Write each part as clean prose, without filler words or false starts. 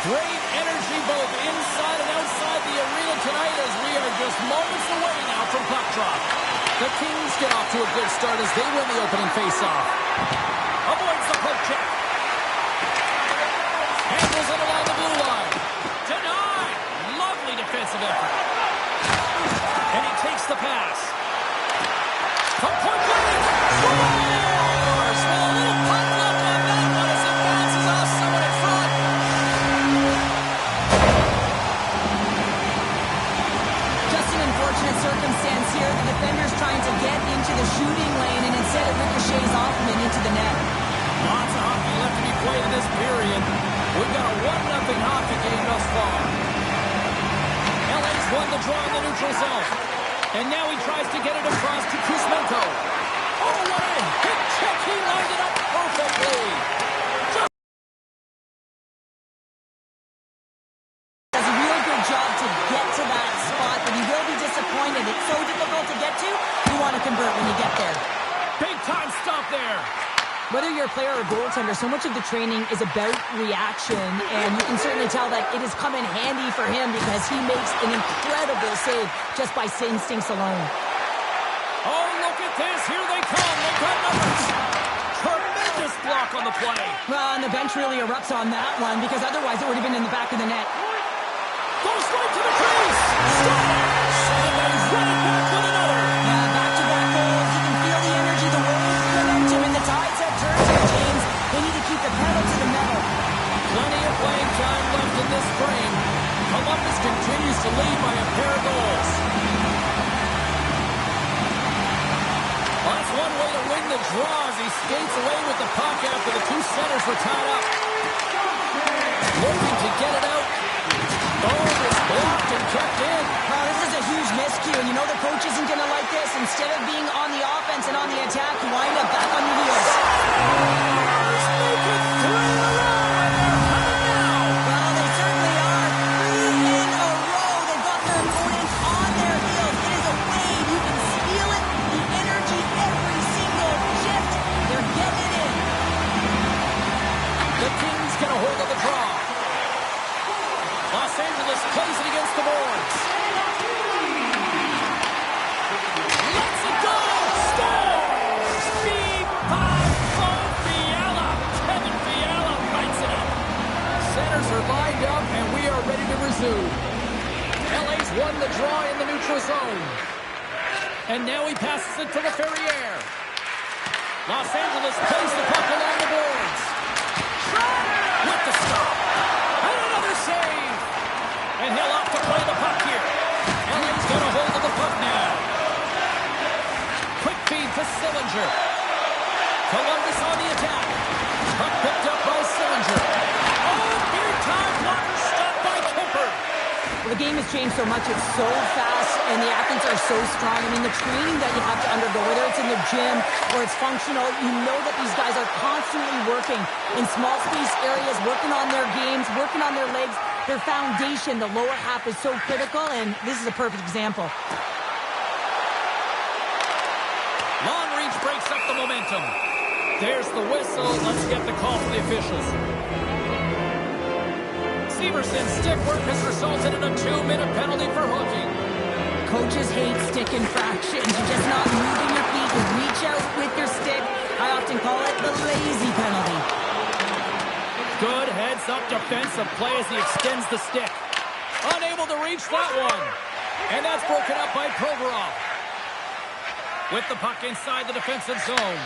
Great energy both inside and outside the arena tonight as we are just moments away now from puck drop. The Kings get off to a good start as they win the opening faceoff. Avoids the poke check. Handles it along the blue line. Denied. Lovely defensive effort. And he takes the pass. From point blank. Scores! Well, a little puck luck on that one as it bounces off someone in front. Just an unfortunate circumstance here. The defender's trying to get into the shooting lane, and instead it ricochets off him and into the net. Lots of hockey left to be played in this period. We've got a 1-0 hockey game thus far. LA's won the draw in the neutral zone. And now he tries to get it across to Kuzmenko. Oh, what a hit check. He lined it up perfectly. Does a really good job to get to that spot, but he will be disappointed. It's so difficult to get to. You want to convert when you get there. Big time stop there. Whether you're a player or goaltender, so much of the training is about reaction, and you can certainly tell that it has come in handy for him because he makes an incredible save just by instincts alone. Oh, look at this. Here they come. They've got numbers. Tremendous block on the play. Well, and the bench really erupts on that one because otherwise it would have been in the back of the net. Goes right to the crease. Scores! And he's running back with another. Yeah, back-to-back goals. You can feel the energy, the wave, the momentum, and the tides have turned here, James. They need to keep the pedal to the metal. Plenty of playing time left in this frame. Columbus continues to lead by a pair of goals. Well, that's one way to win the draw as he skates away with the puck after the two centers were tied up. Looking to get it out. Oh, it's blocked and kept in. Oh, this is a huge miscue, and you know the coach isn't going to like this. Instead of being on the offense and on the attack, you wind up back on your heels. Make it 3 in a row, and they're hot now. Well, they certainly are. 3 in a row. They've got their opponents on their heels. It is a wave. You can feel it. The energy every single shift. They're getting it in. The Kings get a hold of the draw. Los Angeles plays it against the boards. Let's it go! Scores! Viva Fiala! Kevin Fiala lights it up. Centers are lined up, and we are ready to resume. LA's won the draw in the neutral zone. And now he passes it to the Ferrier. Los Angeles plays the puck along the boards. With the stop. And another save. And he'll opt to play the puck here. LA's got a hold of the puck now. Quick feed to Sillinger. Columbus on the attack. Puck picked up by Sillinger. Oh, big time blocker stopped by Kemper. Well, the game has changed so much. It's so fast, and the athletes are so strong. I mean, the training that you have to undergo, whether it's in the gym or it's functional, you know that these guys are constantly working in small space areas, working on their games, working on their legs. Their foundation, the lower half, is so critical, and this is a perfect example. Long reach breaks up the momentum. There's the whistle. Let's get the call from the officials. Severson's stick work has resulted in a 2-minute penalty for hooking. Coaches hate stick infractions. You're just not moving your feet. You reach out with your stick. I often call it the lazy penalty. Good heads-up defensive play as he extends the stick. Unable to reach that one. And that's broken up by Provorov. With the puck inside the defensive zone.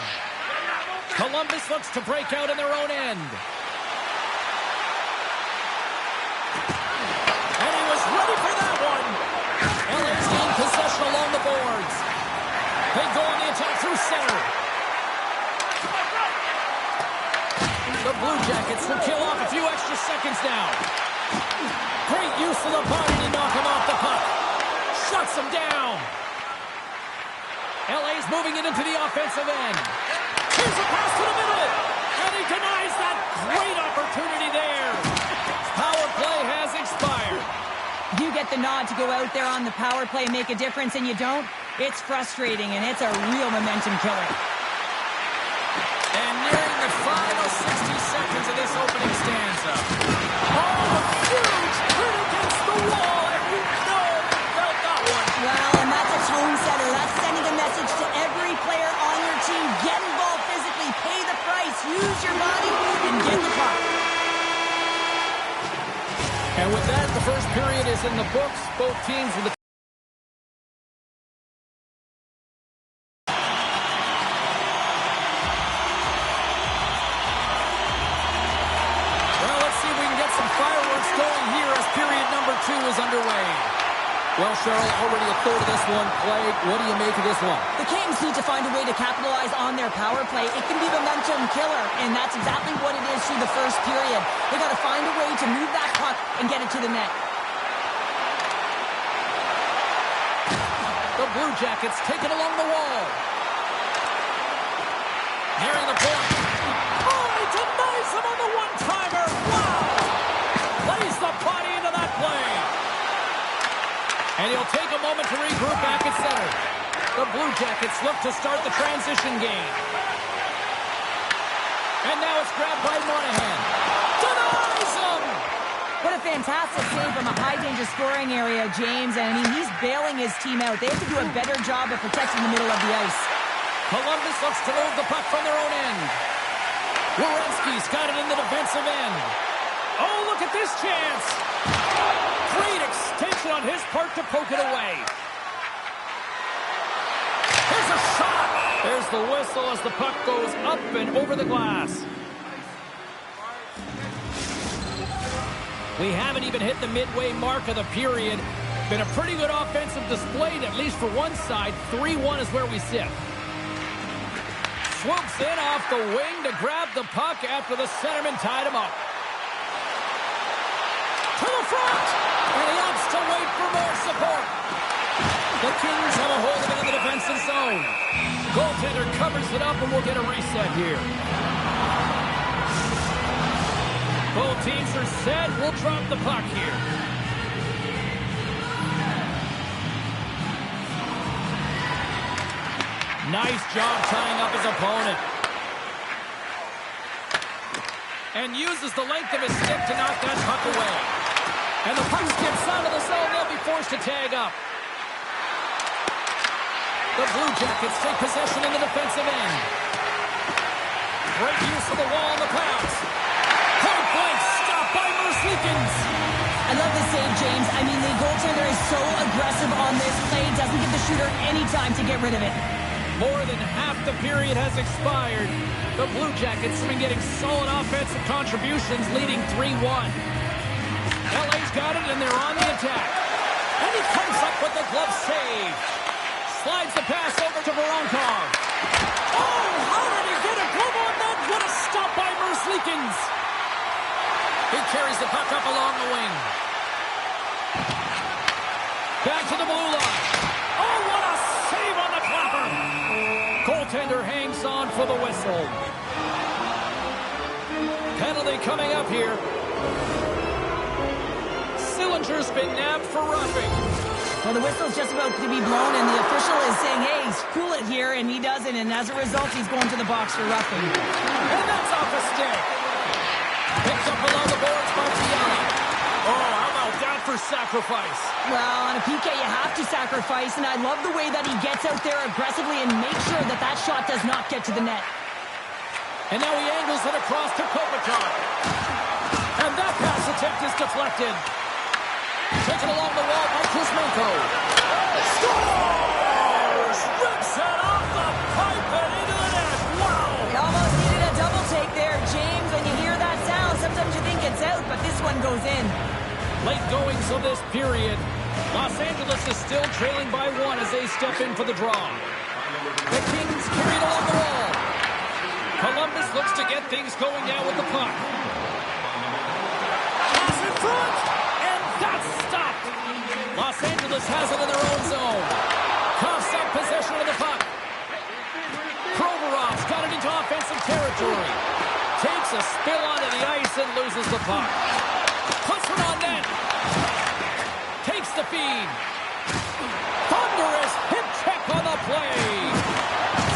Columbus looks to break out in their own end. And he was ready for that one. LA's gained possession along the boards. They go on the attack through center. The Blue Jackets will kill off a few extra seconds now. Great use of the body to knock him off the puck. Shuts him down. LA's moving it into the offensive end. Here's a pass to the middle. And he denies that great opportunity there. Power play has expired. You get the nod to go out there on the power play and make a difference, and you don't. It's frustrating, and it's a real momentum killer. And nearing the final 60 seconds of this opening stanza. Oh, body and get the puck. And with that, the first period is in the books. Both teams with the going here as period number 2 is underway. Well, Cheryl, already a third of this one played. What do you make of this one? The Kings need to find a way to capitalize on their power play. It can be the momentum killer, and that's exactly what it is through the first period. They got to find a way to move that puck and get it to the net. The Blue Jackets take it along the wall. Nearing the point. Oh, he denies him on the one-timer. Wow! Plays the body into that play. And he'll take a moment to regroup back at center. The Blue Jackets look to start the transition game. And now it's grabbed by Monahan. Denies him! What a fantastic save from a high-danger scoring area, James. I mean, he's bailing his team out. They have to do a better job of protecting the middle of the ice. Columbus looks to move the puck from their own end. Werenski's got it in the defensive end. Oh, look at this chance. Great extension on his part to poke it away. Here's a shot. There's the whistle as the puck goes up and over the glass. We haven't even hit the midway mark of the period. Been a pretty good offensive display, at least for one side. 3-1 is where we sit. Swoops in off the wing to grab the puck after the centerman tied him up. To the front! And he opts to wait for more support. The Kings have a hold of it in the defensive zone. Goaltender covers it up and we'll get a reset here. Both teams are set. We'll drop the puck here. Nice job tying up his opponent. And uses the length of his stick to knock that puck away. And the puck skips out of the zone. They'll be forced to tag up. The Blue Jackets take possession in the defensive end. Great use of the wall and the pass. Point blank, stopped by Merzlikins. I love this save, James. I mean, the goaltender is so aggressive on this play. Doesn't give the shooter any time to get rid of it. More than half the period has expired. The Blue Jackets have been getting solid offensive contributions, leading 3-1. LA's got it, and they're on the attack. And he comes up with the glove save. Slides the pass over to Voronkov. Oh, how did he get a glove on that? What a stop by Merzlikins. He carries the puck up along the wing. Back to the blue line. Oh, what a save on the clapper. Goaltender hangs on for the whistle. Penalty coming up here. Sillinger's been nabbed for roughing. Well, the whistle's just about to be blown, and the official is saying, hey, cool it here, and he doesn't, and as a result, he's going to the box for roughing. And that's off a stick. Picked up below the boards by Fiala. Oh, how about that for sacrifice? Well, on a PK, you have to sacrifice, and I love the way that he gets out there aggressively and makes sure that that shot does not get to the net. And now he angles it across to Kopitar. And that pass attempt is deflected. Taken along the wall by Kuzmenko. Scores! Rips it off the pipe and into the net. Wow! He almost needed a double take there, James. When you hear that sound, sometimes you think it's out, but this one goes in. Late goings of this period. Los Angeles is still trailing by 1 as they step in for the draw. The Kings carry it along the wall. Columbus looks to get things going now with the puck. Pass in front, and that's stopped. Los Angeles has it in their own zone. Coughs up possession of the puck. Provorov's got it into offensive territory. Takes a spill onto the ice and loses the puck. Puts it on net. Takes the feed. Thunderous hip check on the play.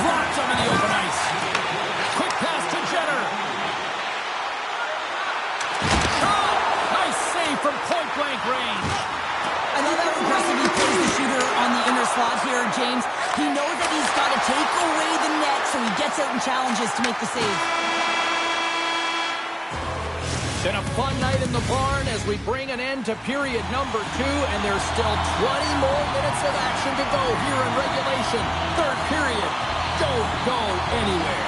Dropped him in the open ice. Quick pass to Jenner. Oh, nice save from point-blank range. I love how aggressive he plays the shooter on the inner slot here, James. He knows that he's got to take away the net, so he gets out and challenges to make the save. Been a fun night in the barn as we bring an end to period number 2, and there's still 20 more minutes of action to go here in regulation. Third period, don't go anywhere.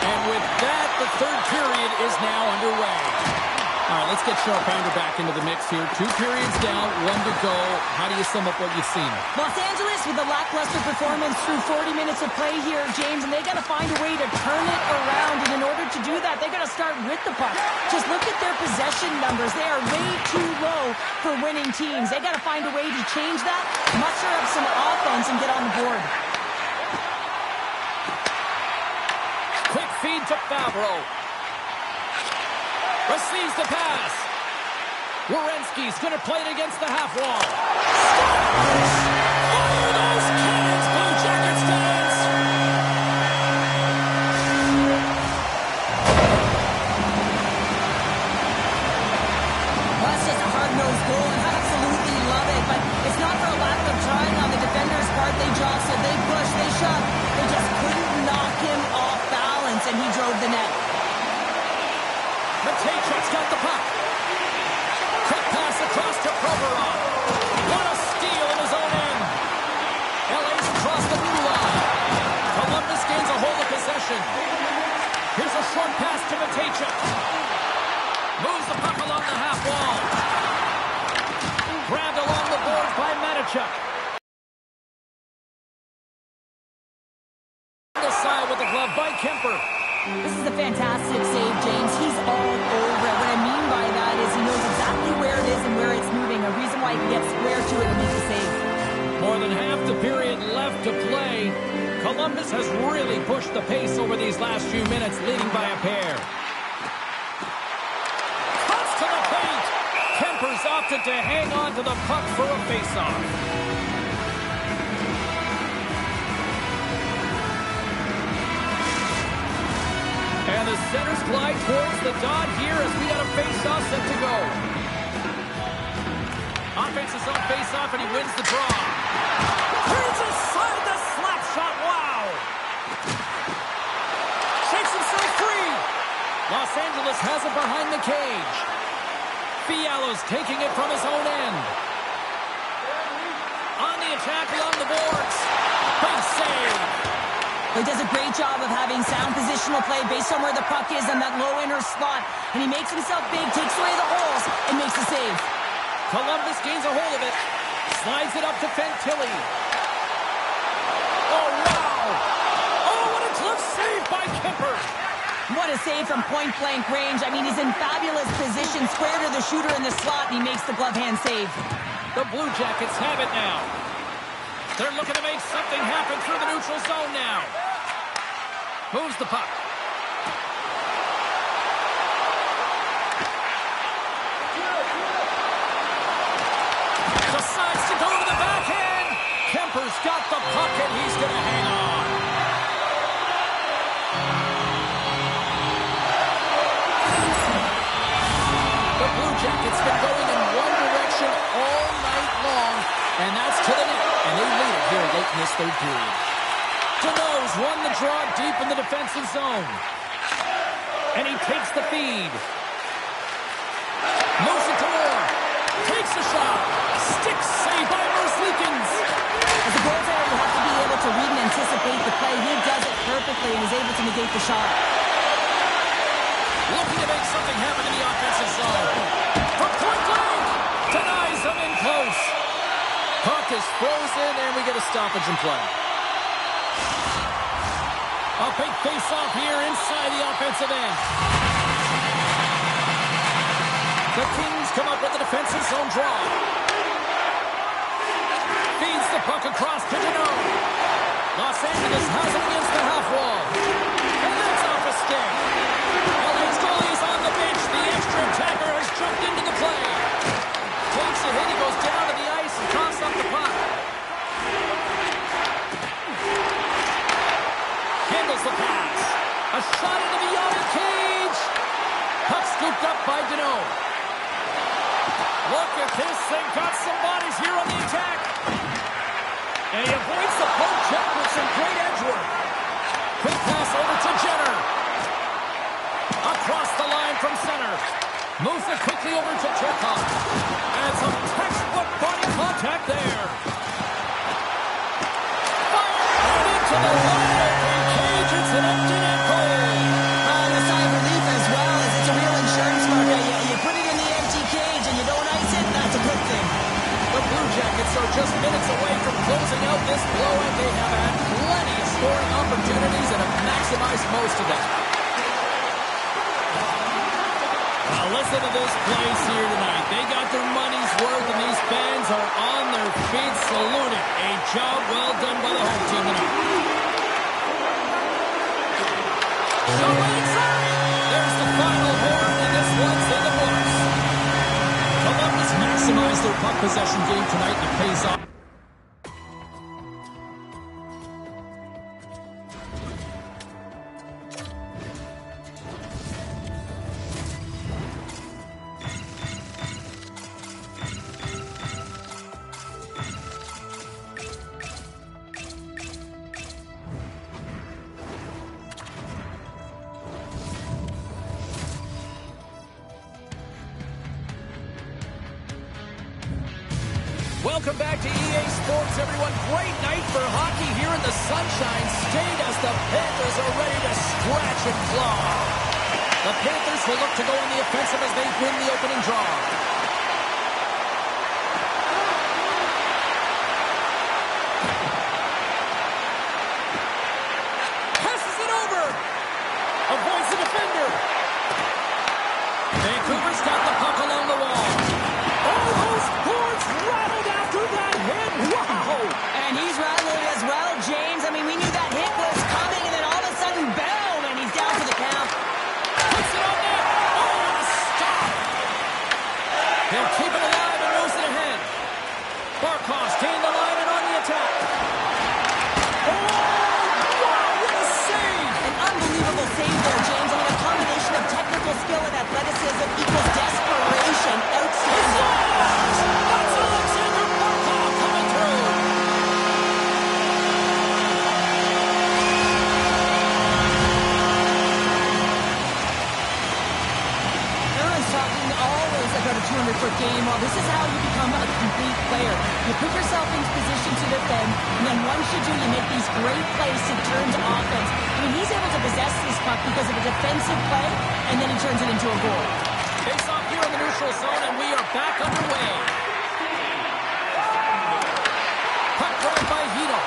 And with that, the third period is now underway. All right, let's get Sharpander back into the mix here. 2 periods down, 1 to go. How do you sum up what you've seen? Los Angeles with a lackluster performance through 40 minutes of play here, James, and they got to find a way to turn it around. And in order to do that, they got to start with the puck. Just look at their possession numbers. They are way too low for winning teams. They got to find a way to change that, muster up some offense, and get on the board. Quick feed to Favreau. Receives the pass. Werenski's going to play it against the half wall. Fire those cannons, Blue Jackets fans! Well, that's just a hard-nosed goal, and I absolutely love it. But it's not for a lack of trying on the defender's part. They jostled, they pushed, they shot. They just couldn't knock him off balance, and he drove the net. Matejchuk's got the puck. Quick pass across to Provorov. What a steal in his own end. LA's across the blue line. Columbus gains a hold of possession. Here's a short pass to Matejchuk. Moves the puck along the half wall. Grabbed along the boards by Matejchuk. The side with the glove by Kemper. This is a fantastic save, James. He's all over it. What I mean by that is he knows exactly where it is and where it's moving. A reason why he can get square to it and make the save. More than half the period left to play. Columbus has really pushed the pace over these last few minutes, leading by a pair. Cuts to the paint. Kemper's opted to hang on to the puck for a faceoff. And the centers glide towards the dot here as we got a face-off set to go. Offense is on face-off and he wins the draw. Turns aside the slap shot. Wow! Shakes himself free. Los Angeles has it behind the cage. Fiala's taking it from his own end. On the attack along the boards. Big save. He does a great job of having sound positional play based on where the puck is in that low inner slot. And he makes himself big, takes away the holes, and makes the save. Columbus gains a hold of it. Slides it up to Fantilli. Oh, wow! Oh, what a glove save by Kemper! What a save from point-blank range. I mean, he's in fabulous position, square to the shooter in the slot, and he makes the glove hand save. The Blue Jackets have it now. They're looking to make something happen through the neutral zone now. Moves the puck. Decides to go to the backhand. Kemper's got the puck and he's going to hang on. The Blue Jackets been going in one direction all night long, and that's to the net. And they lead it here late in this third period. Deneau's won the draw deep in the defensive zone. And he takes the feed. Moves it to Moore. Takes a shot. Stick save by Merzlikins. As a goaltender, you have to be able to read and anticipate the play. He does it perfectly and is able to negate the shot. Looking to make something happen in the offensive zone. From point blank. Denies him in close. Puck is frozen, and we get a stoppage in play. A big face-off here inside the offensive end. The Kings come up with a defensive zone draw. Feeds the puck across to Deneau. Los Angeles has it against the half wall. And that's off a stick. LA's goalie is on the bench. The extra attacker has jumped into the play. Takes a hit. He goes down to the ice and coughs up the puck. Handles the pass. A shot into the outer cage. Puck scooped up by Deneau. Look at this. They've got some bodies here on the attack. And he avoids the poke check with some great edge work. Quick pass over to Jenner. Across the line from center. Moves it quickly over to Chekov. And some textbook body contact there. Fired into the wide open cage. It's an empty net goal. And a sigh of relief as well, as it's a real insurance marker. You put it in the empty cage and you don't ice it, that's a good thing. The Blue Jackets are just minutes away from closing out this blowout. They have had plenty of scoring opportunities and have maximized most of them. Now listen to this place here tonight. They got their money's worth, and these fans are on their feet saluting. A job well done by the home team tonight. There's the final horn, and this one's in the books. Columbus maximized their puck possession game tonight, and it pays off. Welcome back to EA Sports, everyone. Great night for hockey here in the Sunshine State as the Panthers are ready to scratch and claw. The Panthers will look to go on the offensive as they win the opening draw. Passes it over. Avoids the defender. Vancouver's got the puck along the wall. All those boards rattled after that hit. Wow! And he's rattled as well, James. I mean, we knew that hit was coming, and then all of a sudden, boom, and he's down for the count. Puts it on net. Oh, what a stop! He'll keep it alive and moves it ahead. Barkov's gained the line and on the attack. Oh, wow, what a save! An unbelievable save there, James. I mean, a combination of technical skill and athleticism equals desperation. Outstanding. That's Alexander Barkov coming through. Everyone's talking always about a 200-foot game. Well, this is how you become a complete player. You put yourself into position to defend, and then once you do, you make these great plays to turn to offense. I mean, he's able to possess this puck because of a defensive play, and then he turns it into a goal. Face off here in the neutral zone, and we are back underway. Puck drive by Hito.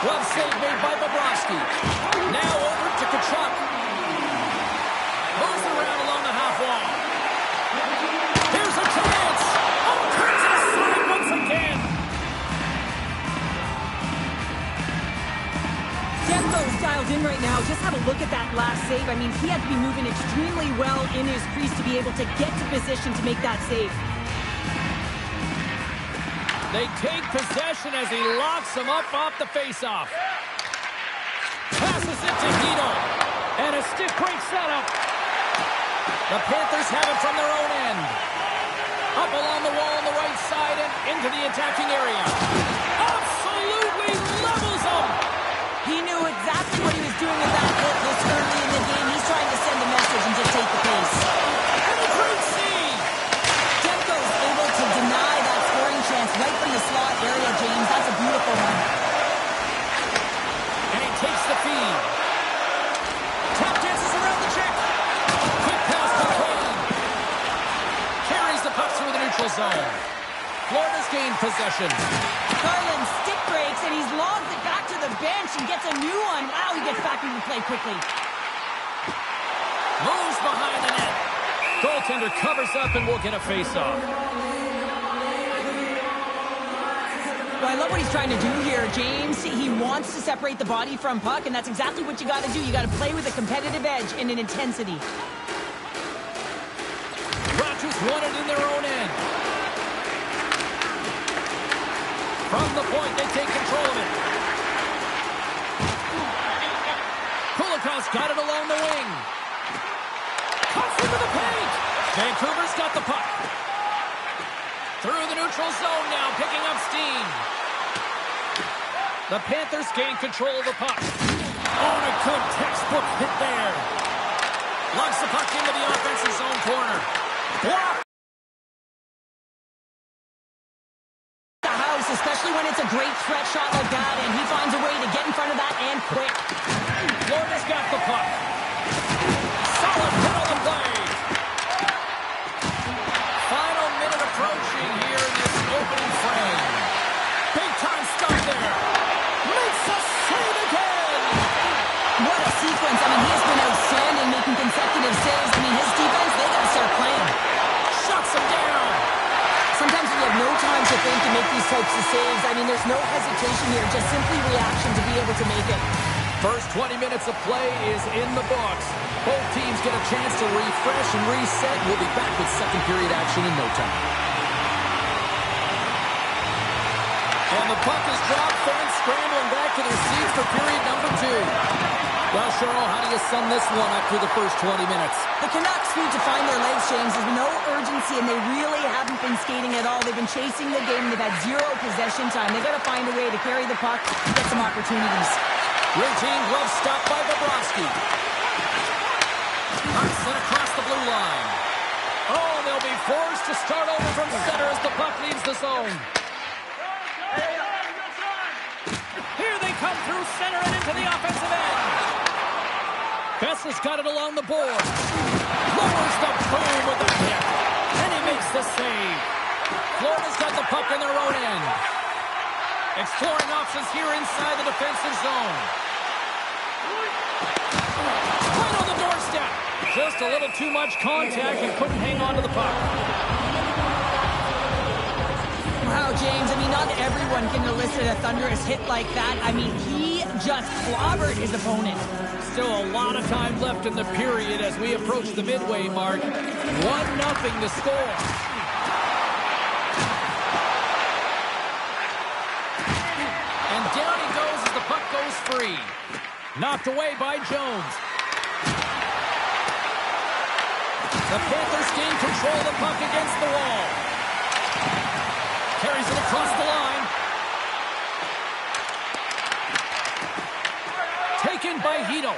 Glove save made by Bobrovsky. Now over to Tkachuk. Moves around along the half wall. Here's a chance. Oh, turns it aside once again. Demko's dialed in right now. Just have a look at that last save. I mean, he had to be moving extremely well in his crease to be able to get to position to make that save. They take possession as he locks him up off the faceoff. Passes it to Hito. And a stiff break setup. The Panthers have it from their own end. Up along the wall on the right side and into the attacking area. Absolutely levels him. He knew exactly what he was doing with that hit this early in the game. He's trying to send a message and dictate the pace. And a great save. Demko's able to deny that scoring chance right from the slot area, James. That's a beautiful one. And he takes the feed. Tap dances around the check. Quick pass to Kane. Carries the puck through the neutral zone. Florida's gained possession. Garland stick breaks, and he's lobbed it back to the bench and gets a new one. Wow, he gets back into play quickly. Moves behind the net. Goaltender covers up and will get a face-off. Well, I love what he's trying to do here, James. He wants to separate the body from puck, and that's exactly what you got to do. You got to play with a competitive edge and an intensity. Rogers won it in their own end. From the point, they take control of it. Kulikov's got it along the wing. Cuts into the paint. Vancouver's got the puck. Through the neutral zone now, picking up steam. The Panthers gain control of the puck. Oh, and a good textbook hit there. Lugs the puck into the offensive zone corner. types of saves. I mean, there's no hesitation here, just simply reaction to be able to make it. First 20 minutes of play is in the books. Both teams get a chance to refresh and reset. We'll be back with second period action in no time. And the puck is dropped. Fans scrambling back to their seats for period number 2. Well, Cheryl, how do you sum this one up through the first 20 minutes? The Canucks need to find their legs, James. There's no urgency, and they really haven't been skating at all. They've been chasing the game. They've had zero possession time. They've got to find a way to carry the puck and get some opportunities. Routine glove stop by Bobrovsky. Puck sent across the blue line. Oh, they'll be forced to start over from center as the puck leaves the zone. Here they come through center and into the offensive end. Bessa's got it along the board. Lowers the boom with the hit. And he makes the save. Florida's got the puck in their own end. Exploring options here inside the defensive zone. Right on the doorstep. Just a little too much contact and couldn't hang on to the puck. Wow, James, I mean, not everyone can elicit a thunderous hit like that. I mean, he just clobbered his opponent. Still a lot of time left in the period as we approach the midway mark. 1-0 to score. And down he goes as the puck goes free. Knocked away by Jones. The Panthers gain control of the puck against the wall. Carries it across the line. Taken by Hito.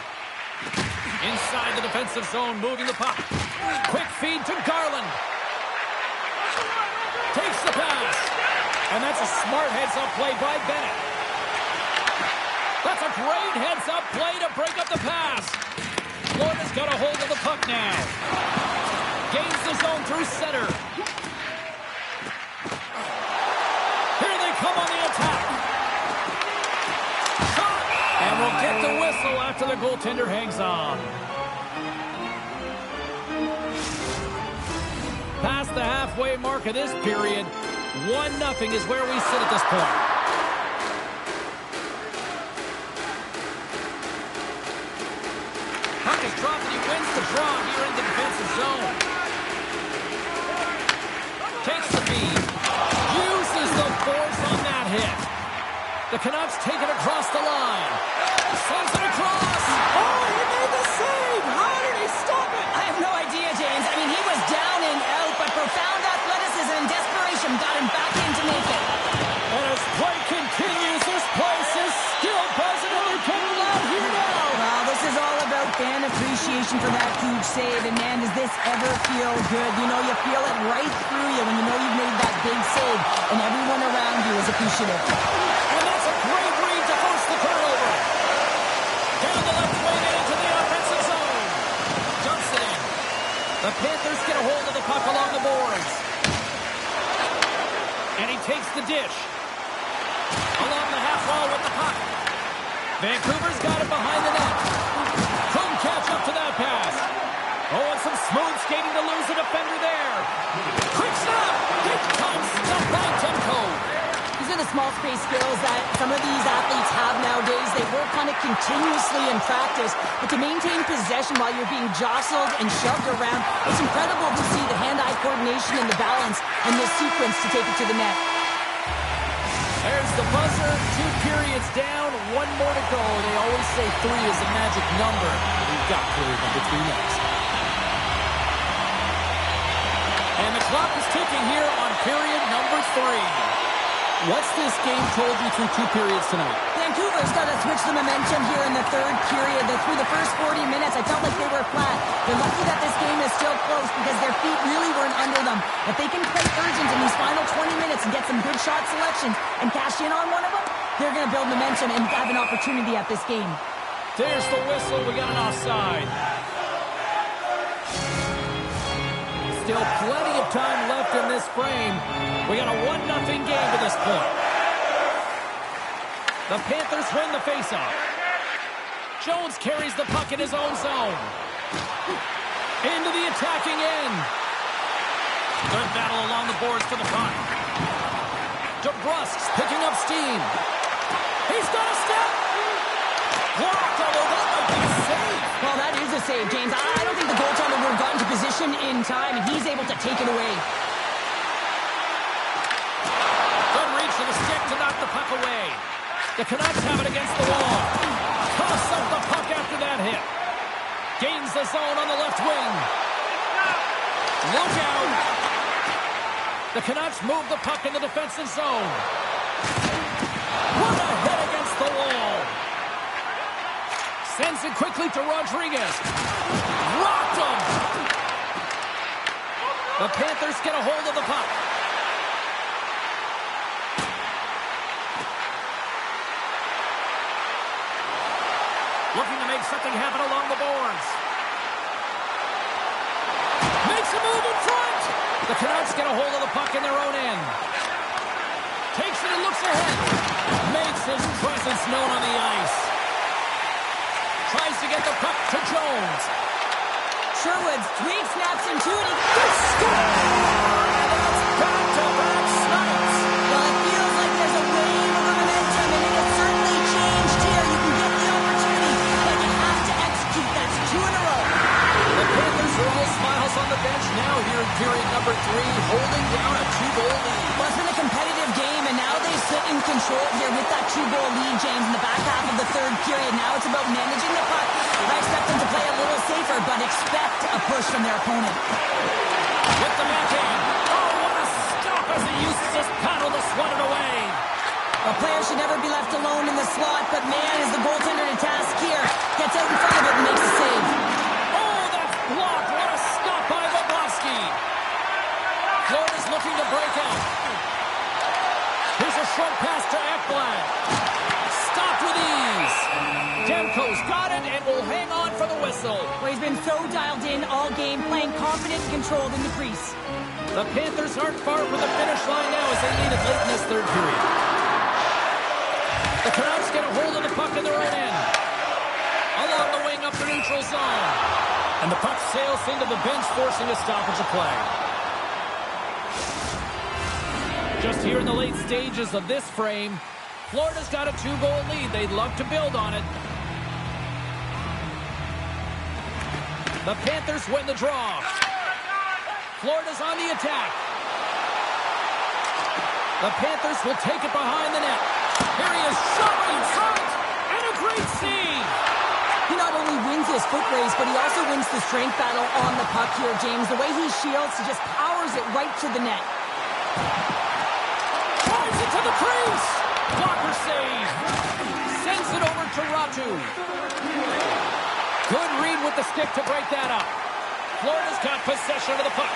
Inside the defensive zone, moving the puck. Quick feed to Garland. Takes the pass. And that's a smart heads-up play by Bennett. That's a great heads-up play to break up the pass. Florida's got a hold of the puck now. Gains the zone through center. Here they come on the attack. Shot! And we'll get the whistle after the goaltender hangs on. Past the halfway mark of this period, 1-0 is where we sit at this point. Puck is dropped and he wins the draw here in the defensive zone. Takes the feed. Uses the force on that hit. The Canucks take it across the line. Sends it across. Oh, he made the save. How did he stop it? I have no idea, James. I mean, he was down and out, but profound athleticism and desperation got him back in to make it. And as play continues, this place is still buzzing and they're coming out here now. Well, this is all about fan appreciation for that huge save. And man, does this ever feel good? You know, you feel it right through you when you know you've made that big save and everyone around you is appreciative. And that's a great read to force the turnover. Down the left wing and into the offensive zone. Dumps it in. The Panthers get a hold of the puck along the boards. And he takes the dish. Along the half wall with the puck. Vancouver's got it behind the net. Couldn't catch up to that pass. Oh, and some smooth skating to lose a defender there. Quick snap. Here comes stopped by Demko. These are the small space skills that some of these athletes have nowadays. They work on it continuously in practice, but to maintain possession while you're being jostled and shoved around, it's incredible to see the hand-eye coordination and the balance and the sequence to take it to the net. There's the buzzer. 2 periods down, 1 more to go. They always say 3 is a magic number. We've got period number 3 next. And the clock is ticking here on period number 3. What's this game told you through 2 periods tonight? Vancouver's got to switch the momentum here in the third period. Through the first 40 minutes, I felt like they were flat. They're lucky that this game is still close because their feet really weren't under them. If they can play urgent in these final 20 minutes and get some good shot selections and cash in on one of them, they're going to build momentum and have an opportunity at this game. There's the whistle. We got an offside. Still plenty of time left in this frame. We got a 1-0 game to this point. The Panthers win the faceoff. Jones carries the puck in his own zone. Into the attacking end. Good battle along the boards for the puck. DeBrusque's picking up steam. He's got a step. Blocked, although that might be a save. Well, that is a save, James. I don't think the goaltender would have gotten to position in time, and he's able to take it away. Good reach to the stick to knock the puck away. The Canucks have it against the wall. Toss up the puck after that hit. Gains the zone on the left wing. Look out. The Canucks move the puck in the defensive zone. What a hit against the wall. Sends it quickly to Rodriguez. Rocked him. The Panthers get a hold of the puck. Looking to make something happen along the boards. Makes a move in front. The Canucks get a hold of the puck in their own end. Takes it and looks ahead. Makes his presence known on the ice. Tries to get the puck to Jones. Sherwood's 3 snaps and 2, and he scores! That's back-to-back snipes. Well, it feels like there's a wave of momentum, and it has certainly changed here. You can get the opportunity, but you have to execute. That's 2 in a row. The Panthers are all smiles on the bench now here in period number 3, holding down a 2-goal lead. Well, it's been a competitive game, and now they sit in control here with that 2-goal lead, James, in the back half of the third period. Now it's about managing the puck. I expect them to play a little safer, but expect a push from their opponent. With the backhand. Oh, what a stop as he uses his paddle to swat it away. A player should never be left alone in the slot, but man, is the goaltender to task here. Gets out in front of it and makes a save. Oh, that's blocked. What a stop by Bobrovsky. Florida's looking to break out. Here's a short pass to Ekblad. Stopped with ease. Demko's got it and will hang on for the whistle. Well, he's been so dialed in all game, playing confident and controlled in the crease. The Panthers aren't far from the finish line now as they lead it late in this third period. The Canucks get a hold of the puck in their own end. Along the wing up the neutral zone. And the puck sails into the bench, forcing a stoppage of play. Just here in the late stages of this frame, Florida's got a 2-goal lead. They'd love to build on it. The Panthers win the draw. Florida's on the attack. The Panthers will take it behind the net. Here he is, shot in front, and a great save. He not only wins his foot race, but he also wins the strength battle on the puck here, James. The way he shields, he just powers it right to the net. Drives it to the crease. Blocker save. Sends it over to Ratu. Good read with the stick to break that up. Florida's got possession of the puck.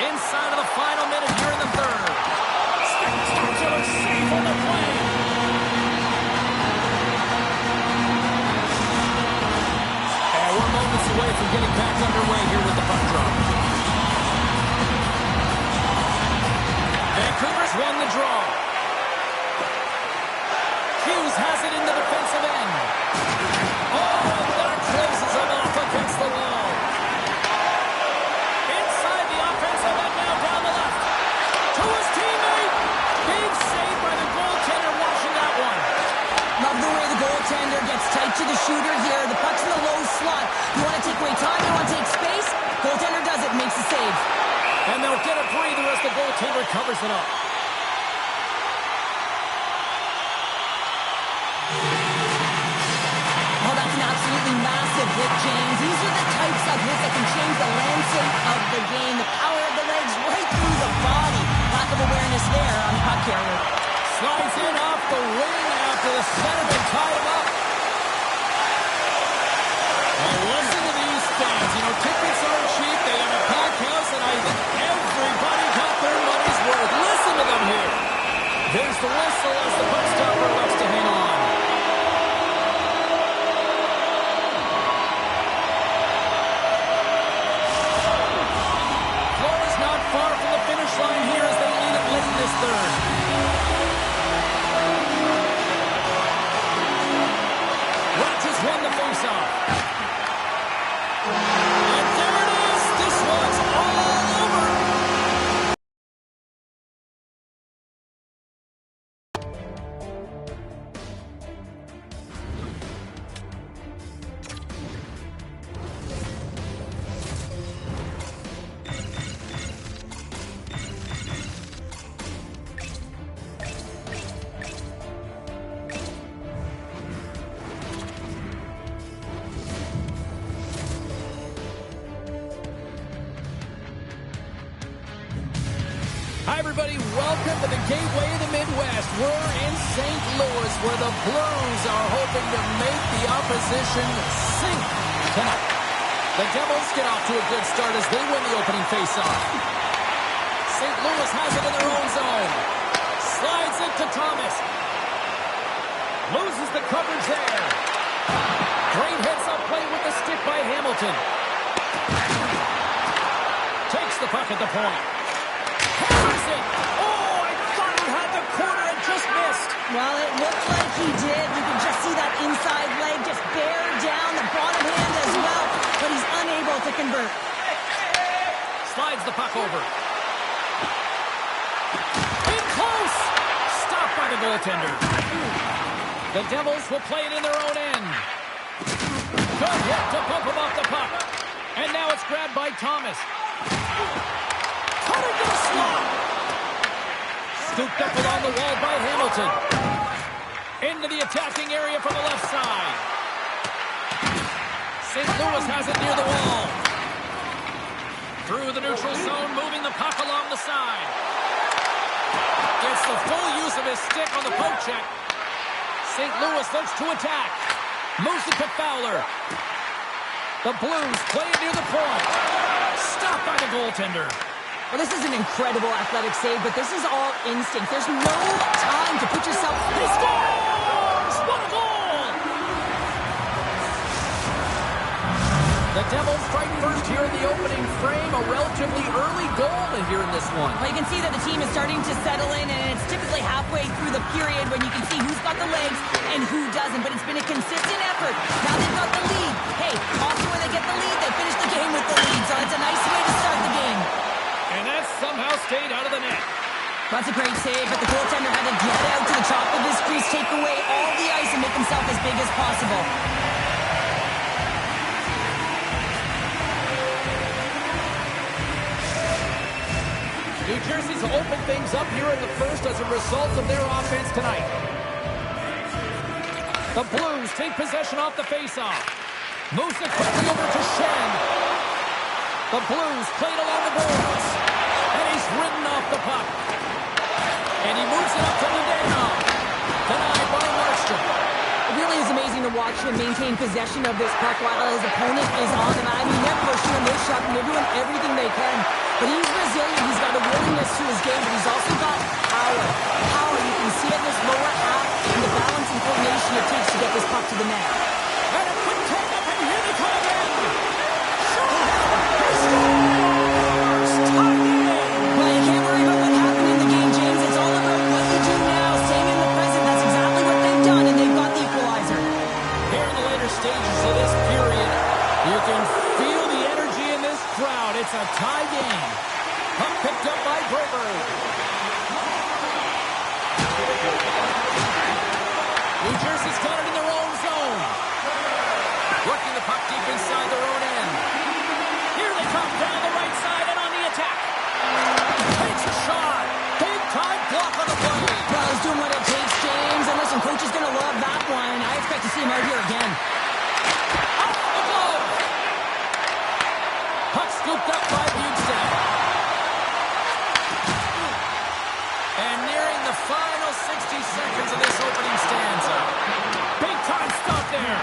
Inside of the final minute here in the third. Spectacular save on the play. And we're moments away from getting back underway here with the puck drop. Vancouver's won the draw. Hughes has it in the defensive end. Oh, that closes him off against the wall. Inside the offensive end now down the left. To his teammate. Big save by the goaltender washing that one. Love the way the goaltender gets tight to the shooter here. The puck's in the low slot. You want to take away time, you want to take space. Goaltender does it, makes the save. And they'll get a breather as the goaltender covers it up. Oh, that's an absolutely massive hit, James. These are the types of hits that can change the landscape of the game. The power of the legs right through the body. Lack of awareness there on the puck carrier. Slides in off the wing after the centerman tied him up. Well, listen to these fans. You know, tickets aren't cheap. They have a packed house, and I think everybody got their money's worth. Listen to them here. There's the whistle as the puck stopper looks to hang on. Florida's not far from the finish line here as they lead it late in this third. Hi, everybody. Welcome to the gateway of the Midwest. We're in St. Louis, where the Blues are hoping to make the opposition sink tonight. The Devils get off to a good start as they win the opening faceoff. St. Louis has it in their own zone. Slides it to Thomas. Loses the coverage there. Great hits up play with the stick by Hamilton. Takes the puck at the point. Hammers it. Oh, I thought he had the corner and just missed. Well, it looked like he did. You can just see that inside leg just bear down the bottom hand as well, but he's unable to convert. Slides the puck over. In close. Stopped by the goaltender. The Devils will play it in their own end. Good hit to bump him off the puck. And now it's grabbed by Thomas. Cutting to the slot. Scooped up along the wall by Hamilton. Into the attacking area from the left side. St. Louis has it near the wall. Through the neutral zone, moving the puck along the side. Gets the full use of his stick on the poke check. St. Louis looks to attack. Moves it to Fowler. The Blues play it near the point. Stopped by the goaltender. Well, this is an incredible athletic save, but this is all instinct. There's no time to put yourself... He scores! What a goal! The Devils strike first here in the opening frame. A relatively early goal here in this one. Well, you can see that the team is starting to settle in, and it's typically halfway through the period when you can see who's got the legs and who doesn't, but it's been a consistent effort. Now they've got the lead. Hey, often when they get the lead, they finish the game with the lead, so it's a nice way to start the game. And that somehow stayed out of the net. That's a great save, but the goaltender had to get out to the top of his crease, take away all the ice, and make himself as big as possible. New Jersey's opened things up here in the first as a result of their offense tonight. The Blues take possession off the faceoff. Moves it quickly over to Shen. The Blues played along the boards. And he's ridden off the puck. And he moves it up to Ledano. Denied by Markstrom. It really is amazing to watch him maintain possession of this puck while his opponent is on him. I mean, they're pushing him, they're shoving, they're doing everything they can. But he's resilient, he's got a willingness to his game, but he's also got power. Power, you can see it in this lower half, and the balance and coordination it takes to get this puck to the net. And a quick take up, and here they come again. Well, you can't worry about what happened in the game, James. It's all about what you do now, staying in the present. That's exactly what they've done, and they've got the equalizer. Here in the later stages of this period, you can feel the energy in this crowd. It's a tie game. Puck picked up by Broberg. New Jersey's got it in their own zone. Working the puck deep inside their own end. Here they come down the right side and on the attack. Takes a shot. Big time block on the play. Well, he's doing what it takes, James. And listen, coach is going to love that one. I expect to see him out here again. Off the glove. Puck scooped up by Bjugstad. And nearing the final 60 seconds of this opening stanza. Big time stop there.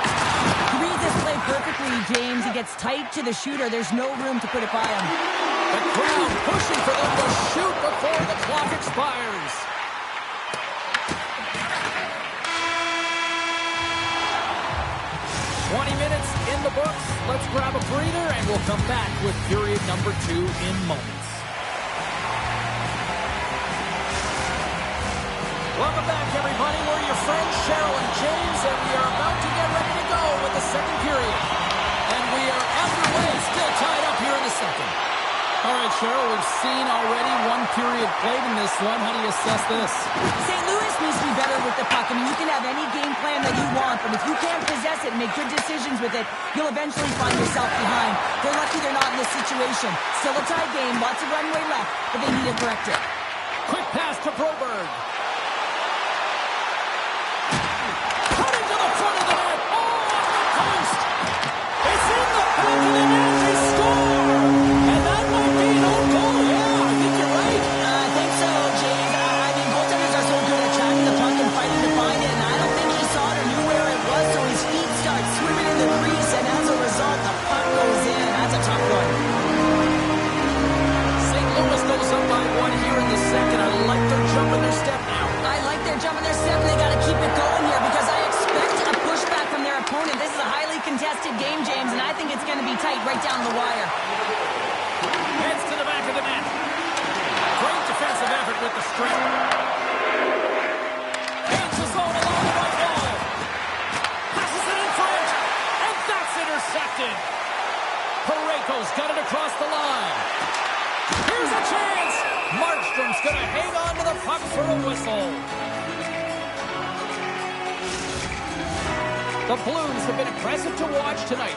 He reads this play perfectly, James. He gets tight to the shooter. There's no room to put it by him. The crowd pushing for them to shoot before the clock expires. Minutes in the books. Let's grab a breather and we'll come back with period number 2 in moments. Welcome back, everybody. We're your friends Cheryl and James, and we are about to get ready to go with the second period. And we are underway, still tied up here in the second. All right, Cheryl, we've seen already one period played in this one. How do you assess this? St. Louis needs to be better with the puck. I mean, you can have any game plan that you want, but if you can't possess it and make good decisions with it, you'll eventually find yourself behind. They're lucky they're not in this situation. Still a tie game, lots of runway left, but they need to correct it. Quick pass to Broberg. Cutting to the front of the net. Oh, off the post. It's in the back of the net. They score. And that might be an own goal. Yeah, I think you're right. I think for strength. Gains his own along the right wall. Passes it in front. And that's intercepted. Parayko's got it across the line. Here's a chance. Markstrom's going to hang on to the puck for a whistle. The Blues have been impressive to watch tonight.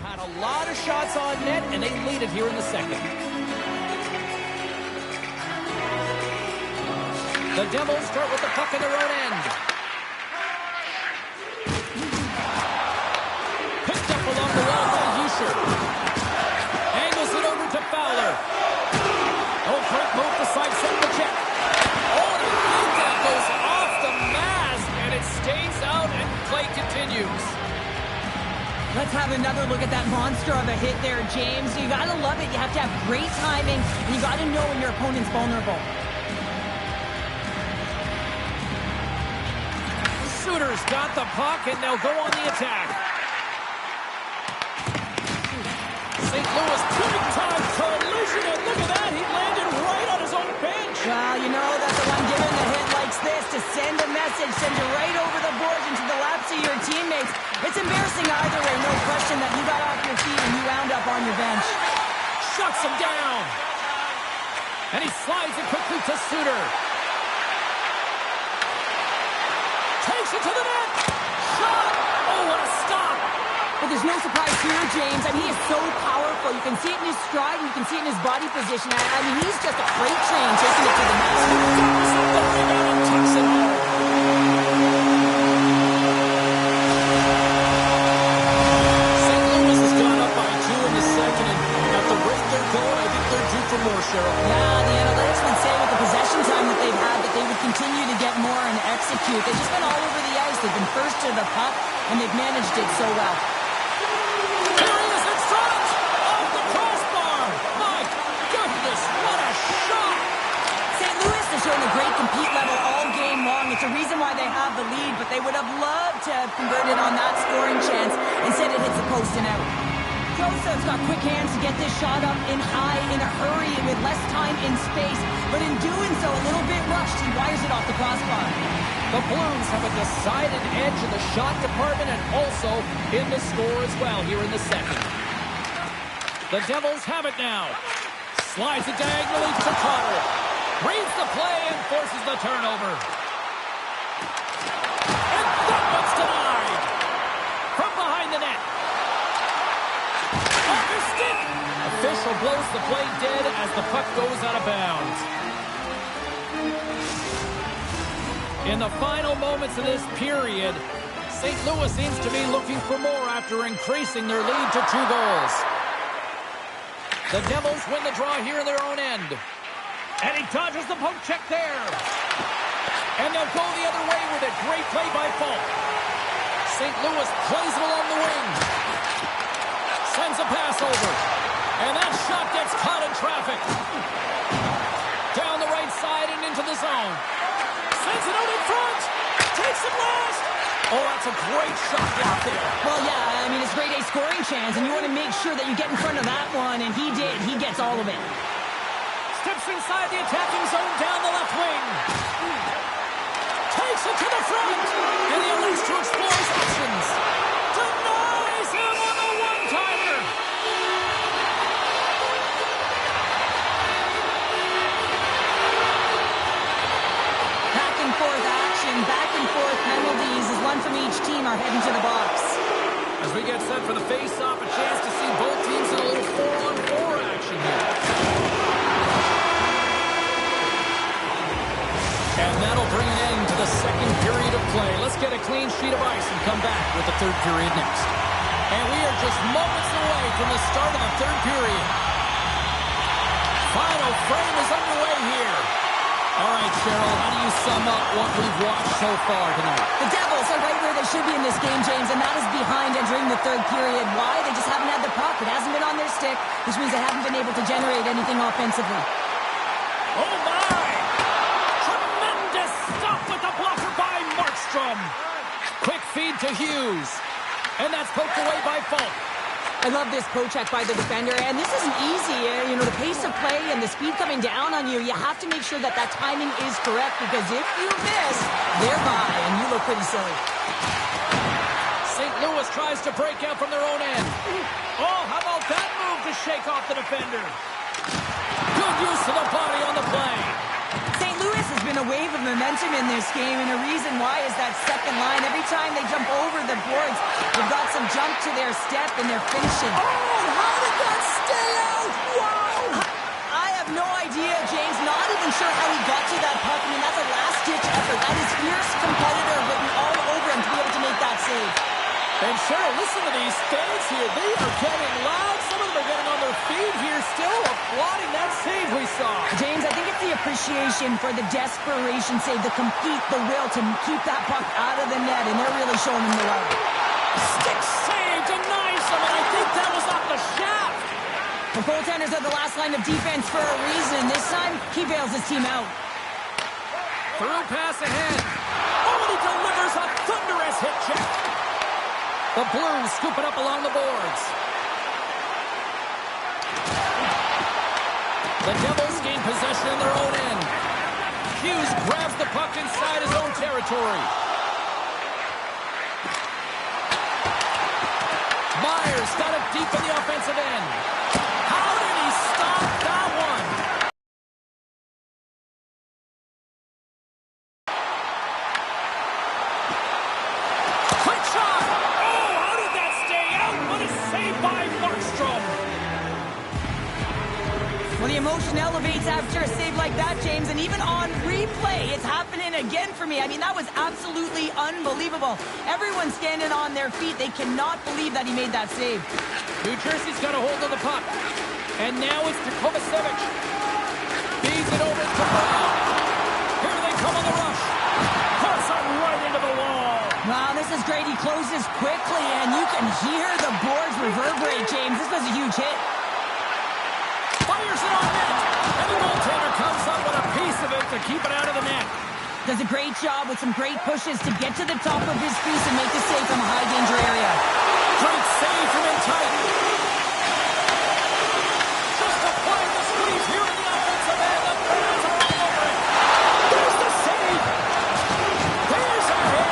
Had a lot of shots on net, and they lead it here in the second. The Devils start with the puck in their own end. Picked up along the wall by Usher. Angles it over to Fowler. Oh, great move to sidestep the check. Oh, and I think that goes off the mask, and it stays out, and play continues. Let's have another look at that monster of a hit there, James. You gotta love it. You have to have great timing, and you gotta know when your opponent's vulnerable. Suter's got the puck, and they'll go on the attack. St. Louis big-time collision, and look at that. He landed right on his own bench. Well, you know that the one giving the hit likes this, to send a message, send you right over the boards into the laps of your teammates. It's embarrassing either way, no question that you got off your feet and you wound up on your bench. Shuts him down. And he slides it quickly to Suter. Takes it to the net. Shot. Oh, what a stop. But there's no surprise here, James. I mean, he is so powerful. You can see it in his stride, and you can see it in his body position. I mean, he's just a freight train taking it to the net. The rebound and takes it home. Yeah, the analytics would say with the possession time that they've had that they would continue to get more and execute. They've just been all over the ice. They've been first to the puck, and they've managed it so well. Here he is in front! Off the crossbar! My goodness, what a shot! St. Louis has shown a great compete level all game long. It's a reason why they have the lead, but they would have loved to have converted on that scoring chance. Instead, it hits the post and out. Joseph's got quick hands to get this shot up in high in a hurry with less time in space, but in doing so, a little bit rushed, he wires it off the crossbar. The Blues have a decided edge in the shot department and also in the score as well here in the second. The Devils have it now. Slides it diagonally to Connor. Reads the play and forces the turnover. And that one's denied. From behind the net. Official blows the play dead as the puck goes out of bounds. In the final moments of this period, St. Louis seems to be looking for more after increasing their lead to 2 goals. The Devils win the draw here in their own end. And he dodges the poke check there. And they'll go the other way with a great play by Falk. St. Louis plays it along the wing. Sends a pass over. And that shot gets caught in traffic. Down the right side and into the zone. Sends it out in front. Takes it last. Oh, that's a great shot out there. Well, yeah, I mean, it's grade A scoring chance, and you want to make sure that you get in front of that one, and he did. He gets all of it. Steps inside the attacking zone down the left wing. Takes it to the front, and he elects to explore his options. Denies him on the one-timer. Back and forth action, back and forth penalties as one from each team are heading to the box. As we get set for the face-off, a chance to see both teams in a little 4-on-4 action here. And that'll bring an end to the second period of play. Let's get a clean sheet of ice and come back with the third period next. And we are just moments away from the start of the third period. Final frame is underway here. All right, Cheryl, how do you sum up what we've watched so far tonight? The Devils are right where they should be in this game, James, and that is behind entering the third period. Why? They just haven't had the puck. It hasn't been on their stick, which means they haven't been able to generate anything offensively. Oh, my! Tremendous stop with the blocker by Markstrom. Quick feed to Hughes. And that's poked away by Falk. I love this poke check by the defender, and this isn't easy. You know, the pace of play and the speed coming down on you, you have to make sure that that timing is correct, because if you miss, they're by, and you look pretty silly. St. Louis tries to break out from their own end. Oh, how about that move to shake off the defender? Good use of the body on the play. St. Louis has been a wave of momentum in this game, and a reason why is that second line. Every time they jump over the boards, they've got some jump to their step, and they're finishing. Oh, how did that stay out? Wow! I have no idea, James. Not even sure how he got to that puck. I mean, that's a last-ditch effort. That is fierce competitor written all over him to be able to make that save. And Cheryl, listen to these fans here. They are getting loud. Some of them are getting on their feet here, still applauding that save we saw. James, I think it's the appreciation for the desperation save, the compete, the will to keep that puck out of the net, and they're really showing him the way. Stick save, denies him, and I think that was off the shaft. The goaltenders are the last line of defense for a reason. This time, he bails his team out. Through pass ahead. Oh, and he delivers a thunderous hit check. The Blues scoop it up along the boards. The Devils gain possession in their own end. Hughes grabs the puck inside his own territory. Myers got it deep in the offensive end. How did he stop that one? Quick shot! Oh, how did that stay out? What a save by Markstrom! Well, the emotion elevates after a save like that, James, and even on replay, it's happening again for me. I mean, that was absolutely unbelievable. Everyone's standing on their feet. They cannot believe that he made that save. New Jersey's got a hold of the puck. And now it's to Kovacevic. Feeds it over to Brown. Here they come on the rush. Puts it right into the wall. Wow, this is great. He closes quickly, and you can hear the boards reverberate, James. This was a huge hit. Fires it on net. And the goaltender comes up with a piece of it to keep it out of the net. Does a great job with some great pushes to get to the top of his crease and make the save from a high-danger area. Great save from in tight. Just applying the squeeze here in the offensive end. The Bruins are all over it. There's the save. There's a hit.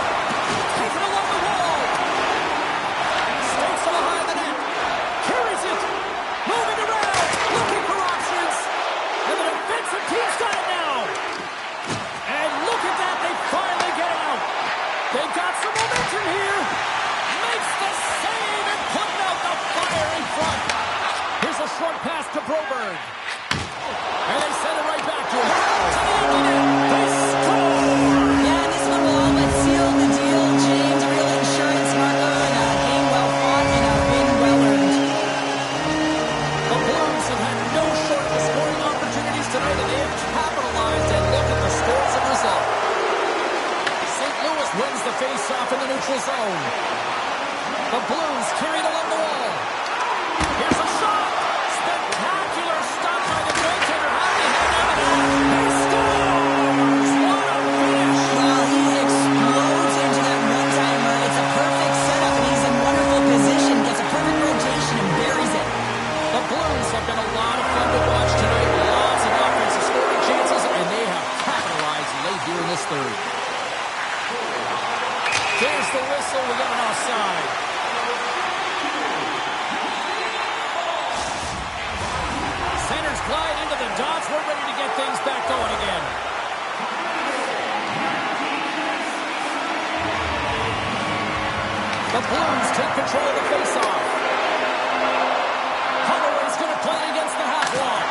Taken along the wall. Stakes it behind the net. Carries it. Moving around. Looking for options. And the defensive team's got it now. And look at that. They finally get it out. They've got some momentum here. Makes the save and putting out the fire in front. Here's a short pass to Broberg. And they send it right back to him. To the empty net. They score! Yeah, this one will all but seal the deal, James. A real insurance marker and a game well fought and a win well earned. The Blues have had no shortage of scoring opportunities tonight, and they have capitalized. And look at the scores and result. St. Louis wins the face-off in the neutral zone. The Blues carry it along the wall. Here's a shot. Spectacular stop by the goaltender. How did he hang out of that? He scores! What a finish! Well, he explodes into that one-timer. It's a perfect setup, and he's in wonderful position. Gets a Blues take control of the faceoff. Holloway's going to play it against the half wall.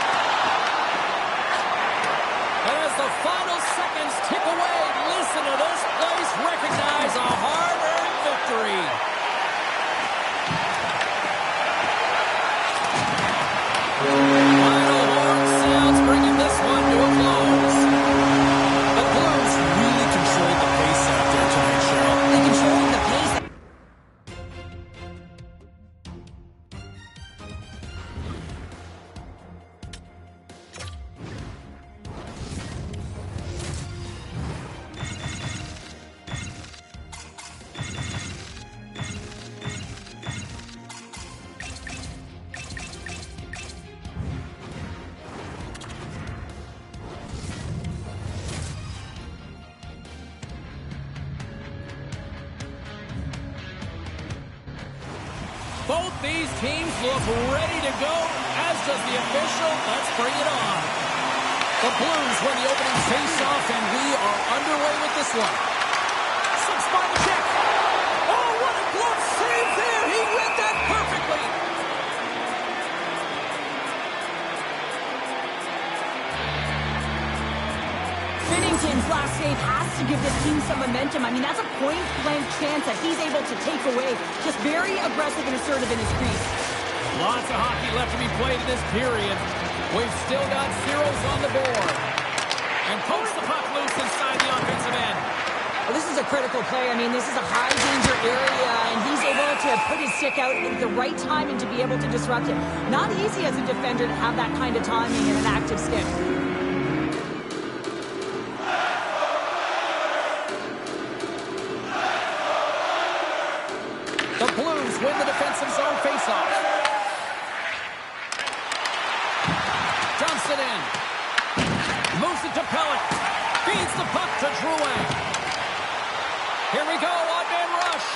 And as the final seconds tick away, listen to this place recognize a hard-earned victory. Final horn sounds bringing this one to a close. The Blues really controlled the pace out there tonight, Cheryl. They controlled the pace. Both these teams look ready to go, as does the official. Let's bring it on. The Blues win the opening face-off, and we are underway with this one. Six by the check. Oh, what a glove save there. He read that perfectly. Binnington's last save has to give this team some momentum. I mean, that's a point-blank chance that he's able to take away. Just very aggressive and assertive in his crease. Lots of hockey left to be played in this period. We've still got zeros on the board. And pokes the puck loose inside the offensive end. Well, this is a critical play. I mean, this is a high-danger area, and he's able to put his stick out at the right time and to be able to disrupt it. Not easy as a defender to have that kind of timing and an active stick. The Blues win the defensive zone faceoff. Dumps it in. Moves it to Pelech. Feeds the puck to Drouin. Here we go, odd-man rush.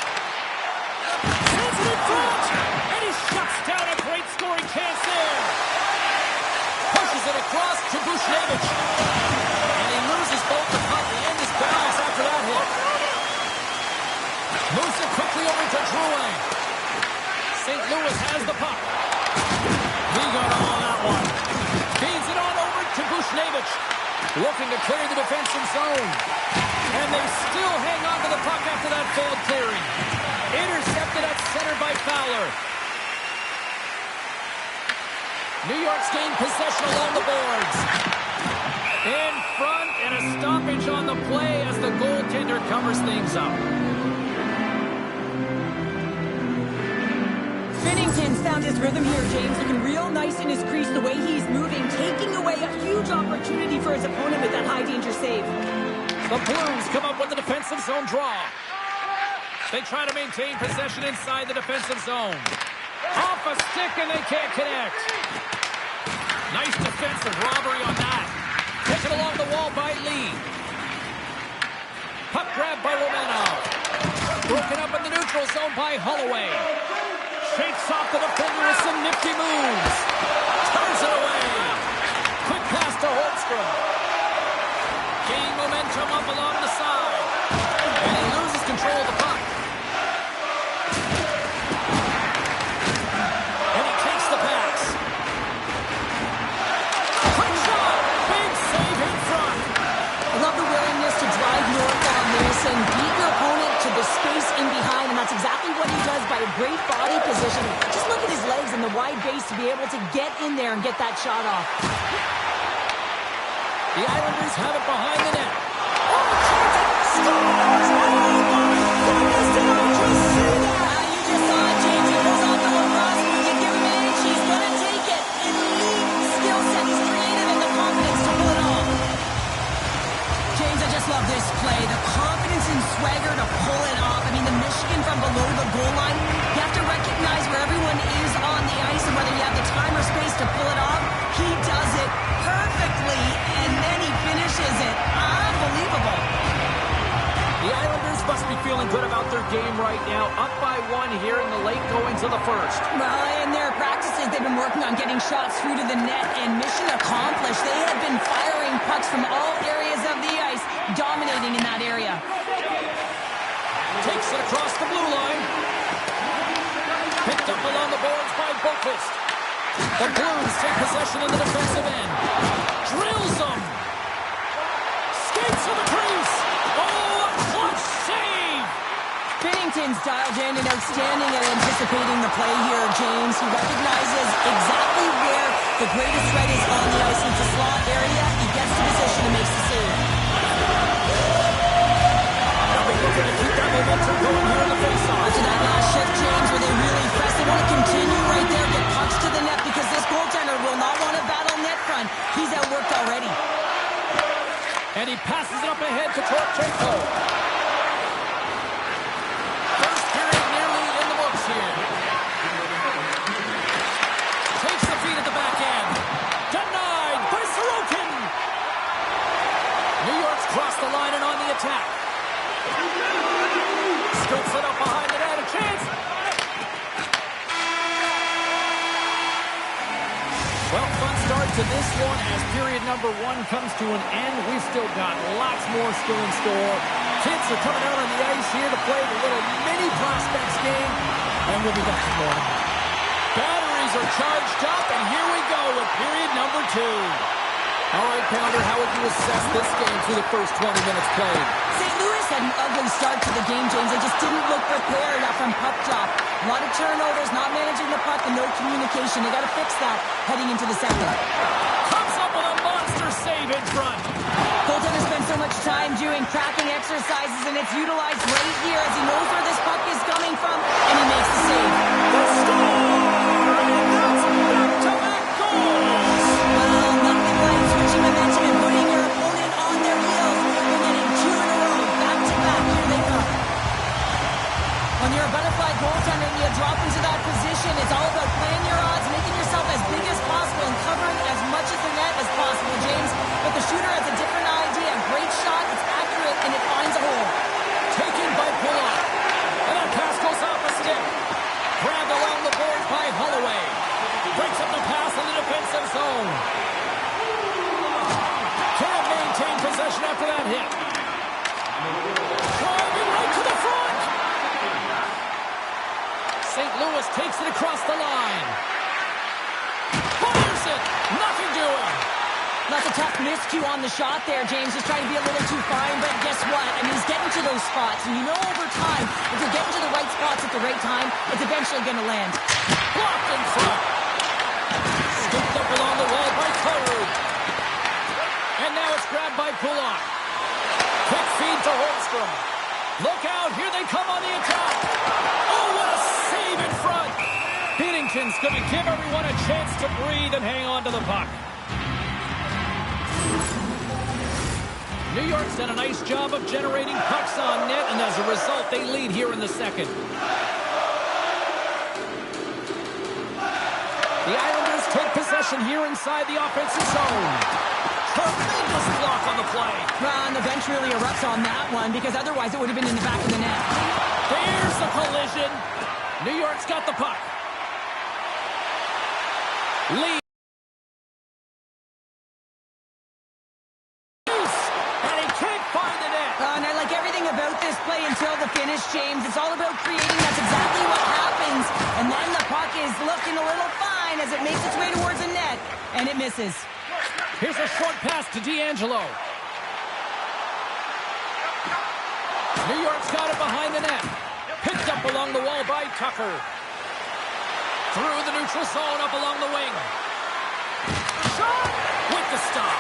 Sends it in front. And he shuts down a great scoring chance there. Pushes it across to Buchnevich. And he loses both the puck and his balance after that hit. Moves it quickly over to Drouin. St. Louis has the puck. He got all on that one. Feeds it on over to Buchnevich. Looking to clear the defensive zone. And they still hang on to the puck after that failed clearing. Intercepted at center by Fowler. New York's gained possession along the boards. In front, and a stoppage on the play as the goaltender covers things up. Binnington's found his rhythm here, James. Looking real nice in his crease, the way he's moving, taking away a huge opportunity for his opponent with that high-danger save. The Blues come up with the defensive zone draw. They try to maintain possession inside the defensive zone. Off a stick, and they can't connect. Nice defensive robbery on that. Taken along the wall by Lee. Puck grab by Romanov. Broken up in the neutral zone by Holloway. Shakes off the defender with some nifty moves. Turns it away. Quick pass to Holmstrom. Gain momentum up along the side. And he loses control of the puck. And he takes the pass. Quick shot. Big save in front. I love the willingness to drive north on this and beat your opponent to the space in behind, and that's exactly what he does by a great body position. Just look at his legs and the wide base to be able to get in there and get that shot off. The Islanders have it behind the net. You just saw it, James. He goes off the lacrosse. You give him an inch, he's going to take it. Elite skill set. He's creative and the confidence to pull it off. James, I just love this play. The confidence and swagger to pull it off. I mean, the Michigan from below the goal line, you have to recognize where everyone is on the ice and whether you have the time or space to pull it off. He does it perfectly, and then he finishes it. Unbelievable. The Islanders must be feeling good about their game right now. Up by one here in the late goings of the first. Well, in their practices, they've been working on getting shots through to the net, and mission accomplished. They have been firing pucks from all areas of the ice, dominating in that area. Takes it across the blue line. Picked up along the boards by Boqvist. The Blues take possession in the defensive end. Drills them. Skates to the crease. Oh, a clutch save. Binnington's dialed in and outstanding at anticipating the play here, James. He recognizes exactly where the greatest threat is on the ice. It's a slot area. He gets to position and makes the save. They'll be looking to keep that momentum going here in the faceoff. After that last shift, James, where they really press, they want to continue right there, get punched to the net, because this goaltender will not want to battle net front. He's outworked already. And he passes it up ahead to Torchenko. First period nearly in the books here. Takes the feed at the back end. Denied by Sorokin. New York's crossed the line and on the attack. Scoops it up behind the net. A chance. Well, fun start to this one as period number 1 comes to an end. We've still got lots more still in store. Kids are coming out on the ice here to play the little mini prospects game, and we'll be back tomorrow. Batteries are charged up, and here we go with period number 2. All right, Pounder, how would you assess this game through the first 20 minutes played? St. Louis had an ugly start to the game, James. They just didn't look prepared from puck drop. A lot of turnovers, not managing the puck, and no communication. They got to fix that heading into the second. Comes up with a monster save in front. Goaltender spends so much time doing cracking exercises, and it's utilized right here as he knows where this puck is coming from, and he makes the save. The score! And that's back-to-back goals! Well, nothing like switching momentum and putting your opponent on their heels. They're getting 2 in a row. Back-to-back. Here they come. When you're a butterfly goaltender and you drop into that position, it's all about playing your odds, making yourself as big as possible, and covering as much of the net as possible, James. But the shooter has a different idea. Great shot, it's accurate, and it finds a hole. Taken by Pulock. And that pass goes off the stick. Grabbed along the boards by Holloway. Breaks up the pass in the defensive zone. Can't maintain possession after that hit. Driving right to the front. St. Louis takes it across the line. Fires it. Nothing doing. That's a tough miscue on the shot there, James. He's trying to be a little too fine, but guess what? I mean, he's getting to those spots, and you know over time, if you're getting to the right spots at the right time, it's eventually going to land. Blocked in front. Scooped up along the wall by Torud. And now it's grabbed by Pulock. Quick feed to Holmstrom. Look out, here they come on the attack. Oh, what a save in front. Binnington's going to give everyone a chance to breathe and hang on to the puck. New York's done a nice job of generating pucks on net, and as a result, they lead here in the second. The Islanders take possession here inside the offensive zone. Tremendous block on the play. And the bench really erupts on that one, because otherwise it would have been in the back of the net. There's the collision. New York's got the puck. Lead. And he can't find the net. And I like everything about this play until the finish, James. It's all about creating. That's exactly what happens. And then the puck is looking a little fine as it makes its way towards the net. And it misses. Here's a short pass to D'Angelo. New York's got it behind the net. Picked up along the wall by Tucker. Through the neutral zone, up along the wing. Shot with the stop.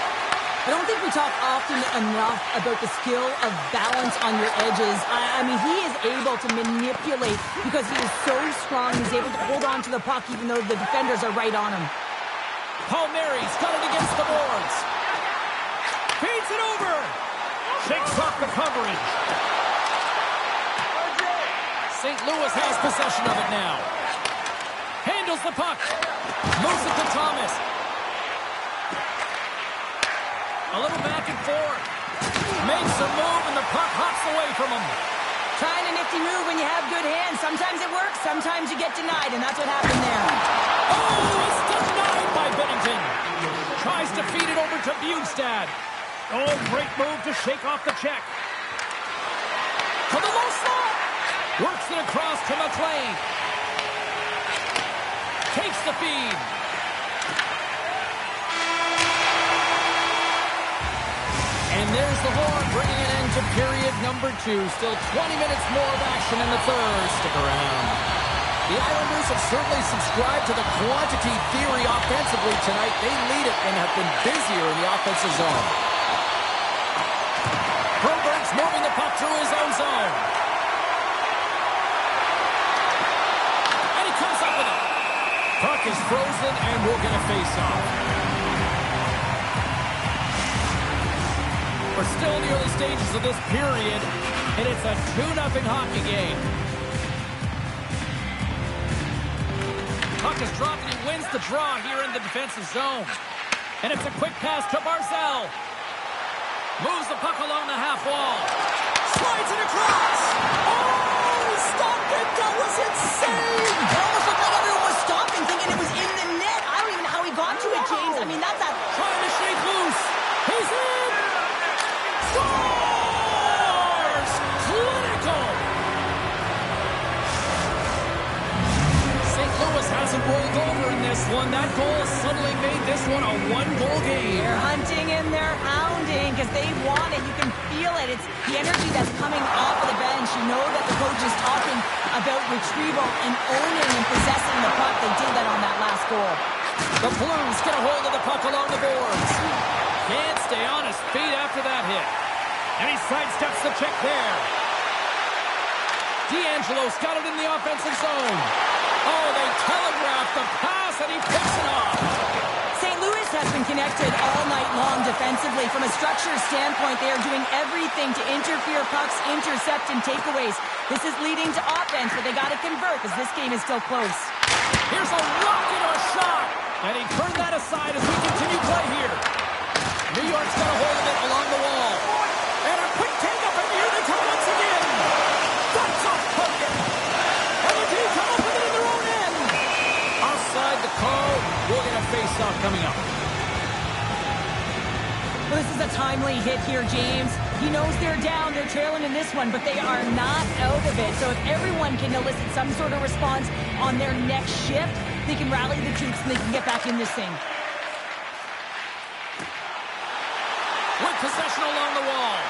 I don't think we talk often enough about the skill of balance on your edges. I mean, he is able to manipulate because he is so strong. He's able to hold on to the puck even though the defenders are right on him. Palmieri's got it against the boards. Feeds it over. Shakes off the coverage. St. Louis has possession of it now. Handles the puck. Moves it to Thomas. A little back and forth. Makes a move and the puck hops away from him. Trying a nifty move when you have good hands. Sometimes it works, sometimes you get denied, and that's what happened there. Oh, it's denied by Binnington. Tries to feed it over to Bjugstad. Oh, great move to shake off the check. To the low slot. Works it across to McLean. the feed. And there's the horn, bringing an end to period number 2. Still 20 minutes more of action in the third. Stick around. The Islanders have certainly subscribed to the quantity theory offensively tonight. They lead it and have been busier in the offensive zone. Broberg's moving the puck through his own zone. And he comes up with it. Puck is frozen and we'll get a face-off. We're still in the early stages of this period, and it's a 2-0 hockey game. Puck is dropped, and he wins the draw here in the defensive zone. And it's a quick pass to Barzal. Moves the puck along the half wall. Slides it across. Oh, stop it. That was insane. It almost looked like everyone was stopping, thinking it was in the net. I don't even know how he got to it, James. I mean, that's a... Trying to shake loose. He's in. Scores! Clinical. St. Louis hasn't rolled over in this one. That goal suddenly made this one a 1-goal game. They're hunting and they're hounding because they want it. You can feel it. It's the energy that's coming off of the bench. You know that the coach is talking about retrieval and owning and possessing the puck. They did that on that last goal. The Blues get a hold of the puck along the boards. Can't stay on his feet after that hit. And he sidesteps the check there. D'Angelo's got it in the offensive zone. Oh, they telegraphed the pass, and he picks it off. St. Louis has been connected all night long defensively. From a structure standpoint, they are doing everything to interfere pucks, intercept, and takeaways. This is leading to offense, but they got to convert because this game is still close. Here's a rocket of a shot, and he turned that aside as we continue play here. New York's got a hold of it along the wall. And a quick take-up, and here they come once again. That's off Hogan. And the team come up with it in their own end. Offside the call. We'll get a face-off coming up. Well, this is a timely hit here, James. He knows they're down, they're trailing in this one, but they are not out of it. So if everyone can elicit some sort of response on their next shift, they can rally the troops and they can get back in this thing. With possession along the wall.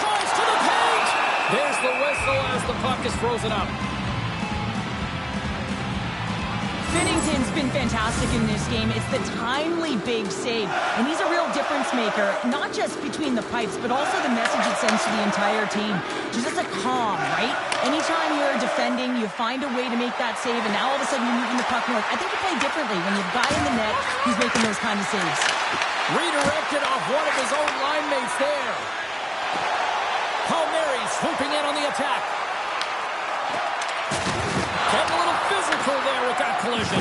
Tries to the paint. There's the whistle as the puck is frozen up. Binnington's been fantastic in this game. It's the timely big save. And he's a real difference maker, not just between the pipes, but also the message it sends to the entire team. Just a calm, right? Anytime you're defending, you find a way to make that save, and now all of a sudden you're moving the puck north. I think you play differently when you have a guy in the net who's making those kind of saves. Redirected off one of his own line mates there. Palmieri swooping in on the attack. Getting a little physical there with that collision.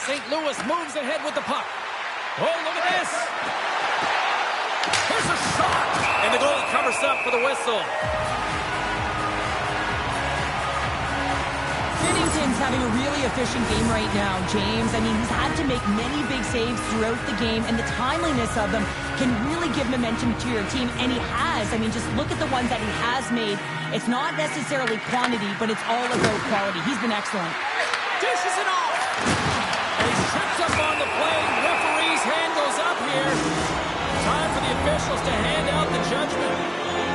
St. Louis moves ahead with the puck. Oh, look at this. Here's a shot. And the goalie covers up for the whistle. Binnington's having a really efficient game right now, James. I mean, he's had to make many big saves throughout the game, and the timeliness of them can really give momentum to your team, and he has. I mean, just look at the ones that he has made. It's not necessarily quantity, but it's all about quality. He's been excellent. Dishes it off. And he's tripped up on the play. Referee's hand goes up here. Time for the officials to hand out the judgment.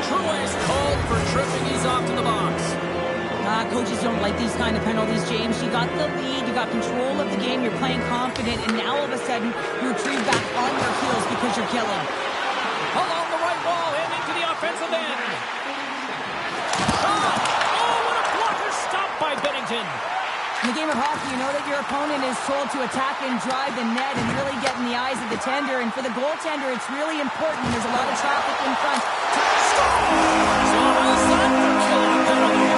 Truex called for tripping. He's off to the box. Coaches don't like these kind of penalties, James. You got the lead, you got control of the game, you're playing confident, and now all of a sudden you retrieve back on your heels because you're killing. Along the right wall and into the offensive end. Shot! Oh, what a blocker stop by Binnington. In the game of hockey, you know that your opponent is told to attack and drive the net and really get in the eyes of the tender. And for the goaltender, it's really important. There's a lot of traffic in front.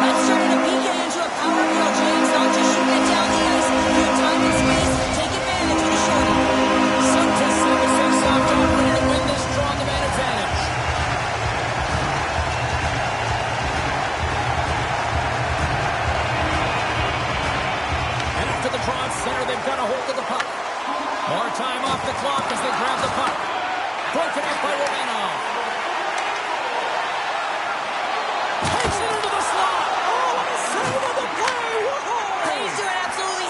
That's turning a weekend into a power play, James. Not just shooting it down the ice. Good time and space. Take advantage of the shorty. Suntis in the face-off job ready to win this draw on the man advantage. And after the draw at center, they've got a hold of the puck. More time off the clock as they grab the puck. Broken up by Romanov. Takes it into the slot. Oh, what a save on the play. Whoa. He's doing absolutely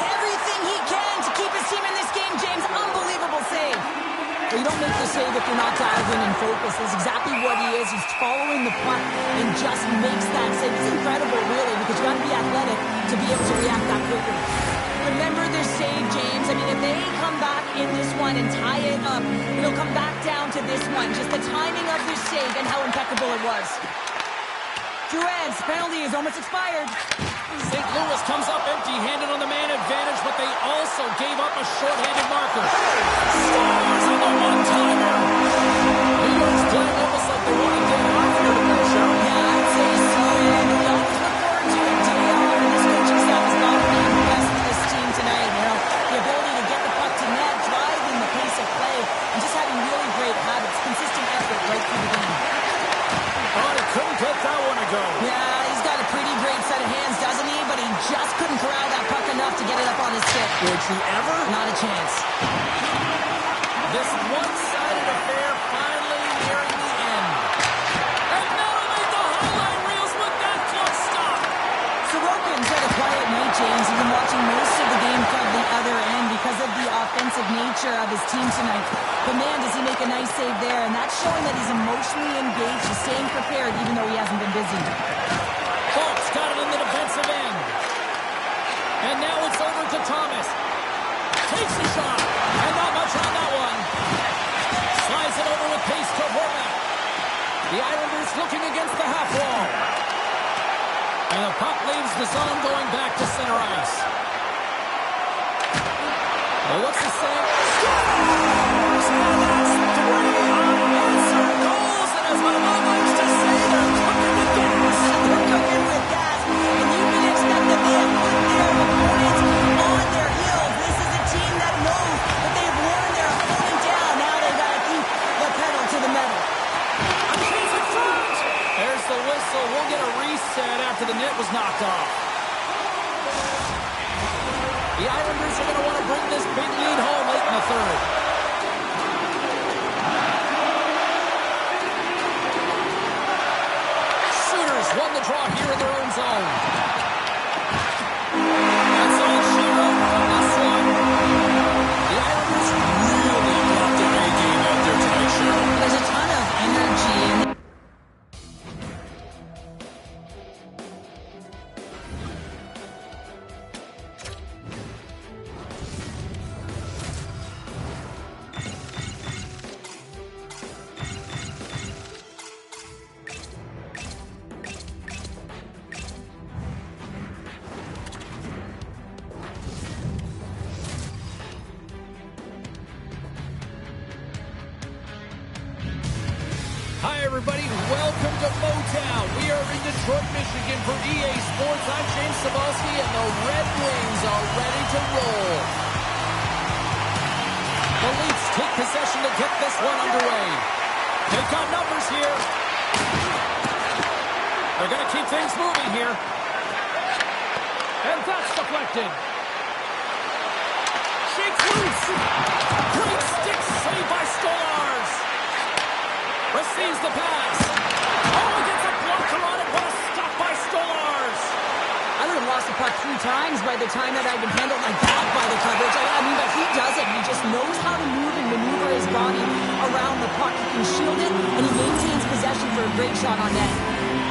are not dialed in and focused. That's exactly what he is. He's following the puck and just makes that save. It's incredible, really, because you got to be athletic to be able to react that quickly. Remember this save, James. I mean, if they come back in this one and tie it up, it'll come back down to this one. Just the timing of this save and how impeccable it was. Drouin's penalty is almost expired. St. Louis comes up empty-handed on the man advantage, but they also gave up a short-handed marker. Stars on the one-timer. New York's playing almost like they want to get off here to finish out. Yeah, I'd say so. And we always look forward to it. JR and his coaching staff has got to be impressed with this team tonight. You know, the ability to get the puck to net, driving the pace of play, and just having really great habits, consistent effort right through the game. Oh, he couldn't get that one to go. Yeah, he's got a pretty great set of hands, doesn't he? But he just couldn't corral that puck enough to get it up on his stick. Would you ever? Not a chance. This one-sided affair finally nearing the end. And now made the highlight reels with that close stop. Sorokin's had a quiet night, James. He's been watching most of the game from the other end because of the offensive nature of his team tonight. But man, does he make a nice save there, and that's showing that he's emotionally engaged, he's staying prepared even though he hasn't been busy. Folks got it in the defensive end. And now it's over to Thomas. Takes a shot, and not much on that one. Slides it over with pace to Horvat. The Islanders looking against the half wall. And the puck leaves the zone going back to center ice. Well, what's the save? Scores! And that's 3 unanswered goals. And as my mom likes to say, they're cooking with gas. They're cooking with gas, and you can expect that they have put their opponents on their heels. This is a team that knows that they've worn their opponent down. Now they've got to keep the pedal to the metal. A chance in front. There's the whistle. We'll get a reset after the net was knocked off. The Islanders are going to want to bring this big lead home late in the third. Sooners won the draw here in their own zone. That's all she wrote on this one. The Islanders really brought their A game out there tonight, Cheryl. There's a ton of energy in Hi, everybody. Welcome to Motown. We are in Detroit, Michigan for EA Sports. I'm James Cybulski, and the Red Wings are ready to roll. The Leafs take possession to get this one underway. They've got numbers here. They're going to keep things moving here. And that's deflected. Shakes loose. Great stick save by Stolarz. Receives the pass. Oh, he gets a blocker on it. What a stop by Stolarz. I would have lost the puck 3 times by the time that I'd been handled like that by the coverage. I mean, but he does it. He just knows how to move and maneuver his body around the puck. He can shield it, and he maintains possession for a great shot on net.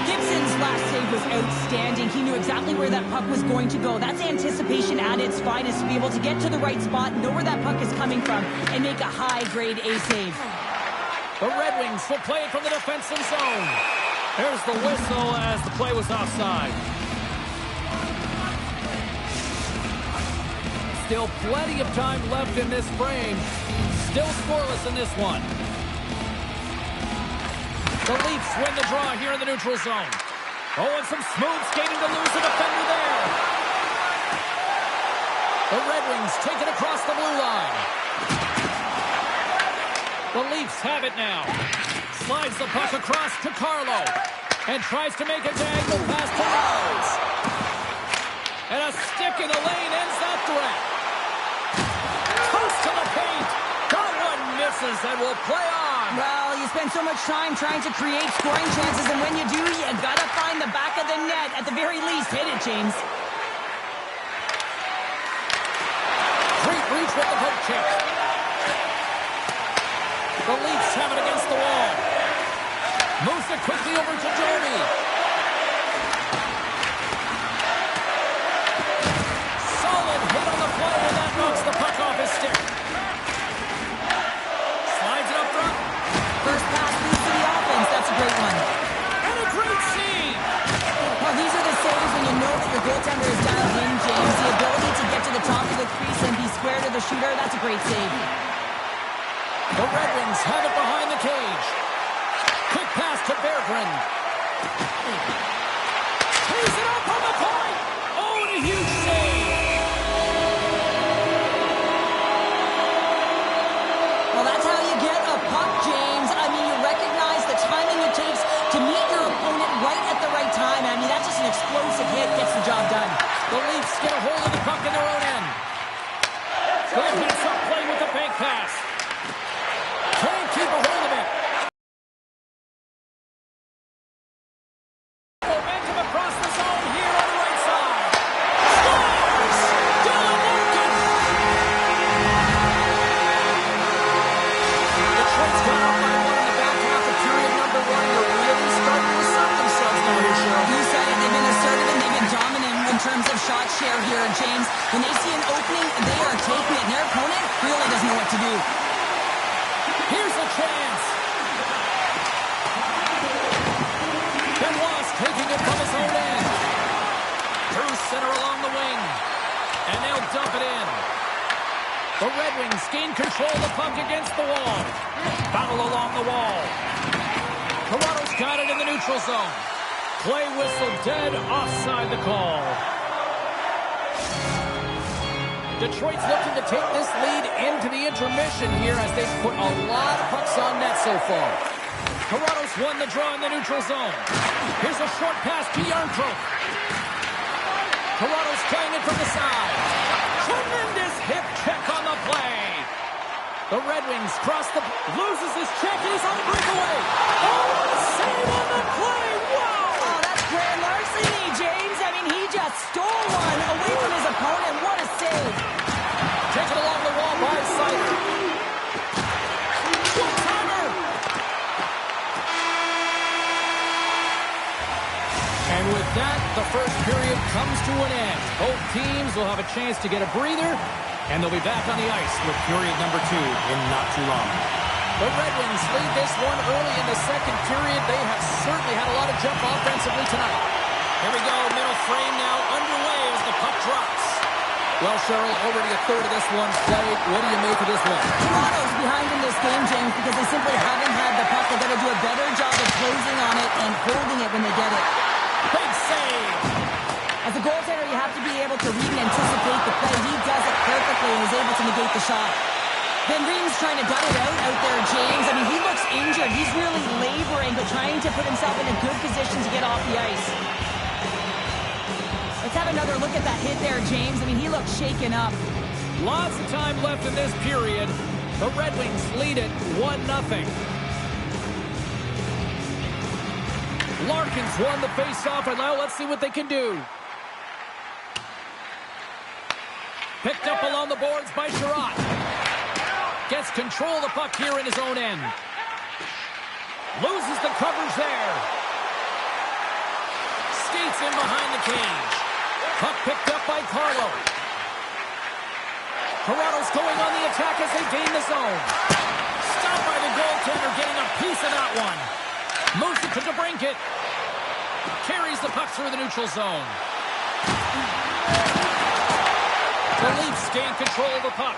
Gibson's last save was outstanding. He knew exactly where that puck was going to go. That's anticipation at its finest, to be able to get to the right spot, know where that puck is coming from, and make a high-grade A save. The Red Wings will play it from the defensive zone. There's the whistle as the play was offside. Still plenty of time left in this frame. Still scoreless in this one. The Leafs win the draw here in the neutral zone. Oh, and some smooth skating to lose a defender there. The Red Wings take it across the blue line. The Leafs have it now. Slides the puck across to Carlo. And tries to make a diagonal pass to Rose. And a stick in the lane ends that threat. Close to the paint. That one misses and will play on. Well, you spend so much time trying to create scoring chances, and when you do, you gotta find the back of the net. At the very least, hit it, James. Great reach with the poke check. The Leafs have it against the wall. Moves it quickly over to Domi. Solid hit on the play, and that knocks the puck off his stick. Slides it up front. First pass leads to the offense. That's a great one. And a great save. Well, these are the saves when you know that your goaltender is dialed in, James. The ability to get to the top of the crease and be square to the shooter, that's a great save. The Red Wings have it behind the cage. Quick pass to Berggren. Tees it up on the point. Oh, and a huge save. Well, that's how you get a puck, James. I mean, you recognize the timing it takes to meet your opponent right at the right time. I mean, that's just an explosive hit, gets the job done. The Leafs get a hold of the puck in their own end. Good hits-up play with the bank pass. Can't keep a hold of it. Momentum across the zone here on the right side. Scores! Dylan Larkin! Detroit's got up by one in the back half of period number one. They're really starting to assert themselves now here, Cheryl. You said it. They've been assertive and they've been dominant in terms of shot share here, James. When they see an opening, they are taking it. And their opponent really doesn't know what to do. Here's a chance. Benoit's taking it from his own end. Through center along the wing. And they'll dump it in. The Red Wings gain control of the puck against the wall. Foul along the wall. Toronto's got it in the neutral zone. Play whistle dead, offside the call. Detroit's looking to take this lead into the intermission here as they've put a lot of pucks on net so far. Toronto's won the draw in the neutral zone. Here's a short pass to Jarnkrok. Toronto's playing it from the side. Tremendous hip check on the play. The Red Wings loses his check and he's on the breakaway. Oh, what a save on the play. Wow. Oh, that's grand larceny, James. I mean, he just stole one away from his opponent. What a save. Taken along the wall by Seider. Two-timer. And with that, the first period comes to an end. Both teams will have a chance to get a breather, and they'll be back on the ice with period number 2 in not too long. The Red Wings lead this one early in the second period. They have certainly had a lot of jump offensively tonight. Here we go, middle frame now underway as the puck drops. Well, Cheryl, already a third of this one played. What do you make of this one? Toronto's behind in this game, James, because they simply haven't had the puck. They've got to do a better job of closing on it and holding it when they get it. Big save! As a goaltender, you have to be able to read and anticipate the play. He does it perfectly and is able to negate the shot. Then Ream's trying to gut it out there, James. I mean, he looks injured. He's really laboring, but trying to put himself in a good position to get off the ice. Let's have another look at that hit there, James. I mean, he looks shaken up. Lots of time left in this period. The Red Wings lead it 1-0. Larkin's won the face-off, and now let's see what they can do. Picked up along the boards by Sherratt. Gets control of the puck here in his own end. Loses the coverage there. Skates in behind the cage. Puck picked up by Carlo. Toronto's going on the attack as they gain the zone. Stopped by the goaltender, getting a piece of that one. Moves it to DeBrincat. Carries the puck through the neutral zone. The Leafs gain control of the puck.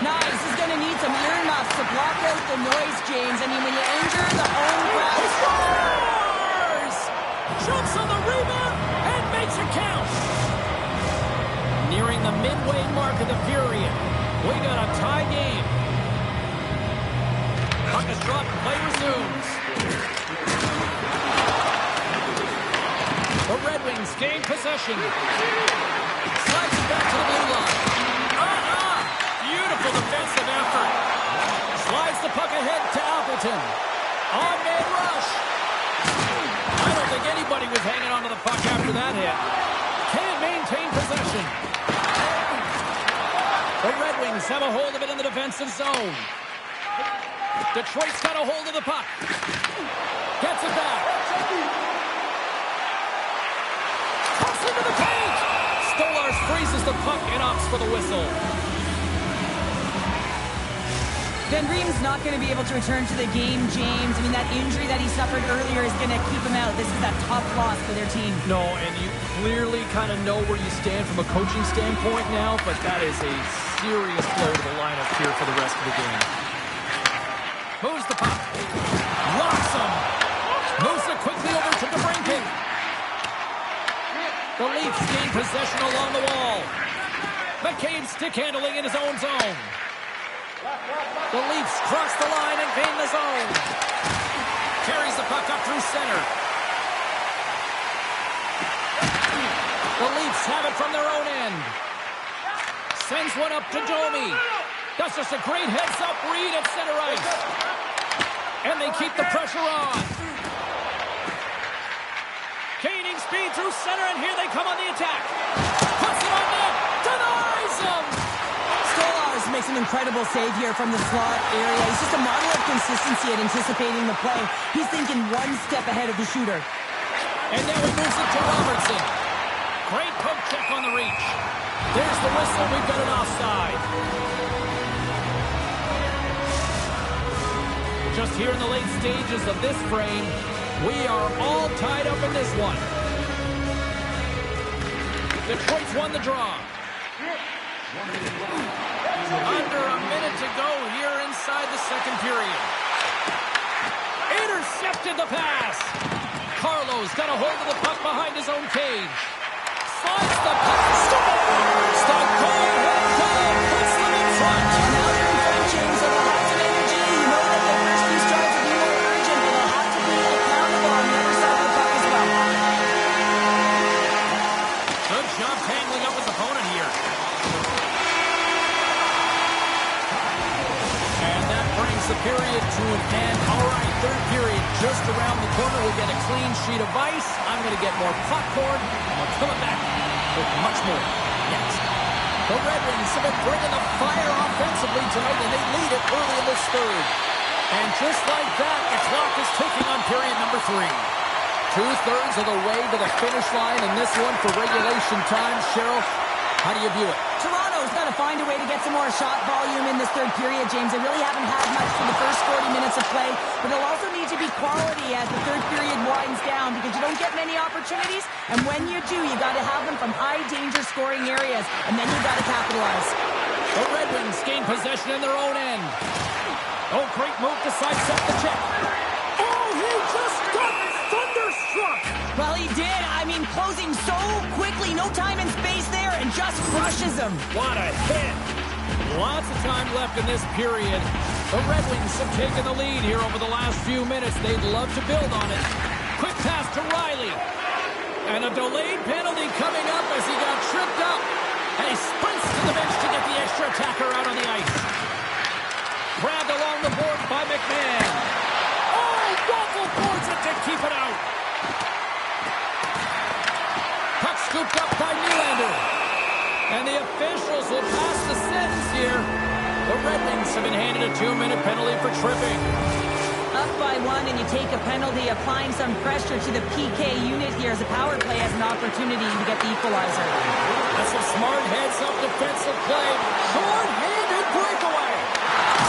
Nice. He's going to need some earmuffs to block out the noise, James. I mean, when you injure the home crowd. Scores! Jumps on the rebound and makes it count. Nearing the midway mark of the period. We got a tie game. Puck is dropped. Play resumes. The Red Wings gain possession. Slides it back to the blue line. Beautiful defensive effort. Slides the puck ahead to Appleton. On man rush. I don't think anybody was hanging on to the puck after that hit. Can't maintain possession. The Red Wings have a hold of it in the defensive zone. Detroit's got a hold of the puck. Gets it back. Toss into the paint. Stolarz freezes the puck and opts for the whistle. Van Riemen's not going to be able to return to the game, James. I mean, that injury that he suffered earlier is going to keep him out. This is a tough loss for their team. No, and you clearly kind of know where you stand from a coaching standpoint now, but that is a serious blow to the lineup here for the rest of the game. Moves the puck. Locks him. Moves it quickly over to DeBrincat. The Leafs gain possession along the wall. McCabe stick handling in his own zone. The Leafs cross the line and gain the zone. Carries the puck up through center. The Leafs have it from their own end. Sends one up to Domi. That's just a great heads-up read at center ice. And they keep the pressure on. Gaining speed through center, and here they come on the attack. Puts it on net. Denies him. Stolarz makes an incredible save here from the slot area. He's just a model of consistency at anticipating the play. He's thinking one step ahead of the shooter. And now he moves it to Robertson. Great poke check on the reach. There's the whistle. We've got an offside. Just here in the late stages of this frame, we are all tied up in this one. Detroit's won the draw. Under a minute to go here inside the second period. Intercepted the pass. Carlo's got a hold of the puck behind his own cage. Slides the puck. Stockholm puts them in front. Now they're in front, James, so they'll have some energy. You know that the first few starts will be more urgent, and they'll have to be accountable on the other side of the puck as well. Good job tangling up his opponent here. And that brings the period to an end. All right, third period just around the corner. We'll get a clean sheet of ice. I'm going to get more popcorn, and we're coming back with much more next. The Red Wings have been bringing the fire offensively tonight, and they lead it early in this third. And just like that, the clock is ticking on period number 3. 2/3 of the way to the finish line in this one for regulation time. Cheryl, how do you view it? Toronto's got to find a way to get some more shot volume in this third period, James. They really haven't had much for the first 40 minutes of play, but they'll also need to be quality as the third period winds down because you don't get many opportunities, and when you do, you got to have them from high-danger scoring areas, and then you got to capitalize. The Red Wings gain possession in their own end. Oh, great move to sidestep the check. Oh, he just got thunderstruck. Well, he did. I mean, closing so quickly, no time and space there, and just crushes him. What a hit. Lots of time left in this period. The Red Wings have taken the lead here over the last few minutes. They'd love to build on it. Quick pass to Riley. And a delayed penalty coming up as he got tripped up. And he sprints to the bench to get the extra attacker out on the ice. Grabbed along the board by McMahon. Oh, Waffle boards it to keep it out. Puck scooped up by Nylander. And the officials will pass the sentence here. The Red Wings have been handed a 2-minute penalty for tripping. Up by 1 and you take a penalty, applying some pressure to the PK unit here as the power play has an opportunity to get the equalizer. That's a smart heads-up defensive play. Short-handed breakaway.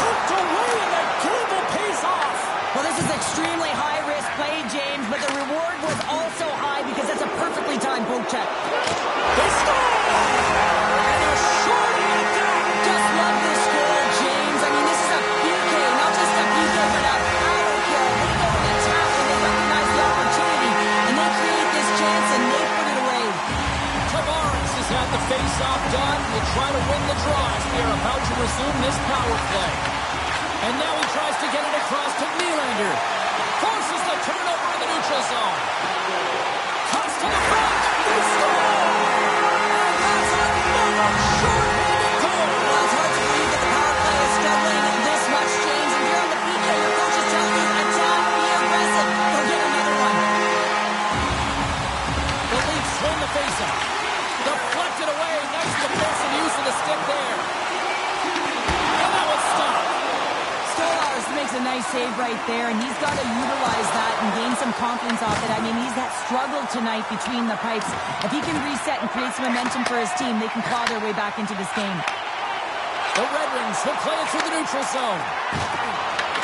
Poked away and the cable pays off. Well, this is extremely high-risk play, James, but the reward was also high because that's a perfectly timed poke check. They score! And a short-handed attack. Just love this goal, James. I mean, this is a PK, not just a PK, but a power play. They go in attack and they recognize the opportunity, and they create this chance and they put it away. Tavares has had the face-off done. Will try to win the draw as we are about to resume this power play. And now he tries to get it across to Nylander. Forces the turnover in the neutral zone. Cuts to the front. They score! And that's another short-handed goal. Well, it's hard to believe that the power play is struggling this much, James. And during the PK, your coach is telling you, attack, be aggressive. Go get another one. The Leafs win the faceoff. Deflected away. Nice defensive use of the stick there. makes a nice save right there, and he's got to utilize that and gain some confidence off it. I mean, he's that struggle tonight between the pipes. If he can reset and create some momentum for his team, they can claw their way back into this game. The Red Wings will play it through the neutral zone.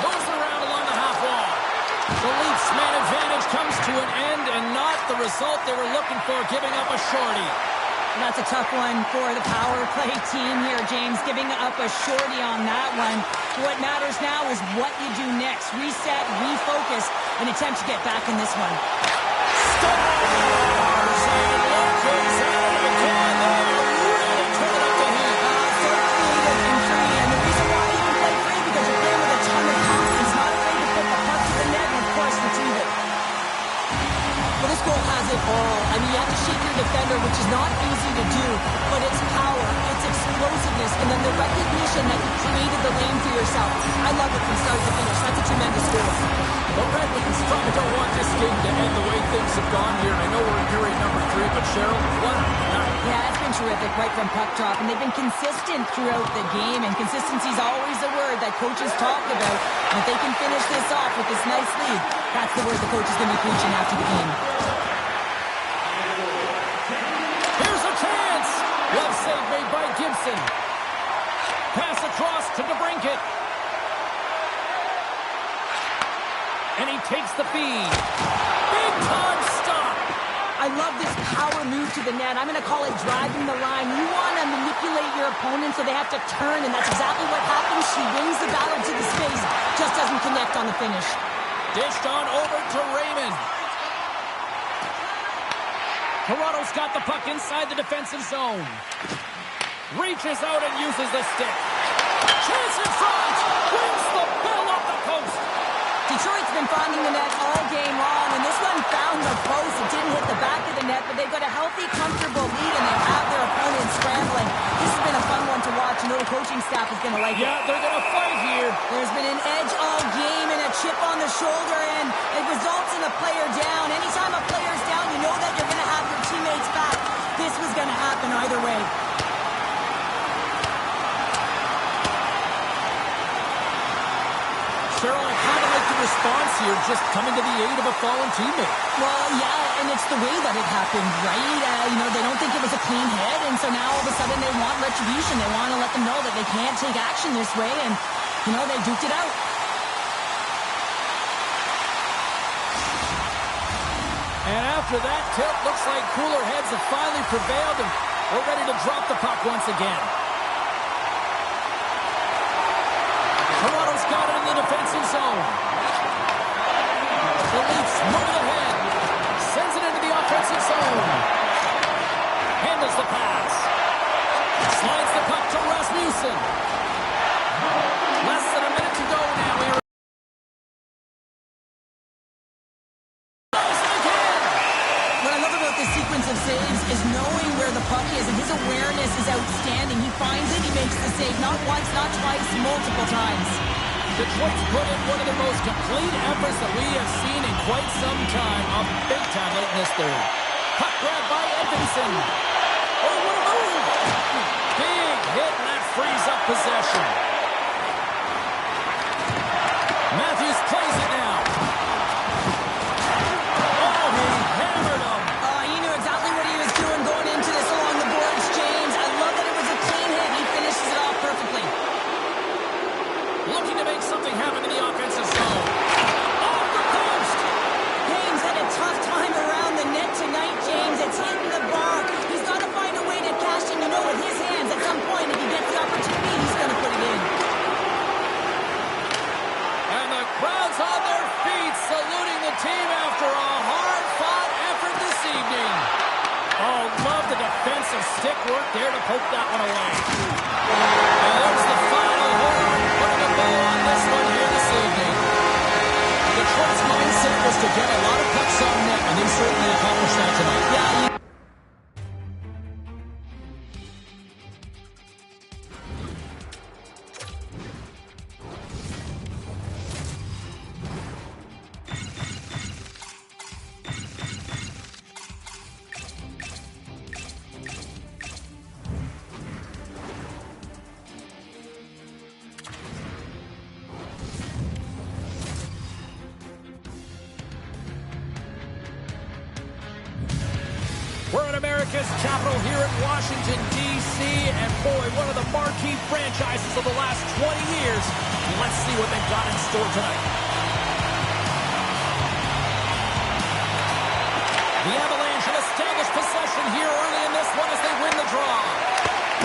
Moves it around along the half wall. The Leafs' man advantage comes to an end, and not the result they were looking for, giving up a shorty. And that's a tough one for the power play team here, James, giving up a shorty on that one. What matters now is what you do next. Reset, refocus, and attempt to get back in this one. Stars and Lopez out of the can. They really turn it up the heat. So creative and free, and the reason why you can play free because you're playing with a ton of confidence, not afraid to put the puck to the net and, of course, retrieve it. Well, this goal has it all. I mean, you have to shake your defender, which is not easy to do, but it's power, it's explosiveness, and then the recognition that you created the lane for yourself. I love it from start to finish. That's a tremendous goal. The Red Wings probably don't want this game to end the way things have gone here. I know we're in period number 3, but Cheryl, what a night. Yeah, it's been terrific right from puck drop, and they've been consistent throughout the game, and consistency is always a word that coaches talk about. And if they can finish this off with this nice lead, that's the word the coach is going to be preaching after the game. Here's a chance! Well save made by Gibson. Pass across to DeBrincat. And he takes the feed. Big time stop. I love this power move to the net. I'm going to call it driving the line. You want to manipulate your opponent so they have to turn, and that's exactly what happens. She wins the battle to the space, just doesn't connect on the finish. Dished on over to Raymond. Toronto's got the puck inside the defensive zone. Reaches out and uses the stick. Chance in front. Wins the bill up the post. Detroit's been finding the net all game long, and this one found the post. It didn't hit the back of the net, but they've got a healthy, comfortable lead, and they have their opponent scrambling. This has been a fun one to watch. You know the coaching staff is going to like it. Yeah, they're going to fight here. There's been an edge all game and a chip on the shoulder, and it results in a player down. Anytime a player's down, you know that you're going to have your teammates back. This was going to happen either way. Cheryl, I kind of like the response here, just coming to the aid of a fallen teammate. Well, yeah, and it's the way that it happened, right? They don't think it was a clean hit, and so now all of a sudden they want retribution. They want to let them know that they can't take action this way, and, they duked it out. And after that tip, looks like cooler heads have finally prevailed, and we're ready to drop the puck once again. Toronto's got it in the defensive zone. The Leafs move ahead. Sends it into the offensive zone. Handles the pass. Slides the puck to Rasmussen. Less than a minute to go now. What I love about this sequence of saves is knowing where the puck is, and his awareness is outstanding. He finds it, he makes the save, not once, not twice, multiple times. Detroit's put in one of the most complete efforts that we have seen in quite some time. A big time late in this third. Puck grab by Edmondson. Oh, what a move! Big hit, and that frees up possession. Matthews plays it now. Oh, he hammered him. He knew exactly what he was doing going into this along the boards, James. I love that it was a clean hit. He finishes it off perfectly. Looking to make something happen in the offensive zone. Off the post! James had a tough time around the net tonight, James. It's hitting the bar. He's got to find a way to cash in, with his hands. At some point, if he gets the opportunity, he's going to put it in. And the crowd's on their feet, saluting the team after a hard-fought effort this evening. Oh, love the defensive stick work there to poke that one away. And there's the final horn, putting a bow on this one here this evening. Detroit's mindset was to get a lot of pucks on net, and they certainly accomplished that tonight. Yeah, in America's capital here in Washington, D.C. And boy, one of the marquee franchises of the last 20 years. Let's see what they've got in store tonight. The Avalanche have established possession here early in this one as they win the draw.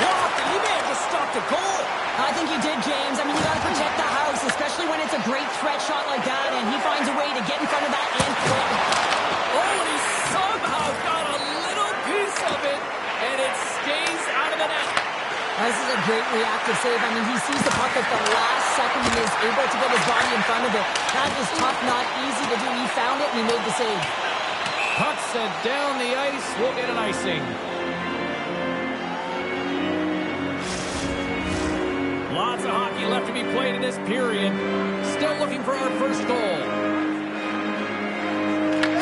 Blocked, and he may have just stopped a goal. I think you did, James. I mean, you got to protect the house, especially when it's a great threat shot like that, and he finds a way to get in front of that and quick. Oh, and he somehow got a little piece of it, and it stays out of the net. This is a great reactive save. I mean, he sees the puck at the last second and is able to get his body in front of it. That is tough, not easy to do. He found it, and he made the save. Puck sent down the ice. We'll get an icing. Lots of hockey left to be played in this period. Still looking for our first goal.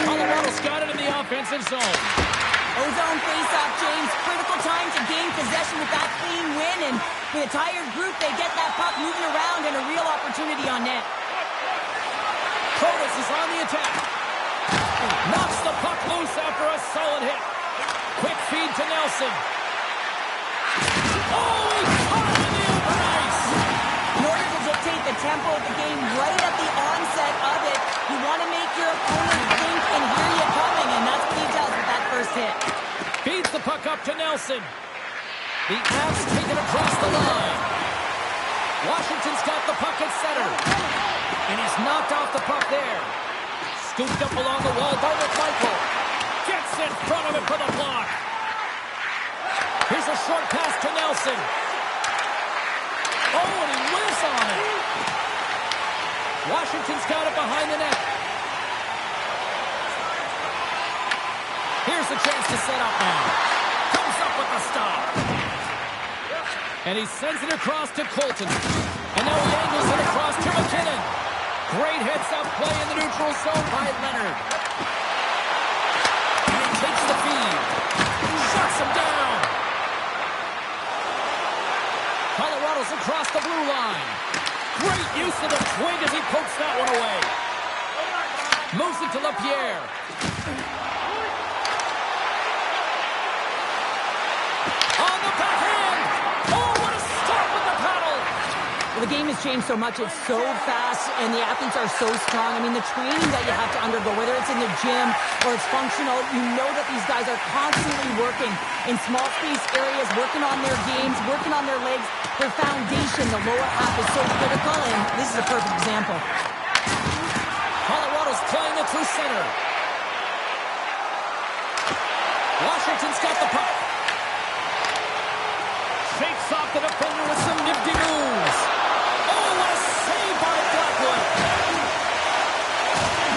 Colorado's got it in the offensive zone. Ozone face-off, James. Critical time to gain possession with that clean win, and with a tired group, they get that puck moving around and a real opportunity on net. Protas is on the attack. Knocks the puck loose after a solid hit. Quick feed to Nelson. Oh, he caught it in the open ice. In order to dictate the tempo of the game right at the onset of it, you want to make your opponent think and hear you coming, and that's what he does with that first hit. Feeds the puck up to Nelson. The Avs take it across the line. Washington's got the puck at center. And he's knocked off the puck there. Scooped up along the wall by McMichael. Gets in front of it for the block. Here's a short pass to Nelson. Oh, and he whiffs on it. Washington's got it behind the net. Here's a chance to set up now. Comes up with the stop. And he sends it across to Colton. And now he angles it across to McKinnon. Great heads-up play in the neutral zone by Leonard. And he takes the feed. Shuts him down. Colorado's across the blue line. Great use of the twig as he pokes that one away. Moves it to LaPierre. On the backhand. Oh, what a stop with the paddle. Well, the game has changed so much. It's so fast, and the athletes are so strong. I mean, the training that you have to undergo, whether it's in the gym or it's functional, you know that these guys are constantly working in small space areas, working on their games, working on their legs. Their foundation, the lower half, is so critical, and this is a perfect example. Colorado's playing it through center. Washington's got the puck. Shakes off the defender with some nifty moves. Oh, what a save by Blackwood.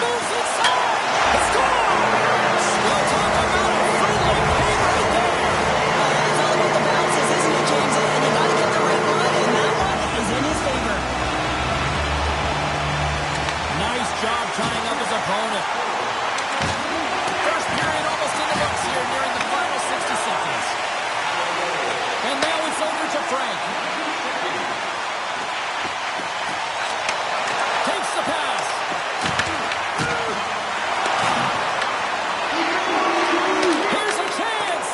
Moves inside. Score! We'll talk about a friendly game right there. It's all about the bounces, isn't it, James? And you got to get the right one, and that one is in his favor. Nice job tying up his opponent. First period almost in the books here, nearing the final 60 seconds. And now it's over to Frank. Takes the pass. Here's a chance.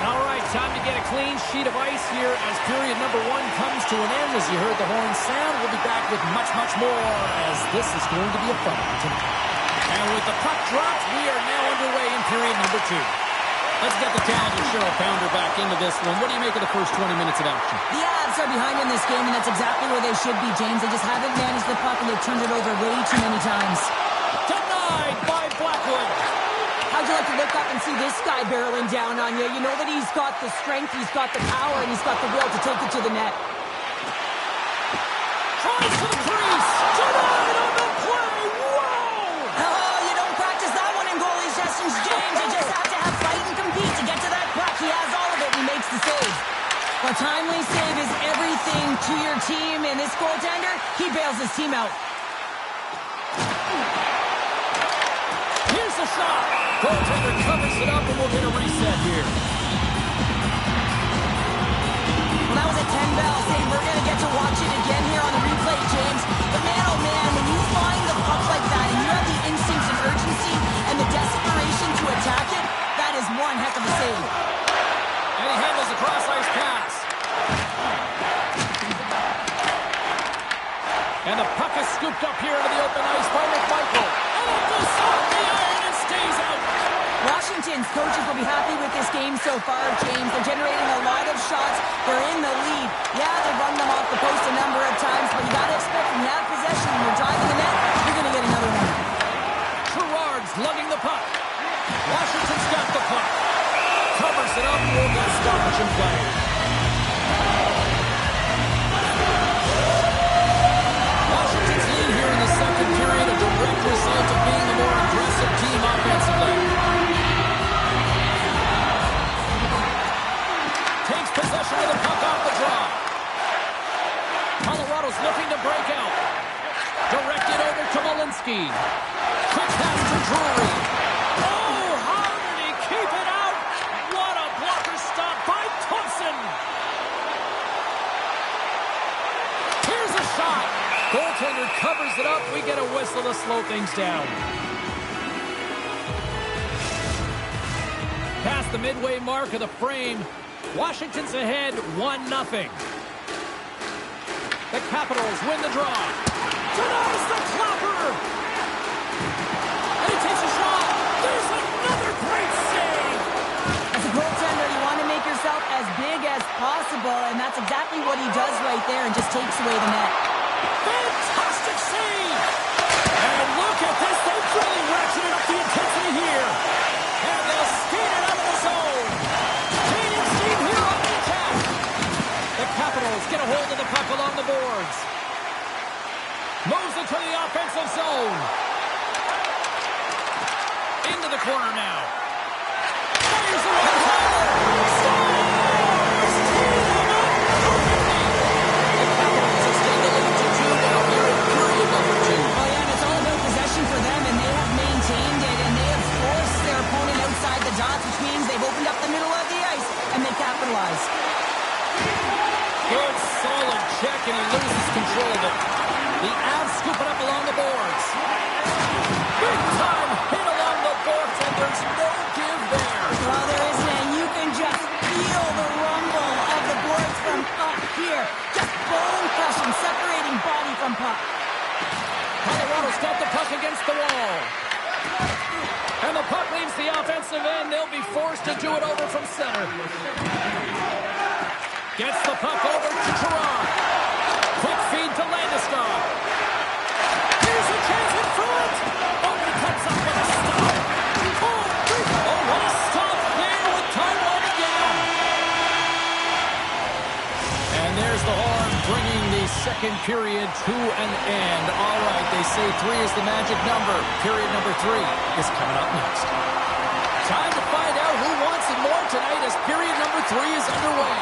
All right, time to get a clean sheet of ice here as period number one comes to an end. As you heard the horn sound, we'll be back with much, much more as this is going to be a fun one tonight. And with the puck dropped, we are now underway in period number two. Let's get the talented Cheryl Pounder back into this one. What do you make of the first 20 minutes of action? The Avs are behind in this game, and that's exactly where they should be, James. They just haven't managed the puck, and they've turned it over way too many times. Denied by Blackwood. How'd you like to look up and see this guy barreling down on you? You know that he's got the strength, he's got the power, and he's got the will to take it to the net. Tries for the crease. Denied on the play. Whoa! Oh, you don't practice that one in goalie sessions, James. You just have to have fight and compete to get to that puck. He has all of it, and he makes the save. A timely save is everything to your team, and this goaltender, he bails his team out. Here's the shot. Goaltender covers it up, and we'll get a reset here. Well, that was a 10-bell save. We're going to get to watch it again here on the replay, James. But man, oh man, when you find the puck like that and you have the instinct and urgency and the coaches will be happy with this game so far, James. They're generating a lot of shots. They're in the lead. Yeah, they've run them off the post a number of times, but you got to expect when you have possession and you're driving the net, you're going to get another one. Gerard's lugging the puck. Washington's got the puck. Covers it up. We'll get stoppage in play. Washington's lead here in the second period, a direct result of being the more aggressive team offensively. Takes possession of the puck off the draw. Colorado's looking to break out. Directed over to Malinsky. Quick pass to Drury. Oh, how did he keep it out? What a blocker stop by Thompson. Here's a shot. Goaltender covers it up. We get a whistle to slow things down. Past the midway mark of the frame, Washington's ahead 1-0. The Capitals win the draw. Denies the clapper. And he takes a shot. There's another great save. As a goaltender, you want to make yourself as big as possible, and that's exactly what he does right there and just takes away the net. Fantastic save. And look at this. They've really ratcheted up the intensity here. And they'll skate it out of the zone. Gaining steam here on the attack. The Capitals get a hold of the puck along the boards. Moves it to the offensive zone. Into the corner now. Fires it on Tyler. Scores! Team up perfectly. The Capitals extend the lead to 2 now here in period number 2. Oh, yeah, and it's all about possession for them, and they have maintained it, and they have forced their opponent outside the dots, which means they've opened up the middle of the ice, and they capitalize. Good, solid check, and he loses control of it. The Avs scoop it up along the boards. Big time hit along the boards, and there's no give there. Well, there isn't, and you can just feel the rumble of the boards from up here. Just bone-crushing, separating body from puck. Colorado's got the puck against the wall. And the puck leaves the offensive end. They'll be forced to do it over from center. Gets the puck over to Gerard. Quick feed to Landeskog. Here's a chance in front. Oh, he comes up with a stop. Oh, what a stop there with time running down. And there's the horn bringing the second period to an end. All right, they say 3 is the magic number. Period number 3 is coming up next. Time to find out who wants it more tonight as period number 3 is underway.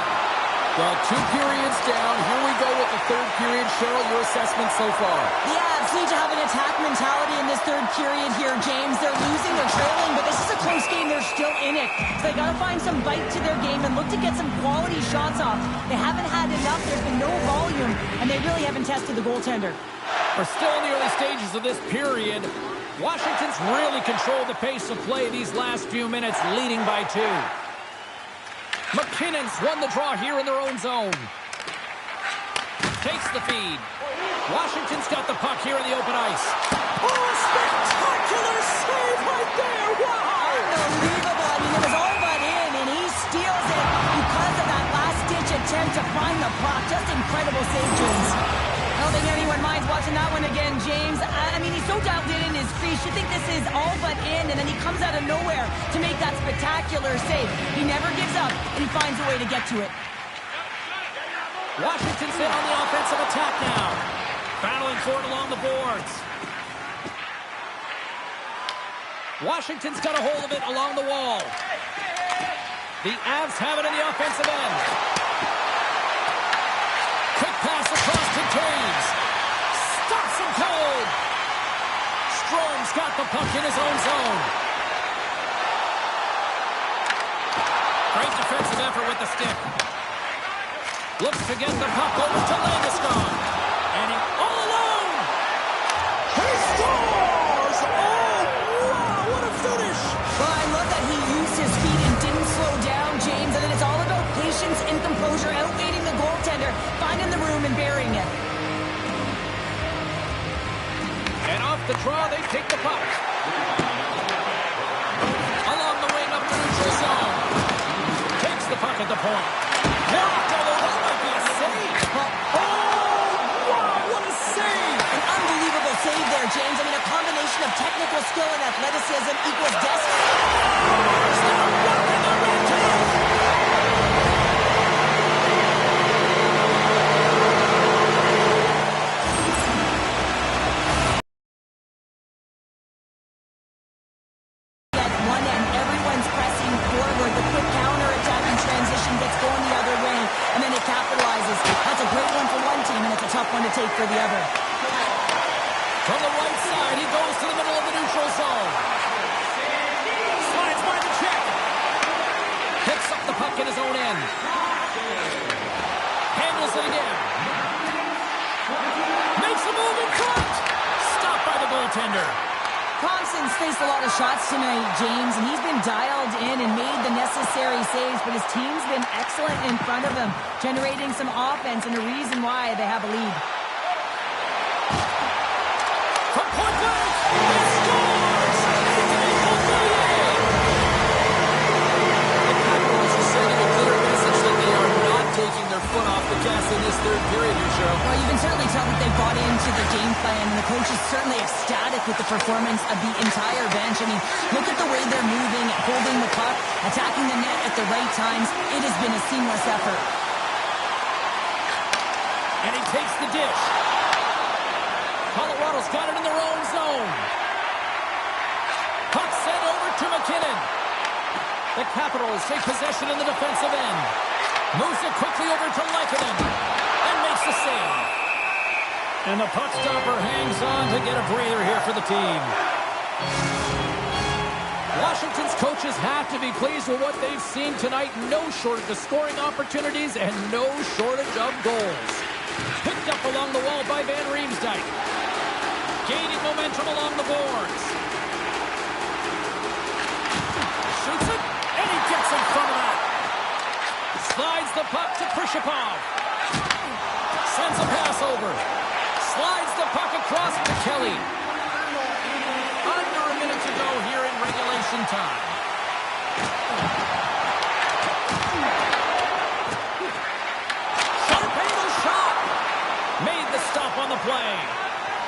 Well, 2 periods down. Here we go with the third period. Cheryl, your assessment so far? The Avs need to have an attack mentality in this third period here, James. They're losing, they're trailing, but this is a close game. They're still in it. So they got to find some bite to their game and look to get some quality shots off. They haven't had enough. There's been no volume, and they really haven't tested the goaltender. We're still in the early stages of this period. Washington's really controlled the pace of play these last few minutes, leading by 2. McKinnon's won the draw here in their own zone. Takes the feed. Washington's got the puck here in the open ice. Oh, spectacular save right there! Wow! Unbelievable. I mean, it was all but in, and he steals it because of that last-ditch attempt to find the puck. Just incredible save, James. I don't think anyone minds watching that one again, James. I mean, he's so dialed in his crease. You think this is all but in, and then he comes out of nowhere to make that spectacular save. He never gives up, and he finds a way to get to it. Washington's in on the offensive attack now. Battling for it along the boards. Washington's got a hold of it along the wall. The Avs have it in the offensive end. Quick pass across to Toews. Stops him cold. Strome's got the puck in his own zone. Great defensive effort with the stick. Looks to get the puck over to Landeskog. And he all alone. He scores! Oh, wow, what a finish! Well, I love that he used his feet and didn't slow down, James. And then it's all about patience and composure, outweighing the goaltender, finding the room and burying it. And off the draw, they take the puck. Along the wing up to the at the point. Blocked, although that might be a save. Oh, wow, what a save! An unbelievable save there, James. I mean, a combination of technical skill and athleticism equals destiny. For the other. From the right side, he goes to the middle of the neutral zone. Slides by the check. Picks up the puck in his own end. Handles it again. Makes a move in front. Stopped by the goaltender. Thompson's faced a lot of shots tonight, James, and he's been dialed in and made the necessary saves, but his team's been excellent in front of him, generating some offense and a reason why they have a lead. From point blank, he scores! Anthony Beauvillier! The Capitals are sending a clear message that they are not taking their foot off the gas in this third period here, Cheryl. Well, you can certainly tell that they've bought into the game plan, and the coach is certainly ecstatic with the performance of the entire bench. I mean, look at the way they're moving, holding the puck, attacking the net at the right times. It has been a seamless effort. And he takes the dish. Colorado's got it in their own zone. Puck sent over to McKinnon. The Capitals take possession in the defensive end. Moves it quickly over to Lehkonen. And makes the save. And the puck stopper hangs on to get a breather here for the team. Washington's coaches have to be pleased with what they've seen tonight. No shortage of scoring opportunities and no shortage of goals. Picked up along the wall by Van Riemsdyk. Gaining momentum along the boards. Shoots it, and he gets in front of that. Slides the puck to Prishapov. Sends a pass over. Slides the puck across to Kelly. Under a minute to go here in regulation time. Sharp-angle shot. Made the stop on the play.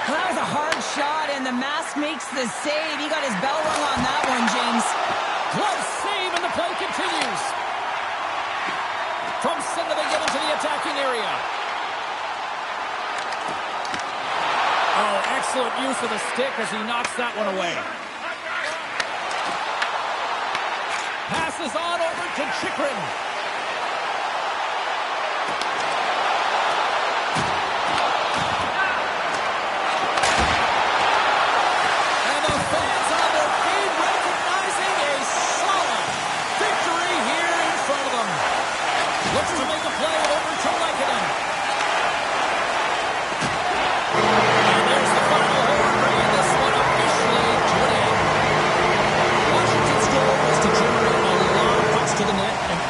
That was a hard shot, and the mask makes the save. He got his bell rung on that one, James. Glove save, and the play continues. From center, they get into the attacking area. Oh, excellent use of the stick as he knocks that one away. Passes on over to Chychrun.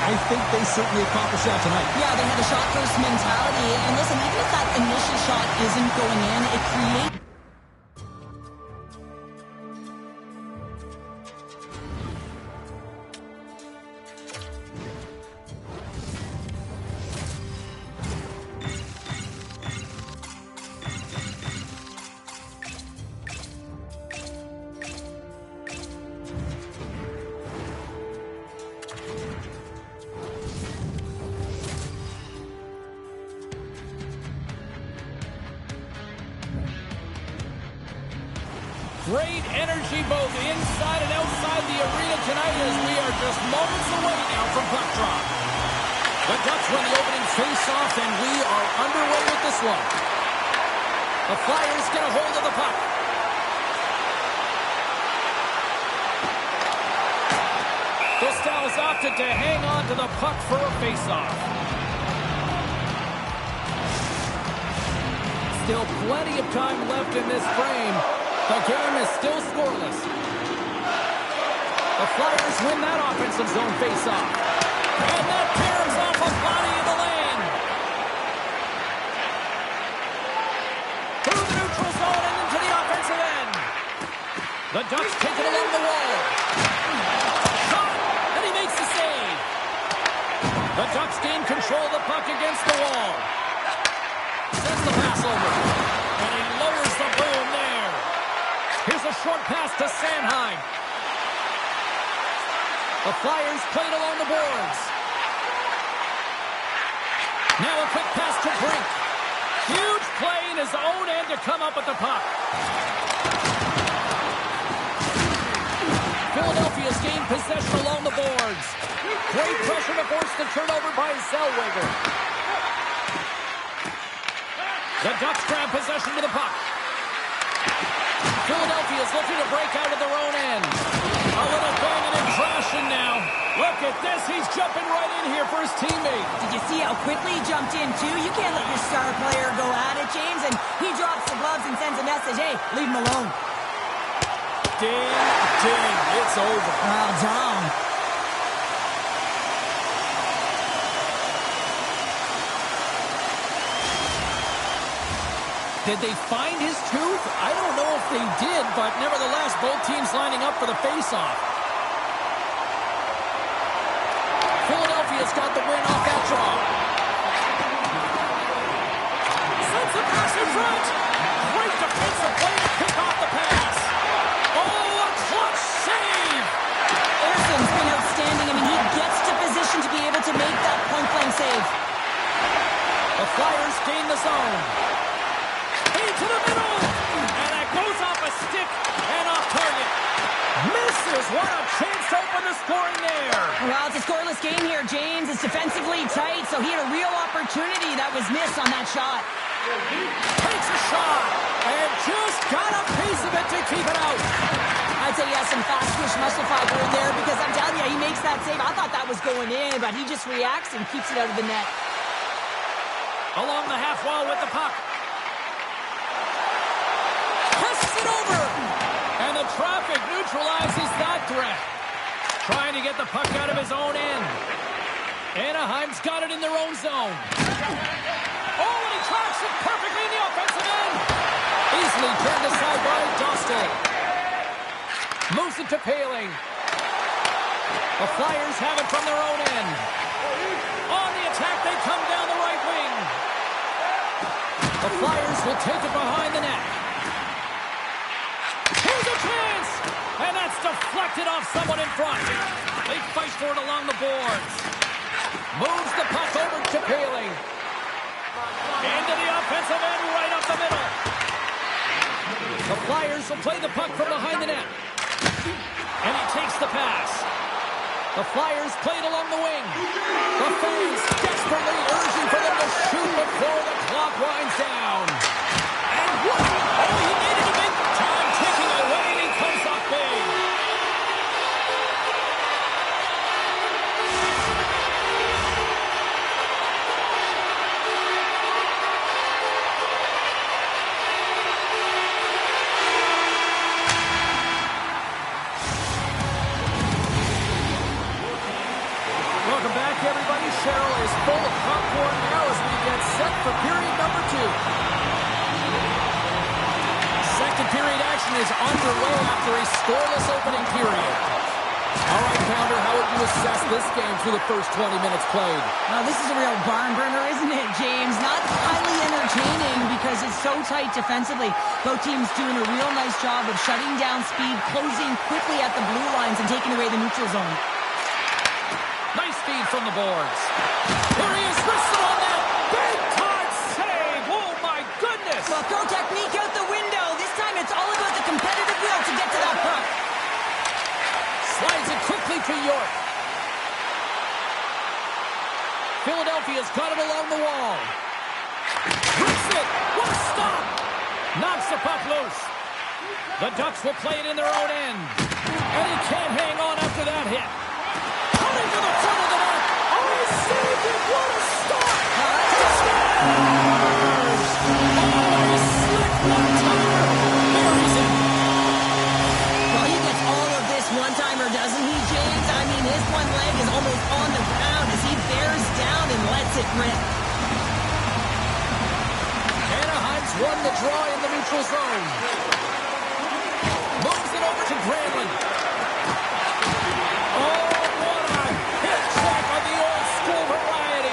I think they certainly accomplished that tonight. Yeah, they had a shot-first mentality. And listen, even if that initial shot isn't going in, it creates... Great energy both inside and outside the arena tonight as we are just moments away now from puck drop. The Ducks win the opening face-off, and we are underway with this one. The Flyers get a hold of the puck. Dostal's opted to hang on to the puck for a face-off. Still plenty of time left in this frame. The game is still scoreless. The Flyers win that offensive zone face-off. And that tears off a body in the lane. Through the neutral zone and into the offensive end. The Ducks take it along the wall. Shot, and he makes the save. The Ducks gain control of the puck against the wall. Sends the pass over. And he lowers the boom there. Here's a short pass to Sanheim. The Flyers played along the boards. Now a quick pass to Brink. Huge play in his own end to come up with the puck. Philadelphia's gained possession along the boards. Great pressure to force the turnover by Zellweger. The Ducks grab possession to the puck. Philadelphia's looking to break out of their own end. A little banging and crashing now. Look at this. He's jumping right in here for his teammate. Did you see how quickly he jumped in, too? You can't let your star player go at it, James. And he drops the gloves and sends a message, hey, leave him alone. Ding, ding. It's over. Well done. Did they find his tooth? I don't know if they did, but nevertheless, both teams lining up for the faceoff. Philadelphia's got the win off that draw. Sends the pass in front. Great defensive play to pick off the pass. Oh, a clutch save. Ersson's been outstanding. I mean, he gets to position to be able to make that point-blank save. The Flyers gain the zone. To the middle, and that goes off a stick and off target. Misses. What a chance to open the scoring there. Well, it's a scoreless game here, James. It's defensively tight, so he had a real opportunity that was missed on that shot. Takes a shot and just got a piece of it to keep it out. I'd say he has some fast twitch muscle fiber in there because I'm telling you, he makes that save. I thought that was going in, but he just reacts and keeps it out of the net. Along the half wall with the puck. It over, and the traffic neutralizes that threat. Trying to get the puck out of his own end. Anaheim's got it in their own zone. Oh, and he tracks it perfectly in the offensive end. Easily turned aside by Dostal. Moves it to Poehling. The Flyers have it from their own end. On the attack, they come down the right wing. The Flyers will take it behind the net. Here's a chance! And that's deflected off someone in front. They fight for it along the boards. Moves the puck over to Poehling. Into the offensive end, right up the middle. The Flyers will play the puck from behind the net. And he takes the pass. The Flyers played along the wing. The fans desperately urging for them to shoot before the clock winds down. And what? Oh, he needed to make time ticking away, and he comes up big. Welcome back, everybody. Cheryl is full of popcorn now as we get set for period number 2. Second period action is underway after a scoreless opening period. All right, Pounder, how would you assess this game through the first 20 minutes played? Now, this is a real barn burner, isn't it, James? Not highly entertaining because it's so tight defensively. Both teams doing a real nice job of shutting down speed, closing quickly at the blue lines, and taking away the neutral zone. Nice feed from the boards. Here he is, wristed on that. Big time save. Oh, my goodness. Well, throw technique out the window. This time it's all about the competitive will to get to that puck. Slides it quickly to York. Philadelphia's got it along the wall. Rips it. What a stop. Knocks the puck loose. The Ducks will play it in their own end. And he can't hang on after that hit. Cutting to the front of the net. Oh, he saved it. What a stop. Scores. Oh, he slipped one time. Buries it. Well, he gets all of this one-timer, doesn't he, James? I mean, his one leg is almost on the ground as he bears down and lets it rip. Anaheim's won the draw in the neutral zone. Moves it over to Granlund. Oh, what a hit check of the old school variety.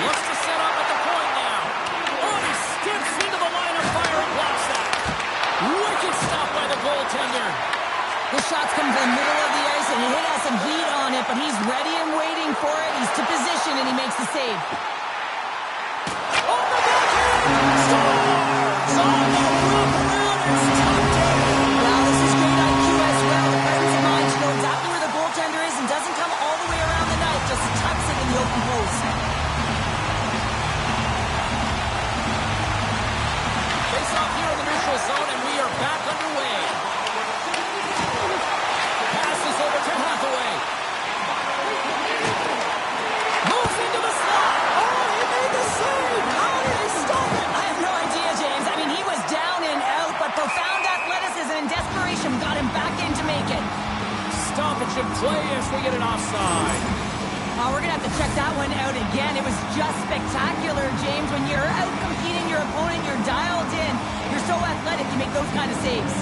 Looks to set up at the point now. Oh, he steps into the line of fire and blocks that. Wicked stop by the goaltender. The shot's come to the middle of the ice, and he has some heat on it, but he's ready and waiting for it. He's to position, and he makes the save. On the backhand! Stars! On the wrap around and stopped it! Well, this is great IQ as well. The presence of mind to know exactly where the goaltender is and doesn't come all the way around the net, just tucks it in the open post. Face off here in the neutral zone, and we are back underway. Passes over to Hathaway. Moves into the slot. Oh, he made the save. How did he stop it? I have no idea, James. I mean, he was down and out, but profound athleticism and desperation got him back in to make it. Stoppage in play as we get an offside. We're going to have to check that one out again. It was just spectacular, James. When you're out competing your opponent, you're dialed in. You're so athletic, you make those kind of saves.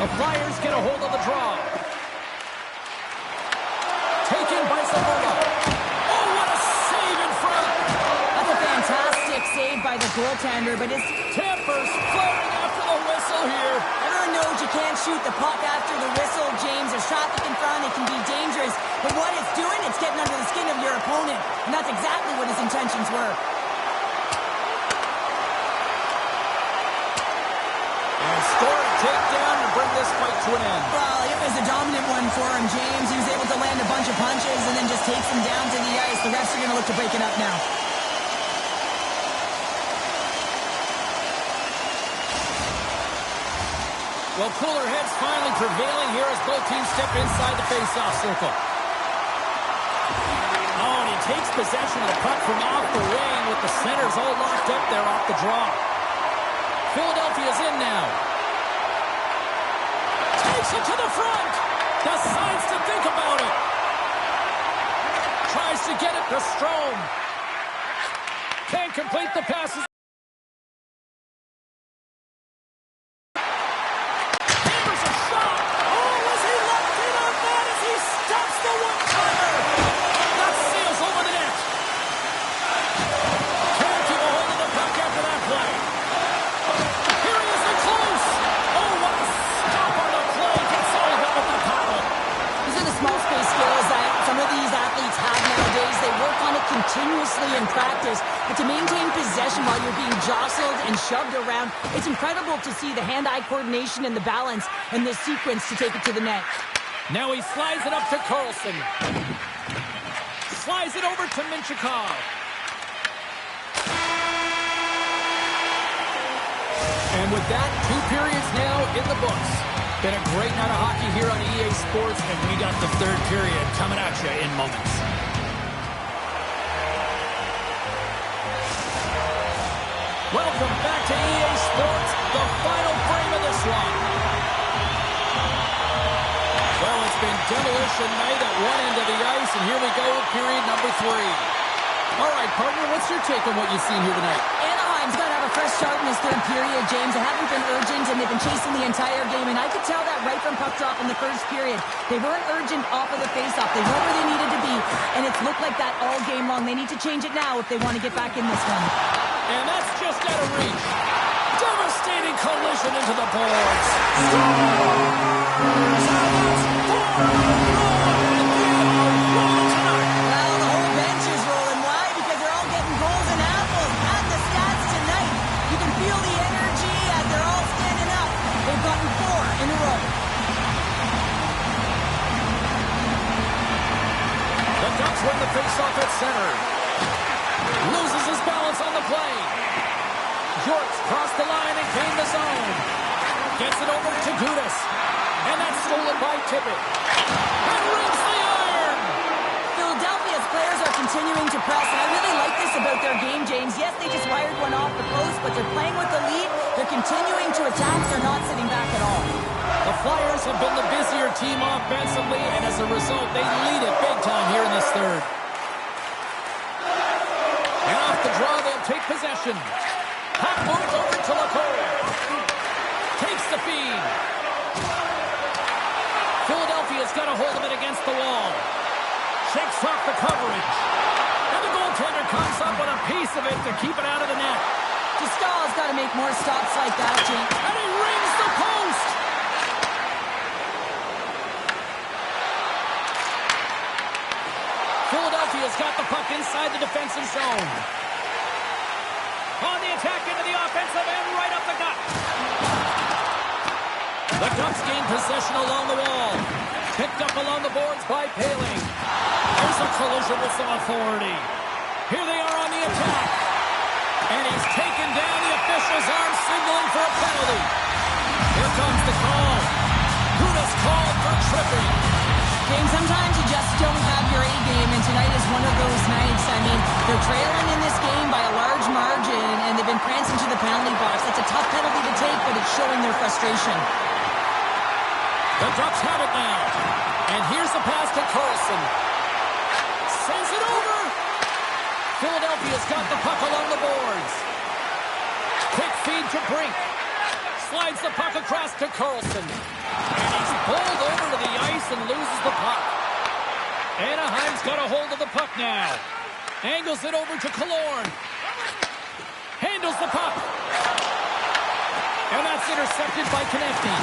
The Flyers get a hold of the draw. Taken by Zamora. Oh, what a save in front. That's a fantastic save by the goaltender, but his Tampers flaring after the whistle here. everyone knows you can't shoot the puck after the whistle, James. There's traffic in front, it can be dangerous. But what it's doing, it's getting under the skin of your opponent. And that's exactly what his intentions were. And scoring takedown to bring this fight to an end. Well, it was a dominant one for him, James. He was able to land a bunch of punches and then just takes him down to the ice. The refs are going to look to break it up now. Well, cooler heads finally prevailing here as both teams step inside the face-off circle. Oh, and he takes possession of the puck from off the wing with the centers all locked up there off the draw. Philadelphia's in now. Takes it to the front. Decides to think about it. Tries to get it to Strome. Can't complete the passes. Hammers a shot. Oh, was he locked in on that as he stops the one-timer? That sails over the net. Can't keep a hold of the puck after that play. Here he is in close. Oh, what a stop on the play. Gets all of it with the paddle. These are the small space skills that some of these athletes have nowadays. They work on it continuously in practice. But to maintain possession while you're being jostled and shoved around, it's incredible to see the hand-eye coordination and the balance in this sequence to take it to the net. Now he slides it up to Carlson. Slides it over to Minchikov. And with that, 2 periods now in the books. Been a great night of hockey here on EA Sports, and we got the 3rd period coming at you in moments. Welcome back to EA Sports, the final frame of this one. Well, it's been demolition night at one end of the ice, and here we go with period number 3. All right, partner, what's your take on what you've seen here tonight? Anaheim's got to have a fresh start in this 3rd period, James. They haven't been urgent, and they've been chasing the entire game, and I could tell that right from puck drop in the 1st period. They weren't urgent off of the faceoff. They weren't where they needed to be, and it's looked like that all game long. They need to change it now if they want to get back in this one. And that's just out of reach. Devastating collision into the boards. Well, the whole bench is rolling. Why? Because they're all getting goals and apples. And the stats tonight. You can feel the energy as they're all standing up. They've gotten 4 in a row. The Ducks win the faceoff at center. Loses his balance on the play. Jorts crossed the line and gained the zone. Gets it over to Gudas. And that's stolen by Tippett. And rings the iron. Philadelphia's players are continuing to press, and I really like this about their game, James. Yes, they just fired one off the post, but they're playing with the lead. They're continuing to attack. They're not sitting back at all. The Flyers have been the busier team offensively, and as a result, they lead it big time here in this 3rd. And off the draw, they'll take possession. Hot moves over to LaCour. Takes the feed. Philadelphia's got a hold of it against the wall. Shakes off the coverage. And the goaltender comes up with a piece of it to keep it out of the net. Stahl's got to make more stops like that, James. And he rings the post! Philadelphia's got the puck inside the defensive zone. On the attack into the offensive end, right up the gut. The Ducks gain possession along the wall. Picked up along the boards by Poehling. There's a collision with some authority. Here they are on the attack. And he's taken down. The official's arm signaling for a penalty. Here comes the call. Kudas called for tripping. James, sometimes you just don't have your A game, and tonight is one of those nights. I mean, they're trailing in this game by a large margin, and they've been prancing to the penalty box. That's a tough penalty to take, but it's showing their frustration. The Ducks have it now. And here's the pass to Karlsson. Sends it over. Philadelphia's got the puck along the boards. Quick feed to Brink. Slides the puck across to Karlsson. And he's pulled over to the ice and loses the puck. Anaheim's got a hold of the puck now. Angles it over to Killorn. Handles the puck. And that's intercepted by Konecny.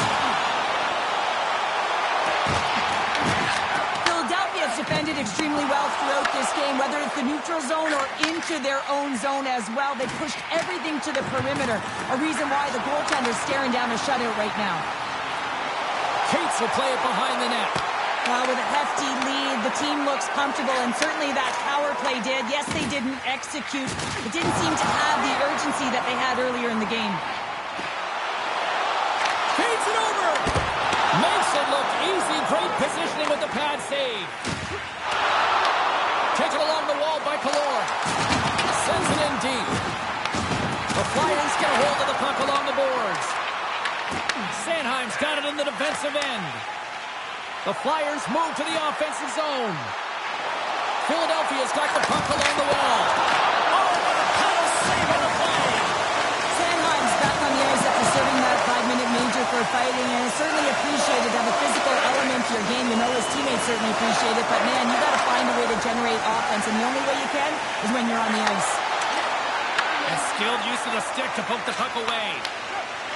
Philadelphia's defended extremely well throughout this game, whether it's the neutral zone or into their own zone as well. They pushed everything to the perimeter, a reason why the goaltender's staring down a shutout right now. Cates will play it behind the net. With a hefty lead, the team looks comfortable, and certainly that power play did. Yes, they didn't execute. It didn't seem to have the urgency that they had earlier in the game. Cates it over! Makes it look easy. Great positioning with the pad save. Taken along the wall by Killorn. Sends it in deep. The Flyers get a hold of the puck along the boards. Sanheim's got it in the defensive end. The Flyers move to the offensive zone. Philadelphia's got the puck along the wall. Oh, what a power save on the play! Sanheim's back on the ice after serving that 5-minute major for fighting, and it's certainly appreciated to have a physical element to your game. You know his teammates certainly appreciate it, but man, you got to find a way to generate offense, and the only way you can is when you're on the ice. And skilled use of the stick to poke the puck away.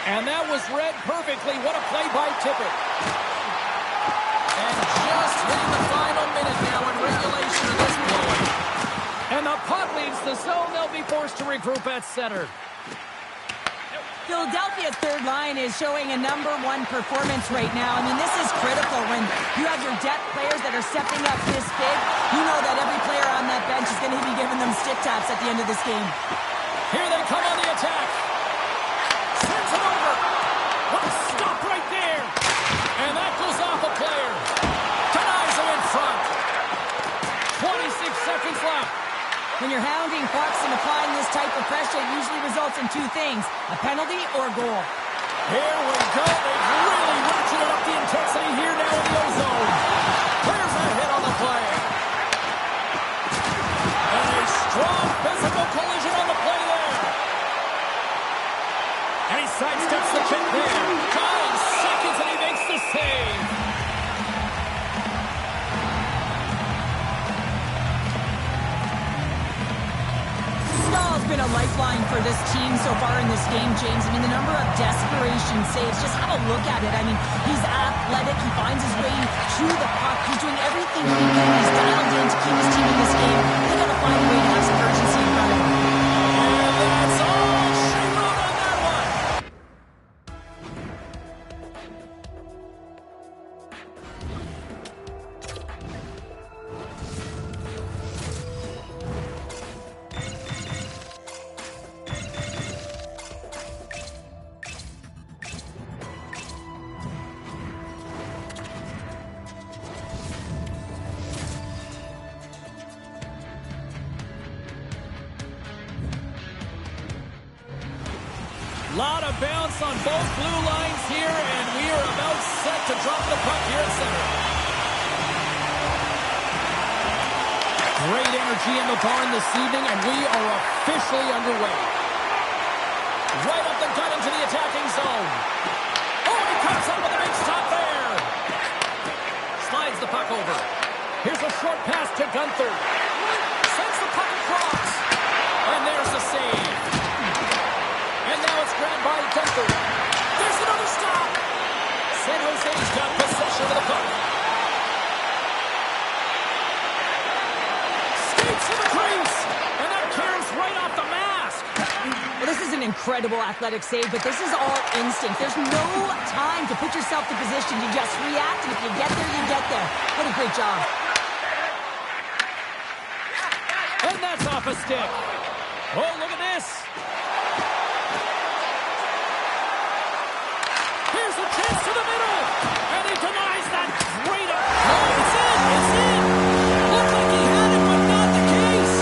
And that was read perfectly. What a play by Tippett. And just hitting the final minute now in regulation of this play. And the puck leaves the zone. They'll be forced to regroup at center. Philadelphia's third line is showing a #1 performance right now. I mean, this is critical when you have your depth players that are stepping up this big. You know that every player on that bench is going to be giving them stick taps at the end of this game. Here they come on the attack. Sends it over. What a stop right there. And that goes off a player. Denies him in front. 26 seconds left. When you're hounding pucks and applying this type of pressure, it usually results in two things, a penalty or a goal. Here we go. They've really ratcheted up the intensity here now in the O-zone. There's a hit on the play. And a strong physical collision on the play there. And he sidesteps the kick there. 5 seconds and he makes the save. Stahl's been a lifeline for this team so far in this game, James. I mean, the number of desperation saves, just have a look at it. I mean, he's athletic. He finds his way to the puck. He's doing everything he can. He's dialed in to keep his team in this game. They got to find a way to have some urgency in front of him. And that's all she wrote on that one. Lot of bounce on both blue lines here, and we are about set to drop the puck here at center. Great energy in the barn this evening, and we are officially underway. Right up the gut into the attacking zone. Oh, he comes up with a big stop there. Slides the puck over. Here's a short pass to Gunther. Sends the puck across. And incredible athletic save, but this is all instinct. There's no time to put yourself in position. You just react, and if you get there, you get there. What a great job. And that's off a stick. Oh, look at this. Here's a chance to the middle. And he denies that. Great up. Oh, it's in. It's in. Looked like he had it, but not the case.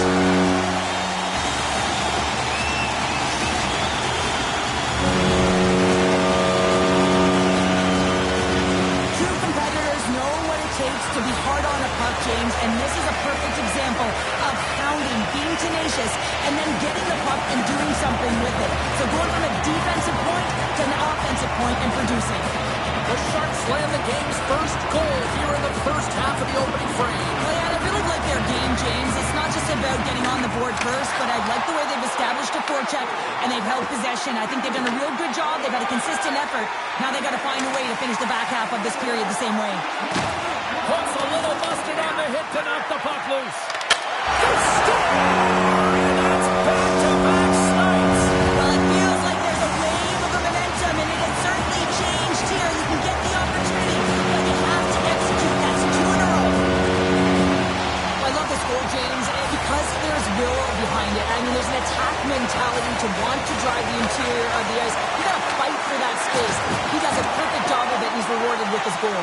True competitors know what it takes to be hard on a puck, James, and this is a perfect example of hounding, being tenacious, and then getting the puck and doing something with it. So going from a defensive point to an offensive point and producing. The Sharks slam the game's first goal here in the first half of the opening frame. Well, yeah, I really like their game, James. It's not just about getting on the board first, but I like the way they've established a forecheck and they've held possession. I think they've done a real good job. They've had a consistent effort. Now they've got to find a way to finish the back half of this period the same way. Puts a little mustard on the hit to knock the puck loose. The score! And that's back-to-back snipes. Well, it feels like there's a wave of momentum, and it has certainly changed here. You can get the opportunity, but you have to execute. That's 2 in a row. I love this goal, James, because there's will behind it. I mean, there's an attack mentality to want to drive the interior of the ice. You got to fight for that space. He does a perfect job of it, and he's rewarded with this goal.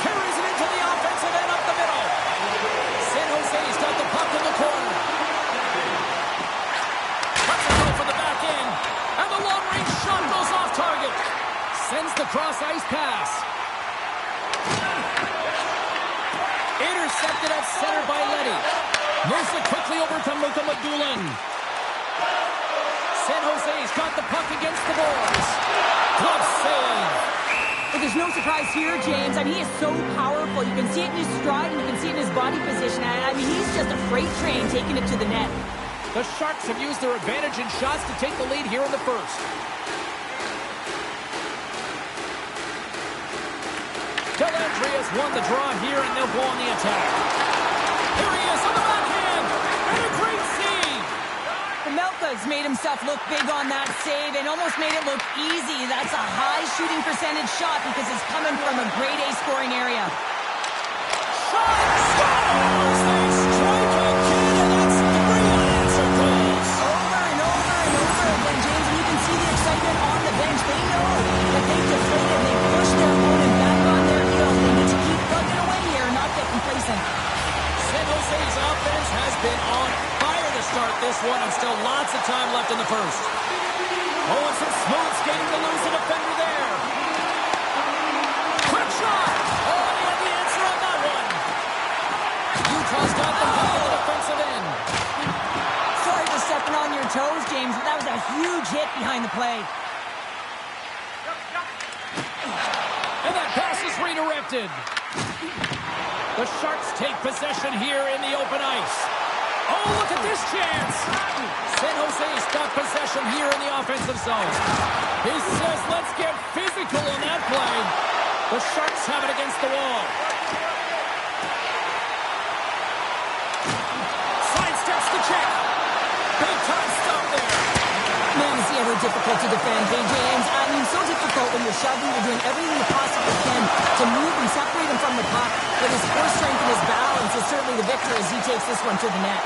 Carries it into the offensive end up the middle. San Jose's got the puck in the corner. Cuts it out for the back end. And the long-range shot goes off target. Sends the cross-ice pass. Intercepted at center by Leddy. Moves it quickly over to Mukhamadullin. San Jose's got the puck against the boards. Glove save. But there's no surprise here, James. I mean, he is so powerful. You can see it in his stride, and you can see it in his body position. I mean, he's just a freight train taking it to the net. The Sharks have used their advantage in shots to take the lead here in the first. Dellandrea has won the draw here, and they'll go on the attack. Here he is on the backhand, and a great save. Melka's made himself look big on that save and almost made it look easy. That's a high shooting percentage shot because it's coming from a grade A scoring area. Shot! Scores! They strike again, and that's 3 unanswered goals. Over and over and over again, James, and you can see the excitement on the bench. They know that they've deflated, they've pushed their opponent back on their heels. They need to keep plugging away here and not get complacent. San Jose's offense has been on fire to start this one, and still lots of time left in the first. Oh, and some smooth skating to lose the defender there. Quick shot! Oh, he had the answer on that one. Utah's got the puck on the defensive end. Sorry for stepping on your toes, James, but that was a huge hit behind the play. And that pass is redirected. The Sharks take possession here in the open ice. Oh, look at this chance. San Jose's got possession here in the offensive zone. He says, let's get physical on that play. The Sharks have it against the wall. Sidesteps the check. Big time stop there. Man, is he ever difficult to defend. Hey, James, I mean, so difficult when you're shoving, you're doing everything you possibly can to move and separate him from the puck. But his core strength and his balance is certainly the victor as he takes this one to the net.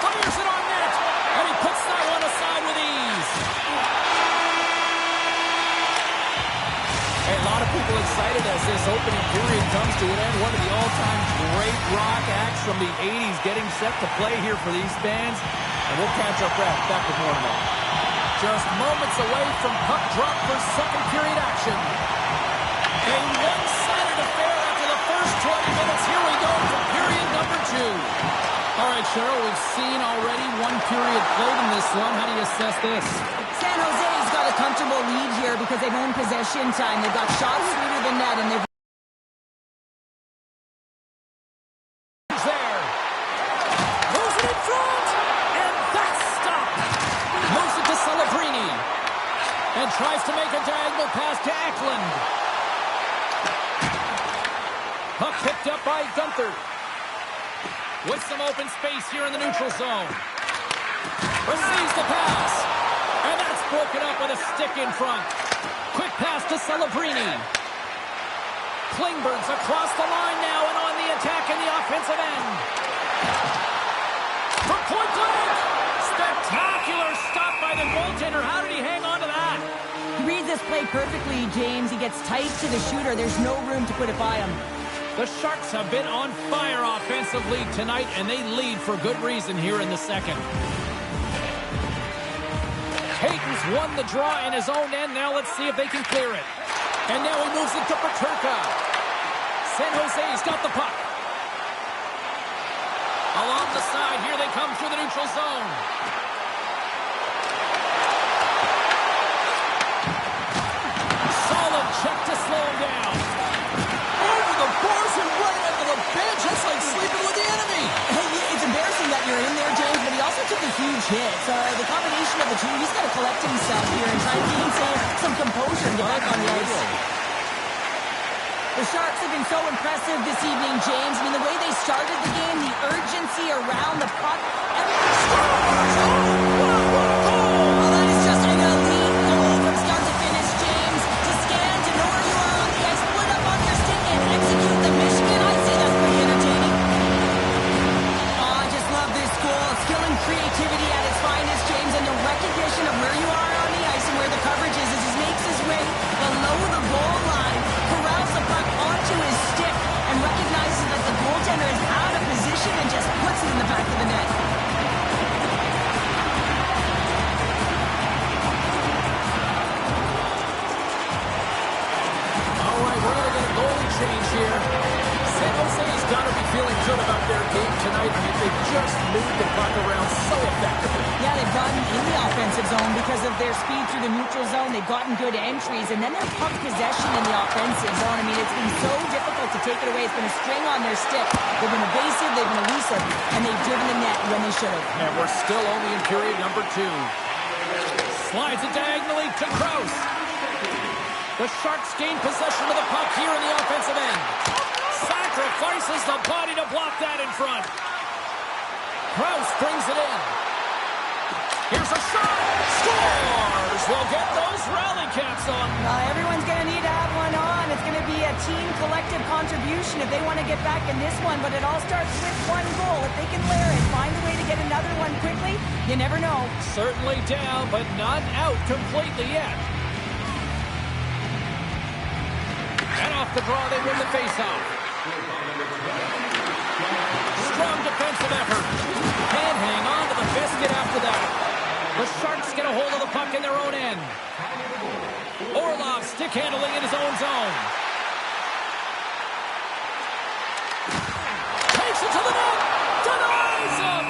Fires it on net, and he puts that one aside with ease. Hey, a lot of people excited as this opening period comes to an end. One of the all-time great rock acts from the 80s getting set to play here for these fans. And we'll catch our breath. Back with more tomorrow. Just moments away from puck drop for second period action. A one-sided affair after the first 20 minutes. Here we go for period number 2. All right, Cheryl, we've seen already one period played in this one. How do you assess this? San Jose's got a comfortable lead here because they've owned possession time. They've got shots through the net, and they've there. Moves it in front, and that's stopped. Moves it to Celebrini, and tries to make a diagonal pass to Eklund. Puck picked up by Gunther. With some open space here in the neutral zone. Receives the pass. And that's broken up with a stick in front. Quick pass to Celebrini. Klingberg's across the line now and on the attack in the offensive end. From point blank. Spectacular stop by the goaltender. How did he hang on to that? He reads this play perfectly, James. He gets tight to the shooter. There's no room to put it by him. The Sharks have been on fire offensively tonight, and they lead for good reason here in the second. Hayton's won the draw in his own end. Now let's see if they can clear it. And now he moves it to Peterka. San Jose's got the puck. Along the side, here they come through the neutral zone. Solid check to slow him down. Over the bars and right under the bench. That's like sleeping with the enemy. Hey, it's embarrassing that you're in there, James, but he also took a huge hit. So the combination of the two, he's got to collect himself here and try and gain some composure and get back on the ice. The Sharks have been so impressive this evening, James. I mean, the way they started the game, the urgency around the puck, everything scores. Well, that is just an elite goal from start to finish, James. To scan, to know where you are on the ice, split up on your stick, and execute the Michigan. I'd say that's pretty entertaining. Oh, I just love this goal. Skill and creativity at its finest, James, and the recognition of where you are on the ice and where the coverage is as he makes his way below the goal line, corrals the puck onto his stick, and recognizes that the goaltender is out of position and just puts it in the back of the net. All right, we're going to get a goalie change here. San Jose's got to be feeling good about their game tonight. I mean, they just moved the puck around so effectively. Yeah, they've gotten in the offensive zone because of their speed through the neutral zone. They've gotten good entries, and then their puck possession in the offensive zone. I mean, it's been so difficult to take it away. It's been a string on their stick. They've been evasive, they've been elusive, and they've driven the net when they should have. And we're still only in period number 2. Slides it diagonally to Krause. The Sharks gain possession of the puck here in the offensive end. Sacrifices the body to block that in front. Krause brings it in. Here's a shot. Scores! We'll get those rally caps on. Everyone's going to need to have one on. It's going to be a team collective contribution if they want to get back in this one. But it all starts with one goal. If they can layer it, find a way to get another one quickly, you never know. Certainly down, but not out completely yet. And off the draw, they win the faceoff. Strong defensive effort. Can't hang on to the biscuit after that. The Sharks get a hold of the puck in their own end. Orlov stick handling in his own zone. Takes it to the net. Denies him.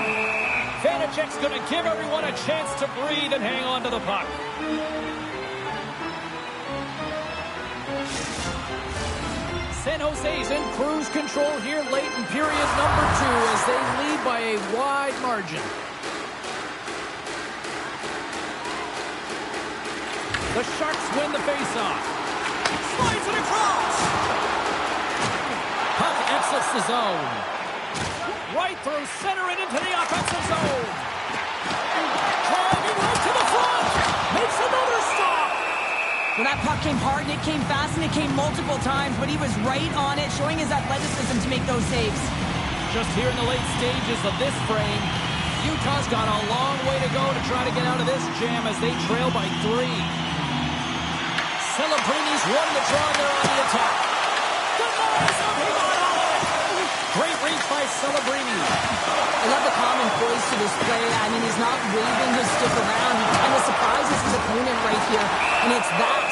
Vanacek's going to give everyone a chance to breathe and hang on to the puck. San Jose's in cruise control here late in period number 2 as they lead by a wide margin. The Sharks win the faceoff. Slides it across. Puck exits the zone. Right through center and into the offensive zone. Driving right to the front. Makes another stop. Well, that puck came hard, and it came fast, and it came multiple times, but he was right on it, showing his athleticism to make those saves. Just here in the late stages of this frame, Utah's got a long way to go to try to get out of this jam as they trail by 3. Celebrini's won the draw, and they're on the attack. Great reach by Celebrini. I love the common poise to this play. I mean, he's not waving his stick around. He kind of surprises his opponent right here, and it's that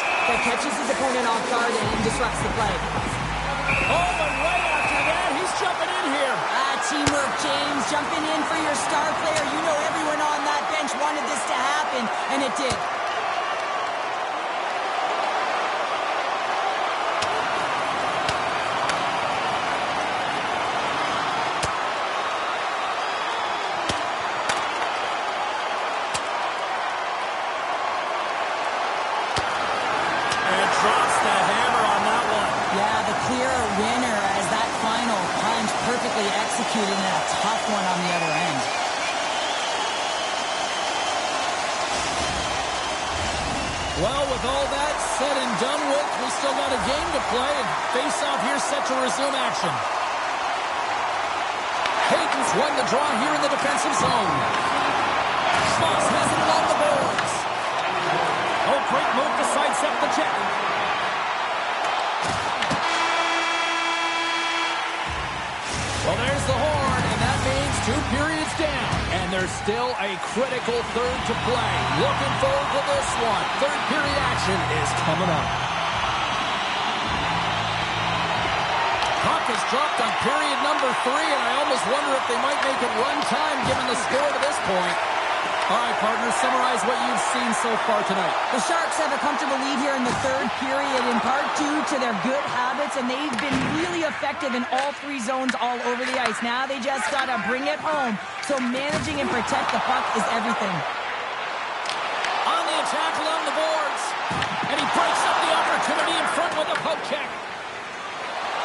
catches his opponent off guard and disrupts the play. Oh, but right after that, he's jumping in here. Teamwork, James, jumping in for your star player. You know everyone on that bench wanted this to happen, and it did. Perfectly executing a tough one on the other end. Well, with all that said and done with, we still got a game to play, and face-off here set to resume action. Hayden's won the draw here in the defensive zone. Schloss has it along the boards. Oh, great move to sidestep the check. Well, there's the horn, and that means 2 periods down. And there's still a critical third to play. Looking forward to this one. Third period action is coming up. Puck is dropped on period number 3, and I almost wonder if they might make it run time given the score to this point. All right, partners, summarize what you've seen so far tonight. The Sharks have a comfortable lead here in the third period, in part due to their good habits, and they've been really effective in all 3 zones all over the ice. Now they just got to bring it home, so managing and protect the puck is everything. On the attack along the boards, and he breaks up the opportunity in front with a poke check.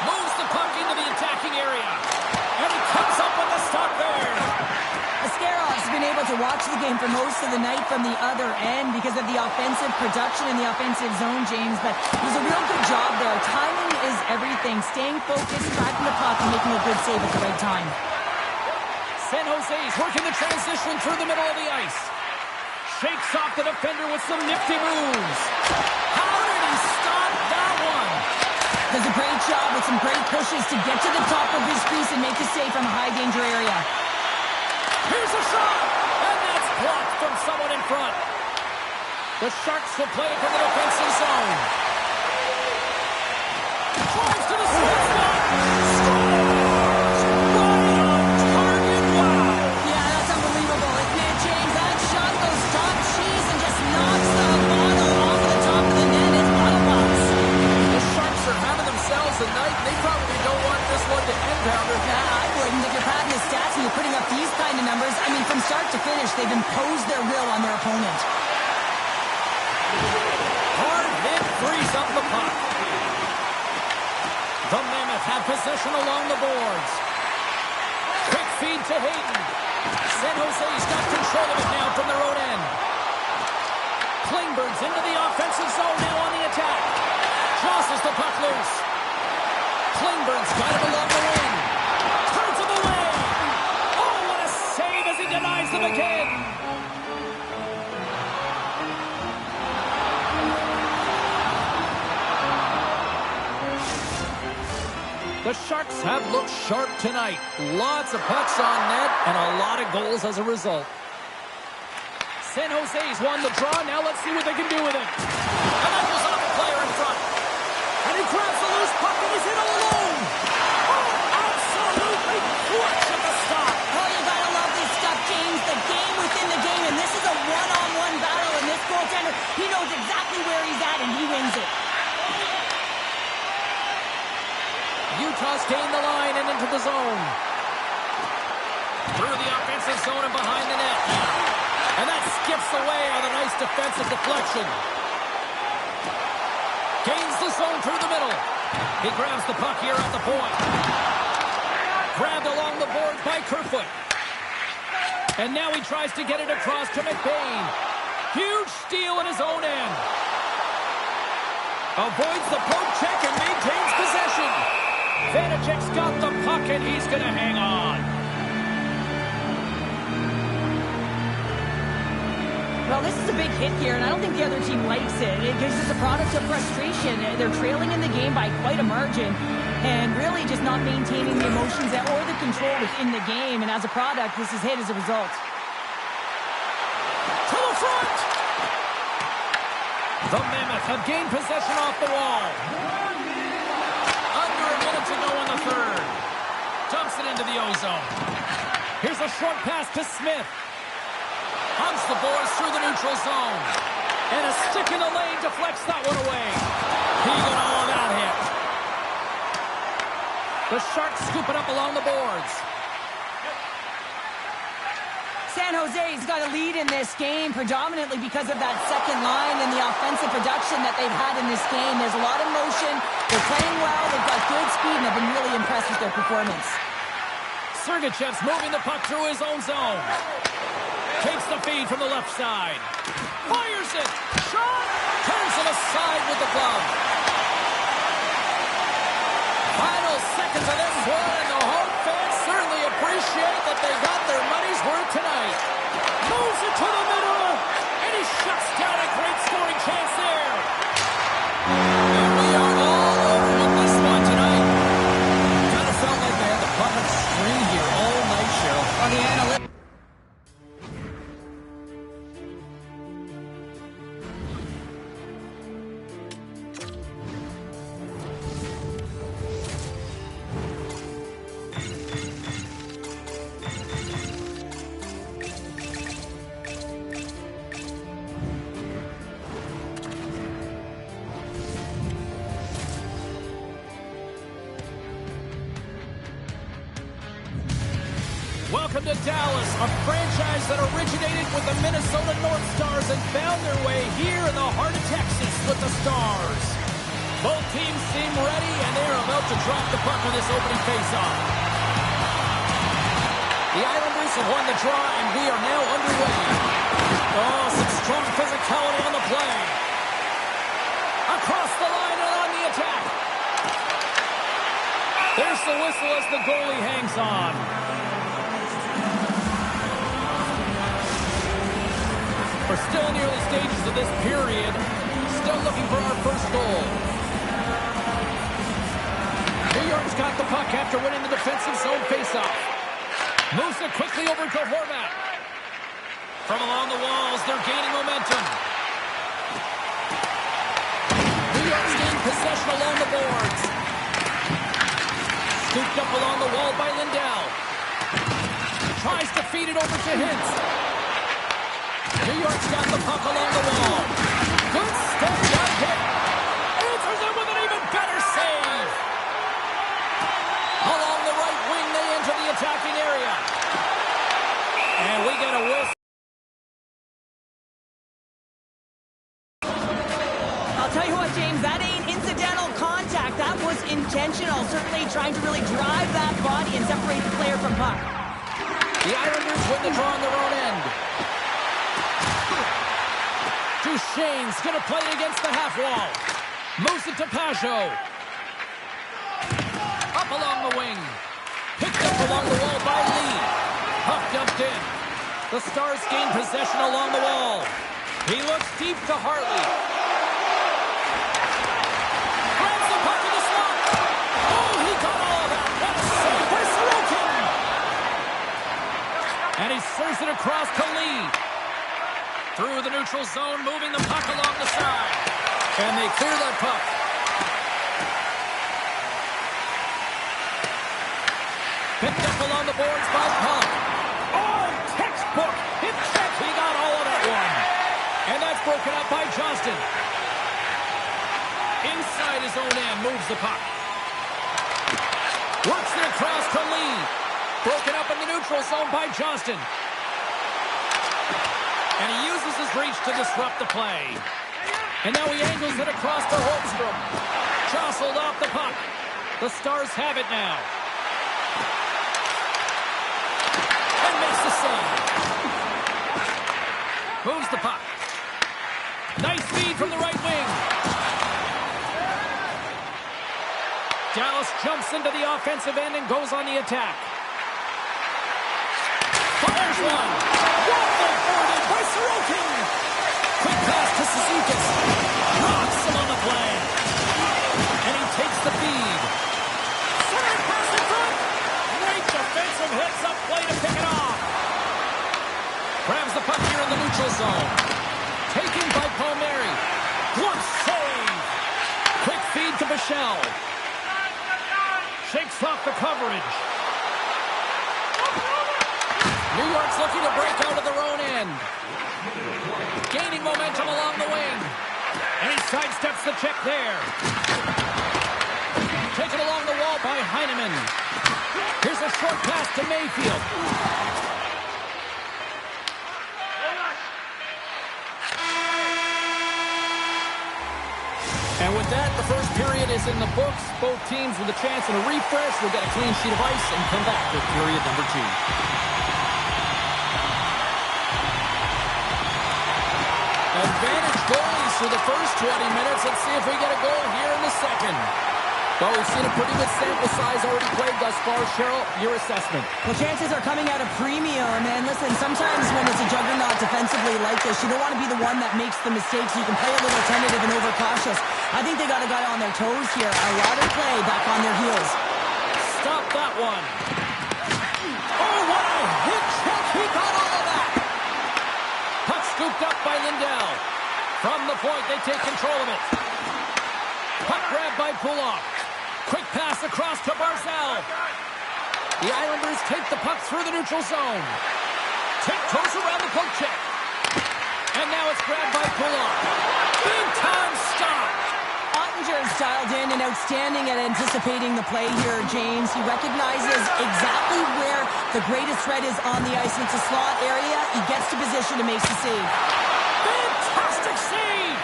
Moves the puck into the attacking area, and he comes up with a stop there. Ascarov's been able to watch the game for most of the night from the other end because of the offensive production in the offensive zone, James, but it was a real good job there. Timing is everything. Staying focused, tracking the puck, and making a good save at the right time. San Jose's working the transition through the middle of the ice. Shakes off the defender with some nifty moves. How did he stop that one? Does a great job with some great pushes to get to the top of his crease and make a save from a high-danger area. Here's a shot, and that's blocked from someone in front. The Sharks will play it from the defensive zone. Drives to the sweet spot. Scores! Right on target. Wow. Yeah, that's unbelievable, isn't it, James? That shot goes top cheese and just knocks the bottle off the top of the net. It's bottle box. The Sharks are having themselves a night. They probably don't want this one to end, Pounder. Nah, I wouldn't. If you're padding the stats and you're putting up these kind of numbers, I mean, from start to finish, they've imposed their will on their opponent. Hard hit frees up the puck. The Mammoth have possession along the boards. Quick feed to Hayden. San Jose's got control of it now from their own end. Klingberg's into the offensive zone now on the attack. Tosses the puck loose. Klingberg's got it along the wing. Turns him away. Oh, what a save as he denies them again. The Sharks have looked sharp tonight. Lots of pucks on net and a lot of goals as a result. San Jose's won the draw. Now let's see what they can do with it. And that goes off the player in front. And he grabs the loose puck and he's in alone. Oh, absolutely clutch at the stop. Oh, you gotta love this stuff, James. The game within the game, and this is a one-on-one battle, and this goaltender, he knows exactly where he's at, and he wins it. Utah's gained the line and into the zone. Through the offensive zone and behind the net. And that skips away on a nice defensive deflection. Gains the zone through the middle. He grabs the puck here at the point. Grabbed along the boards by Kerfoot. And now he tries to get it across to McBain. Huge steal in his own end. Avoids the poke check and maintains possession. Vanacek's got the puck and he's going to hang on. Well, this is a big hit here, and I don't think the other team likes it. It's just a product of frustration. They're trailing in the game by quite a margin and really just not maintaining the emotions or the control within the game. And as a product, this is hit as a result. To the front! The Mammoth have gained possession off the wall. Under a minute to go in the third. Dumps it into the ozone. Here's a short pass to Smith. Hunts the boys through the neutral zone. And a stick in the lane deflects that one away. He got all of that hit. The Sharks scoop it up along the boards. San Jose's got a lead in this game predominantly because of that second line and the offensive production that they've had in this game. There's a lot of motion. They're playing well. They've got good speed, and I've been really impressed with their performance. Sergachev's moving the puck through his own zone. Takes the feed from the left side. Fires it. Shot. Turns him aside with the glove. Final seconds of this one, and the home fans certainly appreciate that they got their money's worth tonight. Moves it to the middle, and he shuts down a great scoring chance there. And we are all over with this one tonight. Kind of felt like they had the puck on string here all night, Cheryl. On the analytics. Welcome to Dallas, a franchise that originated with the Minnesota North Stars and found their way here in the heart of Texas with the Stars. Both teams seem ready, and they are about to drop the puck on this opening faceoff. The Islanders have won the draw, and we are now underway. Oh, some strong physicality on the play. Across the line and on the attack. There's the whistle as the goalie hangs on. We're still in the early stages of this period. Still looking for our first goal. New York's got the puck after winning the defensive zone faceoff. Moves it quickly over to Horvat. From along the walls, they're gaining momentum. New York's gained possession along the boards. Scooped up along the wall by Lindell. Tries to feed it over to Hintz. New York's got the puck along the wall. Good step-down hit. Answers it with an even better save. Along the right wing, they enter the attacking area. And we get a whistle. I'll tell you what, James, that ain't incidental contact. That was intentional. Certainly trying to really drive that body and separate the player from puck. The Islanders win the draw on their own end. Duchesne's going to play it against the half wall. Moves it to Pajot. Up along the wing. Picked up along the wall by Lee. Puck dumped in. The Stars gain possession along the wall. He looks deep to Hartley. Grabs the puck in the slot. Oh, he got all of that. What a save by Sorokin. And he serves it across to Lee. Through the neutral zone, moving the puck along the side. And they clear that puck. Picked up along the boards by Puck. Oh, textbook. Hit check. He got all of that one. And that's broken up by Johnston. Inside his own end, moves the puck. Works it across to Lee. Broken up in the neutral zone by Johnston. And he uses his reach to disrupt the play. And now he angles it across to Holmstrom. Jostled off the puck. The Stars have it now. And makes the save. Moves the puck. Nice feed from the right wing. Dallas jumps into the offensive end and goes on the attack. Fires one. By Sorokin. Quick pass to Suzuki. Knocks him on the play. And he takes the feed. Center pass in front. Great defensive hits up play to pick it off. Grabs the puck here in the neutral zone. Taken by Palmieri. Glove save. Quick feed to Bichelle. Shakes off the coverage. New York's looking to break out of their own end. Gaining momentum along the wing. And he sidesteps the check there. Taken along the wall by Heineman. Here's a short pass to Mayfield. And with that, the first period is in the books. Both teams with a chance and a refresh will get a clean sheet of ice and come back with period number 2. Advantage goalies for the first 20 minutes. Let's see if we get a goal here in the second. Well, we've seen a pretty good sample size already played thus far. Cheryl, your assessment. Well, chances are coming at a premium. And listen, sometimes when it's a juggernaut defensively like this, you don't want to be the one that makes the mistakes. You can play a little tentative and overcautious. I think they got a guy on their toes here. A lot of play back on their heels. Stop that one. Oh, what a hit check. He got all of that. Puck scooped up by Lindell. From the point, they take control of it. Puck grabbed by Pulock. Quick pass across to Barzal. The Islanders take the puck through the neutral zone. Tiptoes around the poke check. And now it's grabbed by Pulock. Big time stop. Ottinger is dialed in and outstanding at anticipating the play here, James. He recognizes exactly where the greatest threat is on the ice. It's a slot area. He gets to position and makes the save. Fantastic save.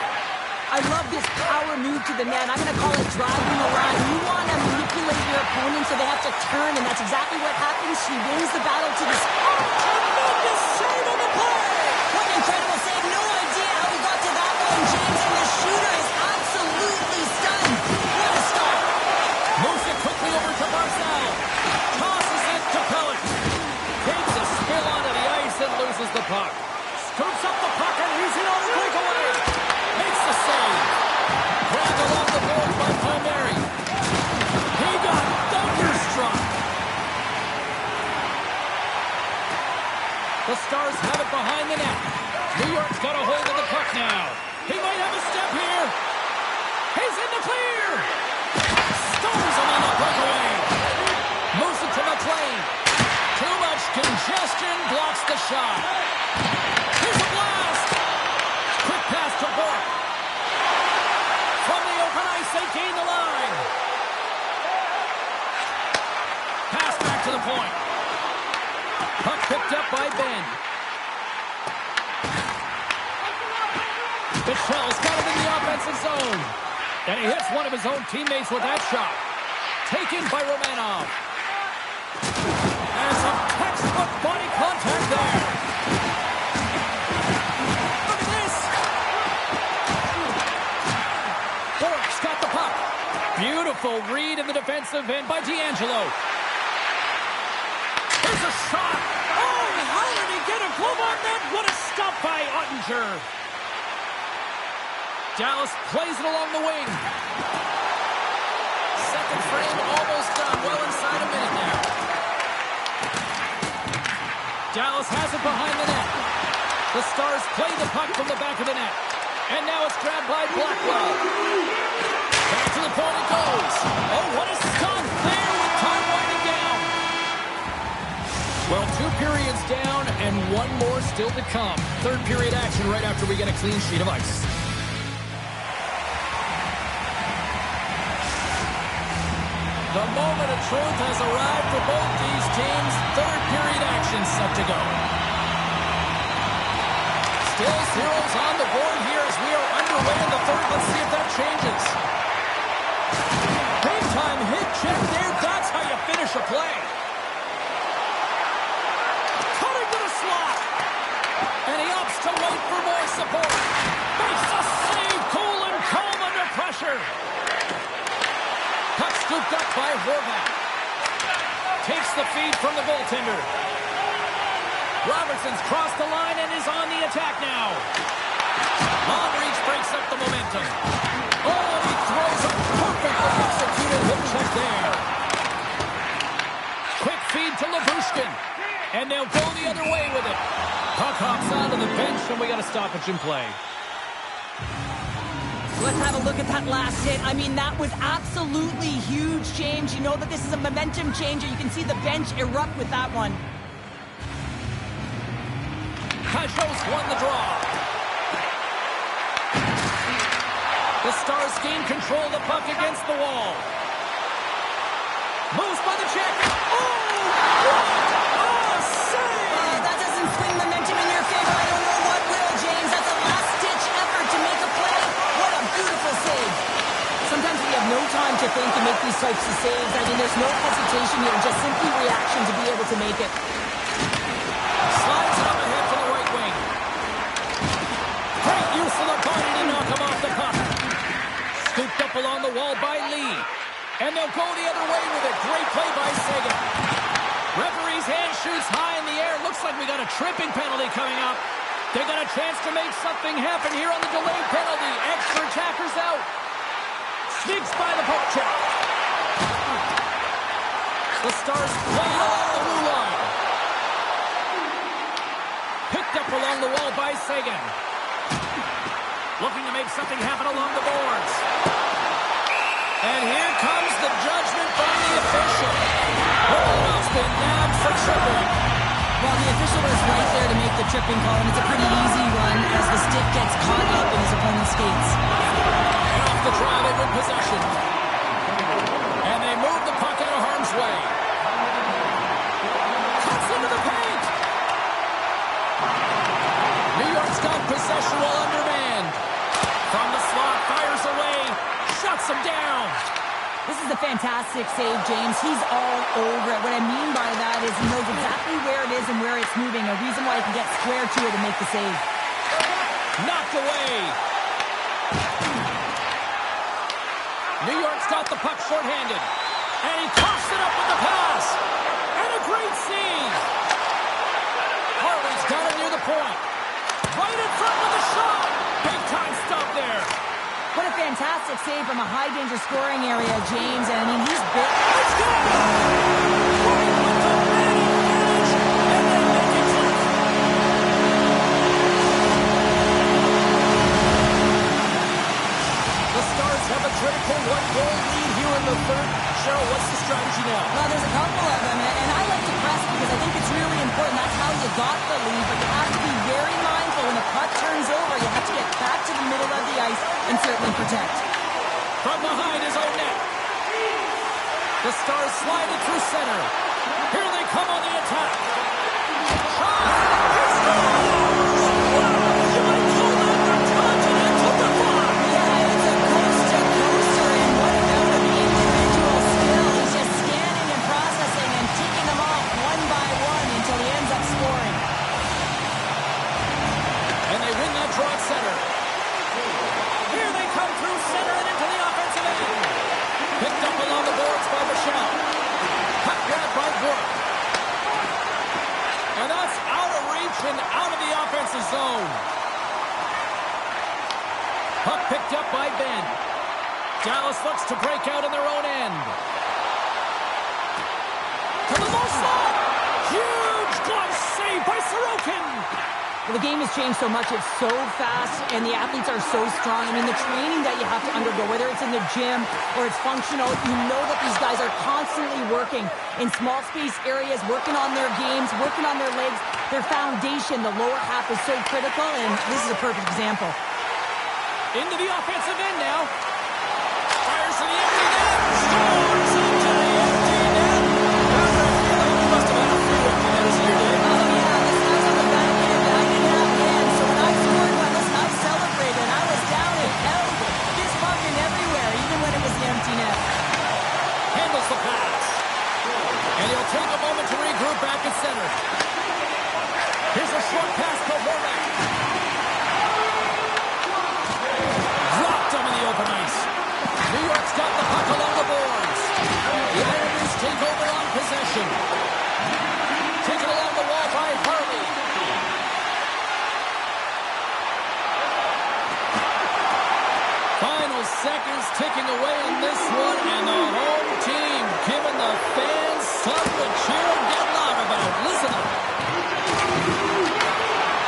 I love this power move to the net. I'm going to call it driving the line. You want to manipulate your opponent so they have to turn, and that's exactly what happens. She wins the battle to this. Oh, tremendous save on the play! What an incredible save. No idea how he got to that one, James, and the shooter is absolutely stunned. What a start. Moves it quickly over to Barzal. Tosses it to Pelech. Takes a spill onto the ice and loses the puck. Scoops up the puck and he's in on the breakaway. Makes the save. Grabbed along the board by Palmieri. He got thunderstruck. The Stars have it behind the net. New York's got a hold of the puck now. He might have a step here. He's in the clear. Stones him on the breakaway. Moves it to McLean. Too much congestion. Blocks the shot. Here's a blast. Quick pass to Bourque. From the open ice, they gain the line. Pass back to the point. Puck picked up by Ben. Michel's got it in the offensive zone. And he hits one of his own teammates with that shot. Taken by Romanov. And some textbook body contact there. Look at this. Bourque's got the puck. Beautiful read in the defensive end by D'Angelo. Here's a shot. Oh, how did he get a glove on that? What a stop by Ottinger. Dallas plays it along the wing. Second frame almost done. Well inside a minute now. Dallas has it behind the net. The Stars play the puck from the back of the net. And now it's grabbed by Blackwell. Back to the point it goes. Oh, what a stop there with time winding down. Well, 2 periods down and 1 more still to come. Third period action right after we get a clean sheet of ice. The moment of truth has arrived for both these teams. Third period action set to go. Still zeros on the board here as we are underway in the third. Let's see if that changes. Big time hit check there. That's how you finish a play. Cutting to the slot. And he opts to wait for more support. Makes a save. Cool and calm under pressure. Puck scooped up by Horvat. Takes the feed from the goaltender. Robertson's crossed the line and is on the attack now. Long reach breaks up the momentum. Oh, he throws a perfectly executed hook check there. Quick feed to Lavushkin. And they'll go the other way with it. Puck hops onto the bench and we got a stoppage in play. Let's have a look at that last hit. I mean, that was absolutely huge, James. You know that this is a momentum changer. You can see the bench erupt with that one. Pajot's won the draw. The Stars gain control of the puck against the wall. Moves by the check. Oh! What a save! That doesn't swing momentum in your favor. I don't know what will, James. That's a last-ditch effort to make a play. What a beautiful save. Sometimes we have no time to think and make these types of saves. I mean, there's no hesitation here, just simply reaction to be able to make it. Slides it up ahead to the right wing. Great use got a tripping penalty coming up. They got a chance to make something happen here on the delayed penalty. Extra attackers out. Sneaks by the poke check. The Stars play along the blue line. Picked up along the wall by Seguin. Looking to make something happen along the boards. And here comes the judgment by the official. Romanov's been nabbed for tripping. Well, the official was right there to make the tripping call, and it's a pretty easy one as the stick gets caught up in his opponent's skates. And off the draw, they win possession. And they move the puck out of harm's way. Cuts into the paint. New York's got possession while undermanned. From the slot, fires away, shuts him down. This is a fantastic save, James. He's all over it. What I mean by that is he knows exactly where it is and where it's moving, a reason why he can get square to it and make the save. Knocked away. New York's got the puck shorthanded. And he coughs it up with the pass. And a great save. Harley's got it near the point. Right in front with the shot. Big time stop there. What a fantastic save from a high-danger scoring area, James. And I mean, he's big. Let's go! Right with the manning edge. And they make it two. The Stars have a critical one-goal lead here in the third. Cheryl, what's the strategy now? Well, there's a couple of them, and I like to press because I think it's really important. That's how you got the lead, but you have to be very mindful. When the puck turns over, you have to get back to the middle of the ice and certainly protect. From behind his own net. The Stars slide it through center. Here they come on the attack. Shot! He scores! You might call that the continental divide. Yeah, it's a coast-to-coaster, and what about the individual skill? He's just scanning and processing and ticking them off one by one until he ends up scoring. And they win that draw at center. Here they come through center and into the offensive end. Picked up along the boards by Michelle. Cut grab by Burke. And that's out of reach and out of the offensive zone. Puck picked up by Ben. Dallas looks to break out in their own end. To the low slot. Huge glove save by Sorokin. Well, the game has changed so much. It's so fast, and the athletes are so strong. I mean, the training that you have to undergo, whether it's in the gym or it's functional, you know that these guys are constantly working in small space areas, working on their games, working on their legs. Their foundation, the lower half, is so critical, and this is a perfect example. Into the offensive end now. Fires to the empty net. Scores into the empty net. You must have had a few empty netters in your day. Oh, yeah, this guy's on the back end. I didn't have hands, so when I scored one, listen, I celebrated. I was down and out, fist bumping everywhere, even when it was the empty net. Handles the pass. And he'll take a moment to regroup back at center. Here's a short pass to Horvath. Dropped him in the open ice. New York's got the puck along the boards. The Islanders take over on possession. Taken along the wall by Harley. Final seconds ticking away on this one, and the home team giving the fans something to cheer and get loud about. Listen up.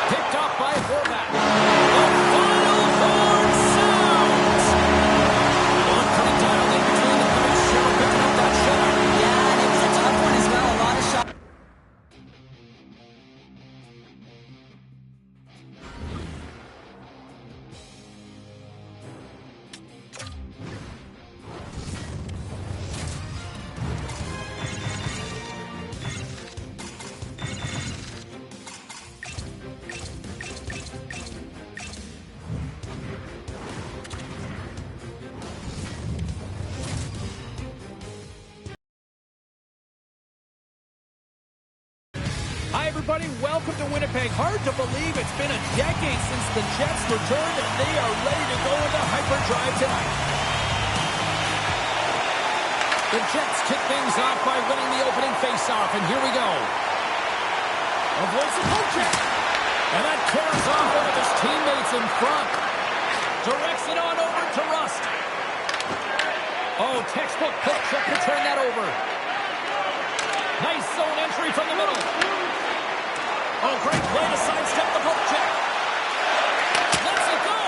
Picked up by Horvath. The final horn sounds. One pretty dialed in between the pipes. Cheryl picking up that shutout. Yeah, and it was a tough one as well. A lot of shots. Hi, everybody. Welcome to Winnipeg. Hard to believe it's been a decade since the Jets returned, and they are ready to go into hyperdrive tonight. The Jets kick things off by winning the opening faceoff, and here we go. Avoids the poke check. And that carries off one of his teammates in front. Directs it on over to Rust. Oh, textbook poke check to turn that over. Nice zone entry from the middle. Oh, great play to sidestep the poke check. Lets it go.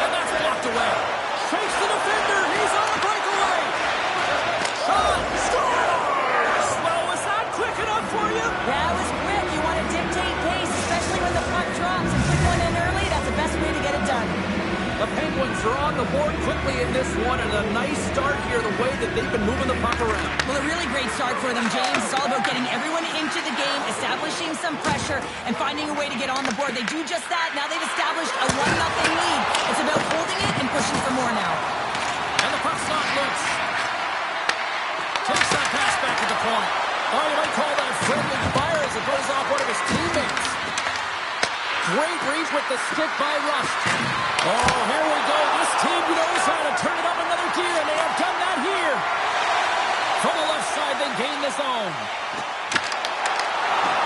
And that's blocked away. Shakes the defender. He's on a breakaway. Shot. Scores. Well, was that quick enough for you? That was quick. You want to dictate pace, especially when the puck drops. And quick one in early, that's the best way to get it done. The Penguins are on the board quickly in this one, and a nice start here the way that they've been moving the puck around. Well, a really great start for them, James. It's all about getting everyone into the game, establishing some pressure, and finding a way to get on the board. They do just that. Now they've established a 1-0 lead. It's about holding it and pushing for more now. And the puck's not loose. Takes that pass back to the point. Oh, you might call that friendly fire as it goes off one of his teammates. Great reach with the stick by Rust. Oh, here we go. This team knows how to turn it up another gear, and they have done that here. From the left side, they gain the zone.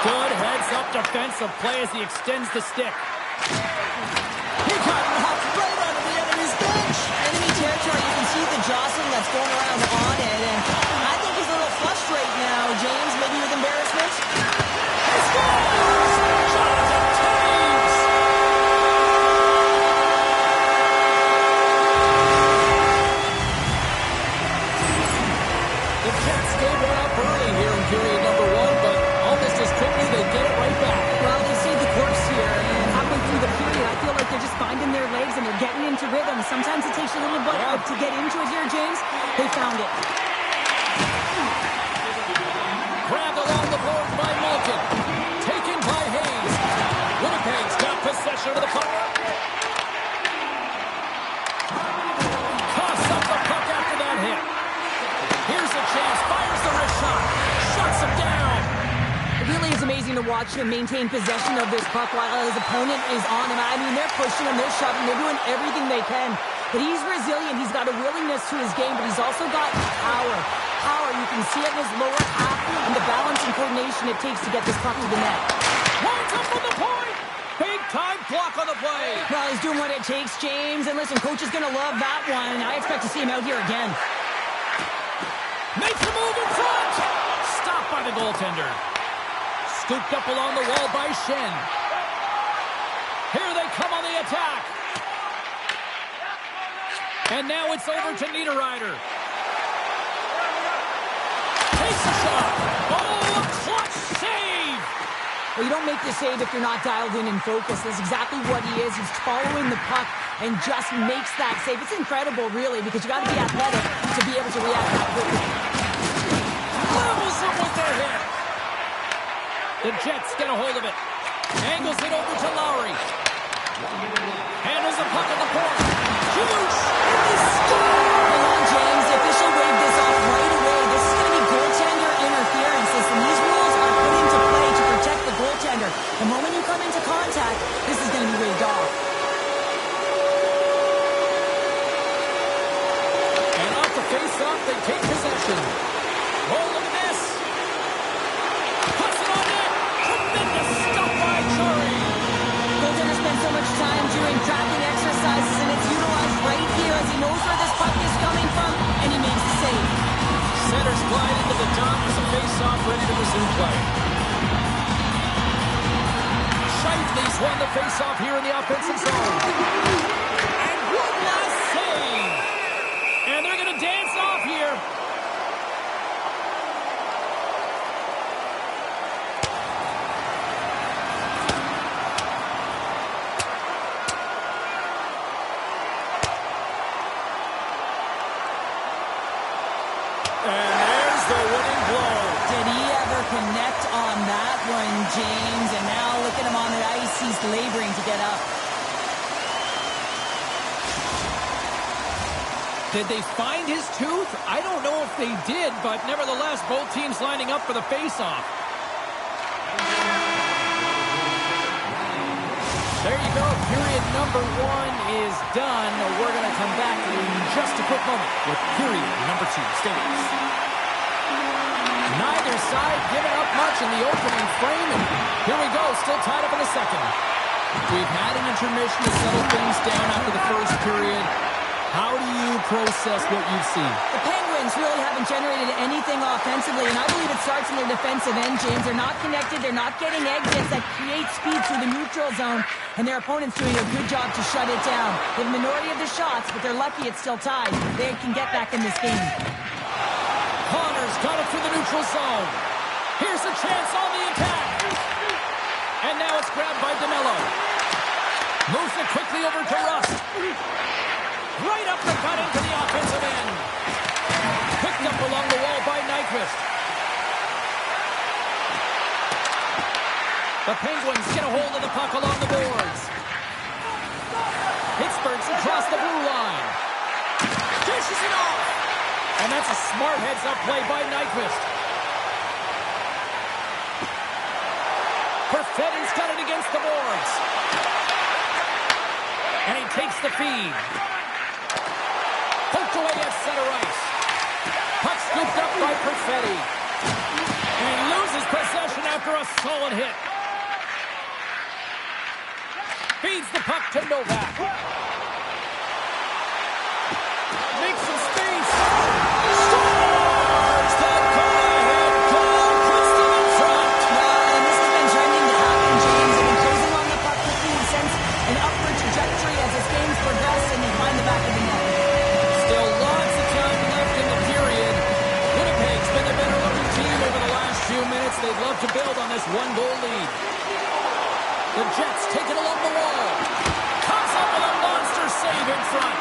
Good heads-up defensive play as he extends the stick. He got knocked right out of the enemy's bench. Enemy territory, you can see the jostling that's going around on it, and I think he's a little flushed right now, James, maybe with embarrassment. He scores! Jonathan Toews! The Jets gave one up early here in period number one, but almost as quickly they get it right back. Well, they saved the course here, and halfway through the period, I feel like they're just finding their legs and they're getting into rhythm. Sometimes it takes you a little bit to get into it here, James. They found it. Grabbed along the board by Malkin. Taken by Hayes. Winnipeg's got possession of the puck. Coughs up the puck after that hit. Here's a chance. Fires the wrist shot. Shuts him down. It really is amazing to watch him maintain possession of this puck while his opponent is on him. I mean, they're pushing him, they're shoving, they're doing everything they can. But he's resilient. He's got a willingness to his game, but he's also got power. Power, you can see it in his lower half and the balance and coordination it takes to get this puck to the net. Winds up from the point. Big time block on the play. Well, he's doing what it takes, James. And listen, coach is going to love that one. I expect to see him out here again. Makes a move in front. Stopped by the goaltender. Scooped up along the wall by Shen. Here they come on the attack. And now it's over to Niederreiter. Takes a shot. Oh, a clutch save. Well, you don't make the save if you're not dialed in and focused. That's exactly what he is. He's following the puck and just makes that save. It's incredible, really, because you got to be athletic to be able to react that quickly. Levels it with their hit. The Jets get a hold of it. Angles it over to Lowry. Handles the puck at the point. Shoots. Hang on, James. The official waved this off right away. This is going to be goaltender interference. Listen, these rules are put into play to protect the goaltender. The moment you come into contact, this is going to be waved off. And off the face-off, they take possession. Oh, look at this. Puts it on net. Tremendous stuff by Chari. Goaltender spends so much time doing tracking exercises, and it's utilized right here as he knows where this puck is coming from, and he makes the save. Centers glide into the dot as a face-off ready to resume play. Scheifele's won the face-off here in the offensive zone. And one last save. And they're going to dance off here. And there's the winning blow. Did he ever connect on that one, James? And now look at him on the ice. He's laboring to get up. Did they find his tooth? I don't know if they did, but nevertheless, both teams lining up for the face-off. There you go. Period number one is done. We're going to come back in just a quick moment with period number two. Stay with us. Neither side giving up much in the opening frame. And here we go, still tied up in the second. We've had an intermission to settle things down after the first period. How do you process what you've seen? The Penguins really haven't generated anything offensively, and I believe it starts in their defensive end, James. They're not connected. They're not getting exits that create speed through the neutral zone, and their opponent's doing a good job to shut it down. They have a minority of the shots, but they're lucky it's still tied. They can get back in this game. Connor's got it through the neutral zone. Here's a chance on the attack. And now it's grabbed by DeMello. Moves it quickly over to Rust. Right up the cut into the offensive end. Picked up along the wall by Nyquist. The Penguins get a hold of the puck along the boards. Pittsburgh's across the blue line. Dishes it off. And that's a smart heads-up play by Nyquist. Perfetti's got it against the boards. And he takes the feed. Poked away at center ice. Puck scooped up by Perfetti. And he loses possession after a solid hit. Feeds the puck to Novak. Makes some space. Scores! The go-ahead goal puts them in front. And this has been trending to happen, James. They've been closing on the puck quickly and sense an upward trajectory as this game's progressed, and they find the back of the net. Still lots of time left in the period. Winnipeg's been the better looking team over the last few minutes. They'd love to build on this one-goal lead. The Jets take it along the wall. Comes up with a monster save in front.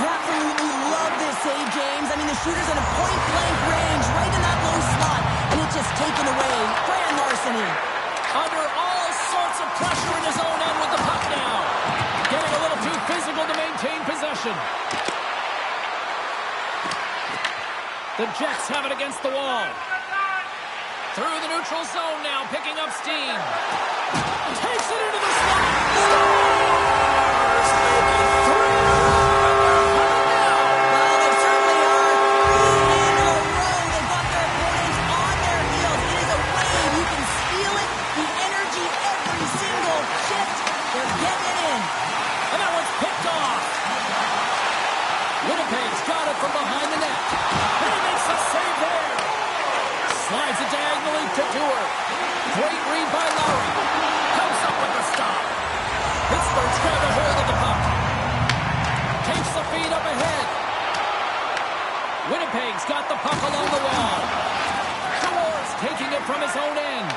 I absolutely love this save, James. I mean, the shooter's in a point-blank range, right in that low slot, and it's just taken away. Grand larceny. Under all sorts of pressure in his own end with the puck now. Getting a little too physical to maintain possession. The Jets have it against the wall. Through the neutral zone now, picking up steam. Takes it into the slot. Scores! Making three in a row. Well, they certainly are. 3 in a row. They've got their opponents on their heels. It is a wave. You can feel it. The energy every single shift. They're getting it in. And that one's picked off. Winnipeg's got it from behind the net. And he makes a save there. Slides it diagonally to Dewar. Great read by Lowry. Comes up with the stop. Pittsburgh's grabbed a hold of the puck. Takes the feed up ahead. Winnipeg's got the puck along the wall. Dewar's taking it from his own end.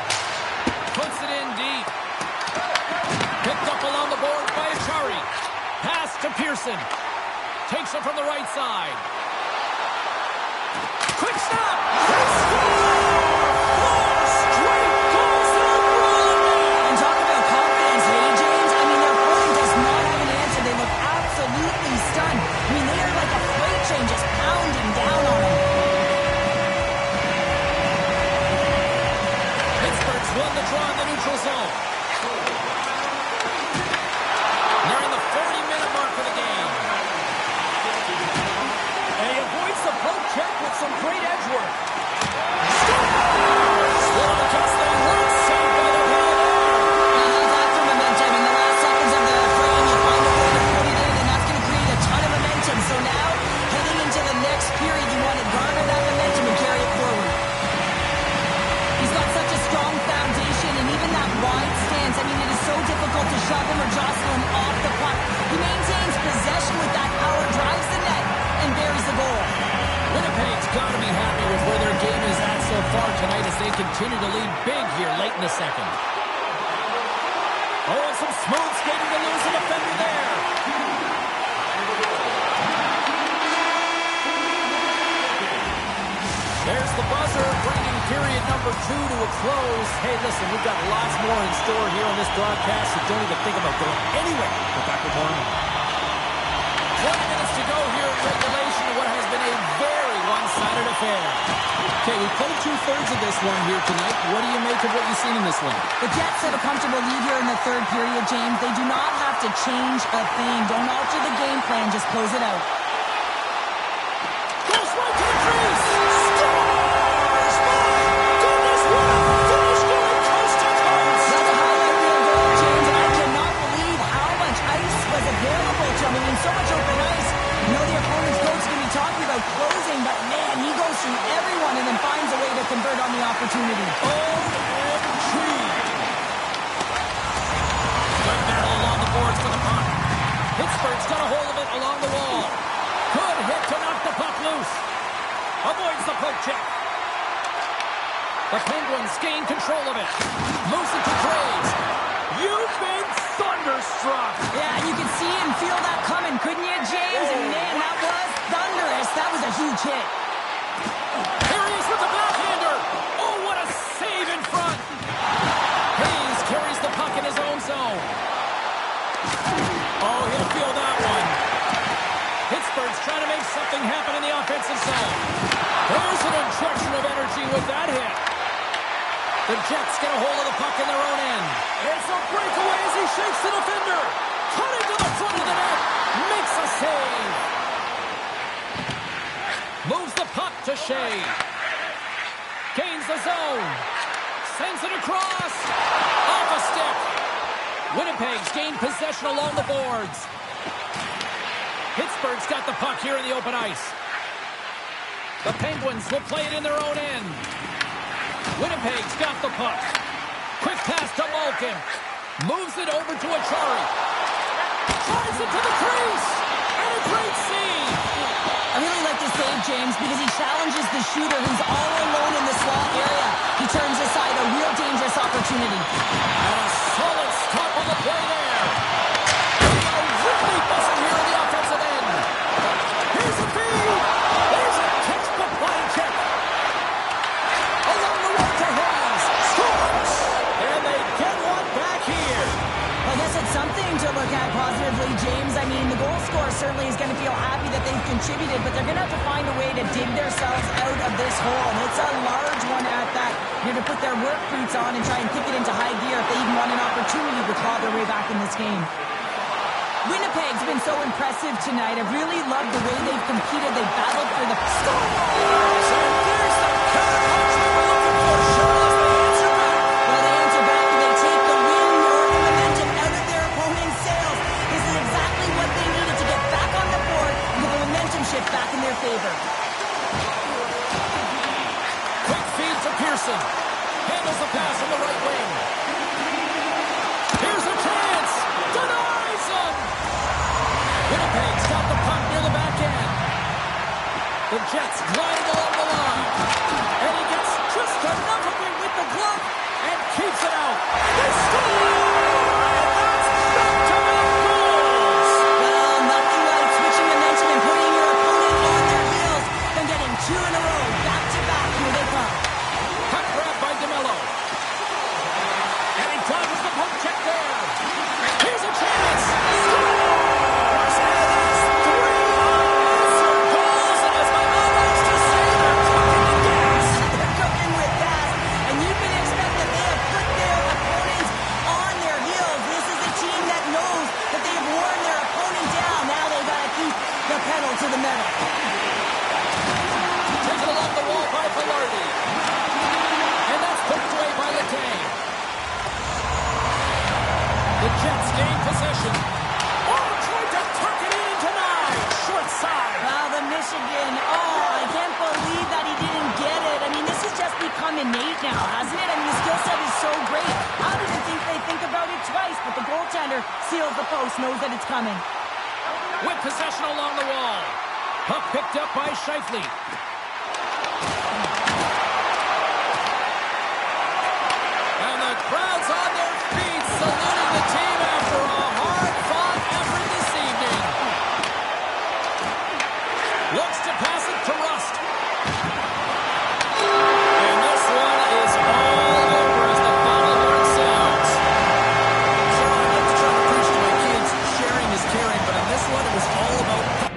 Puts it in deep. Picked up along the boards by Achari. Pass to Pearson. Takes it from the right side. Quick stop! They score! 4 straight goals in a row now! And talk about confidence, hey, James. I mean, their opponent does not have an answer. They look absolutely stunned. I mean, they are like a freight train just pounding down on them. Pittsburgh's won the draw in the neutral zone. Nearing the 40-minute mark of the game. And he avoids the poke check with some great edge work. Scores! Little against the run, saved by the penalty. That's after momentum. In the last seconds of the frame, you find a way to put it in, and that's going to create a ton of momentum. So now, heading into the next period, you want to garner that momentum and carry it forward. He's got such a strong foundation, and even that wide stance, I mean, it is so difficult to shove him or jostle him off the puck. He maintains possession with that power, drives the net, and buries the goal. Winnipeg's got to be happy with where their game is at so far tonight as they continue to lead big here late in the second. Oh, and some smooth skating to lose a defender there. There's the buzzer, bringing period number 2 to a close. Hey, listen, we've got lots more in store here on this broadcast, so don't even think about going anywhere. We're back with more. 20 minutes to go here in regulation of what has been a very one-sided affair. Okay, we played 2/3 of this one here tonight. What do you make of what you've seen in this one? The Jets have a comfortable lead here in the third period, James. They do not have to change a thing. Don't alter the game plan. Just close it out. Goes right to the crease. Scores by opportunity. OMG! Good battle along the boards for the puck. Pittsburgh's got a hold of it along the wall. Good hit to knock the puck loose. Avoids the poke check. The Penguins gain control of it. Moves it to Graves. You've been thunderstruck. Yeah, you can see and feel that coming, couldn't you, James? And man, that was thunderous. That was a huge hit. Here he is with the backhander. Oh, what a save in front. Hayes carries the puck in his own zone. Oh, he'll feel that one. Pittsburgh's trying to make something happen in the offensive zone. There's an injection of energy with that hit. The Jets get a hold of the puck in their own end. It's a breakaway as he shakes the defender. Cutting to the front of the net. Makes a save. Moves the puck to Shea. Gains the zone. Sends it across. Off a stick. Winnipeg's gained possession along the boards. Pittsburgh's got the puck here in the open ice. The Penguins will play it in their own end. Winnipeg's got the puck. Quick pass to Malkin. Moves it over to Achari. Tries it to the crease. And a great save. I really like this save, James, because he challenges the shooter who's all alone in the slot area. He turns aside a real dangerous opportunity. And a solid stop on the play there. A really busting here in the offensive end. Here's a feed. There's a textbook line check. Along the wall to Hayes. Scores. And they get one back here. I guess it's something to look at positively, James. I mean, the goal scorer certainly is going to feel happy that they've contributed, but they're going to have to find a way to dig themselves out of this hole. And it's a large one at that. They're going to put their work boots on and try and kick it into high gear if they even want an opportunity to claw their way back in this game. Winnipeg's been so impressive tonight. I've really loved the way they've competed. They've battled for the Scores. And there's the counterpunch we were looking for. Sure as they answer back. Well, they answer back and they take the win or the momentum out of their opponent's sails. This is exactly what they needed to get back on the board and get the momentum shift back in their favor. Quick feed to Pearson. Handles the pass on the right wing. Here's a chance. Denies him. Winnipeg's got the puck near the back end. The Jets gliding along the line. And he gets just enough of it with the glove and keeps it out. They score! And that's back-to-back goals! Well, nothing like switching momentum and putting your opponent on their heels than getting two in a row. Back to back. Here they come. Puck grab by DeMello. And he dodges the poke check there. Here's a chance. Scores! And it's 3 unanswered goals. And as my mom likes to say, they're cooking with gas. They're cooking with gas, and you can expect that they have put their opponents on their heels. This is a team that knows that they have worn their opponent down. Now they've got to keep the pedal to the metal. Taken along the wall by Velarde. And that's poked away by Letang. The Jets gain possession. Oh, tried to tuck it in tonight. Short side. Wow, the Michigan. Oh, I can't believe that he didn't get it. I mean, this has just become innate now, hasn't it? I mean, the skill set is so great. I don't even think they think about it twice, but the goaltender seals the post, knows that it's coming. With possession along the wall. Puck picked up by Scheifele. And the crowd's on their feet saluting the team after a hard-fought effort this evening. Looks to pass it to Rust. And this one is all over as the battle horn sounds. So I like to try to preach to my kids, sharing is caring, but on this one it was all about...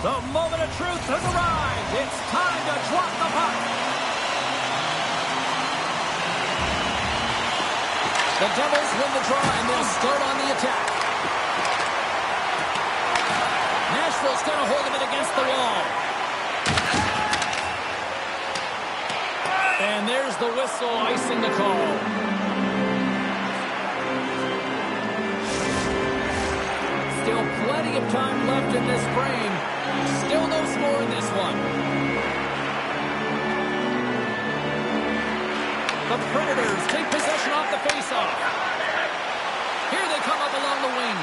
The moment of truth has arrived. It's time to drop the puck. The Devils win the draw, and they'll start on the attack. Nashville's got a hold of it against the wall. And there's the whistle, icing the call. Still plenty of time left in this frame. Still no score in this one. The Predators take possession off the faceoff. Here they come up along the wing.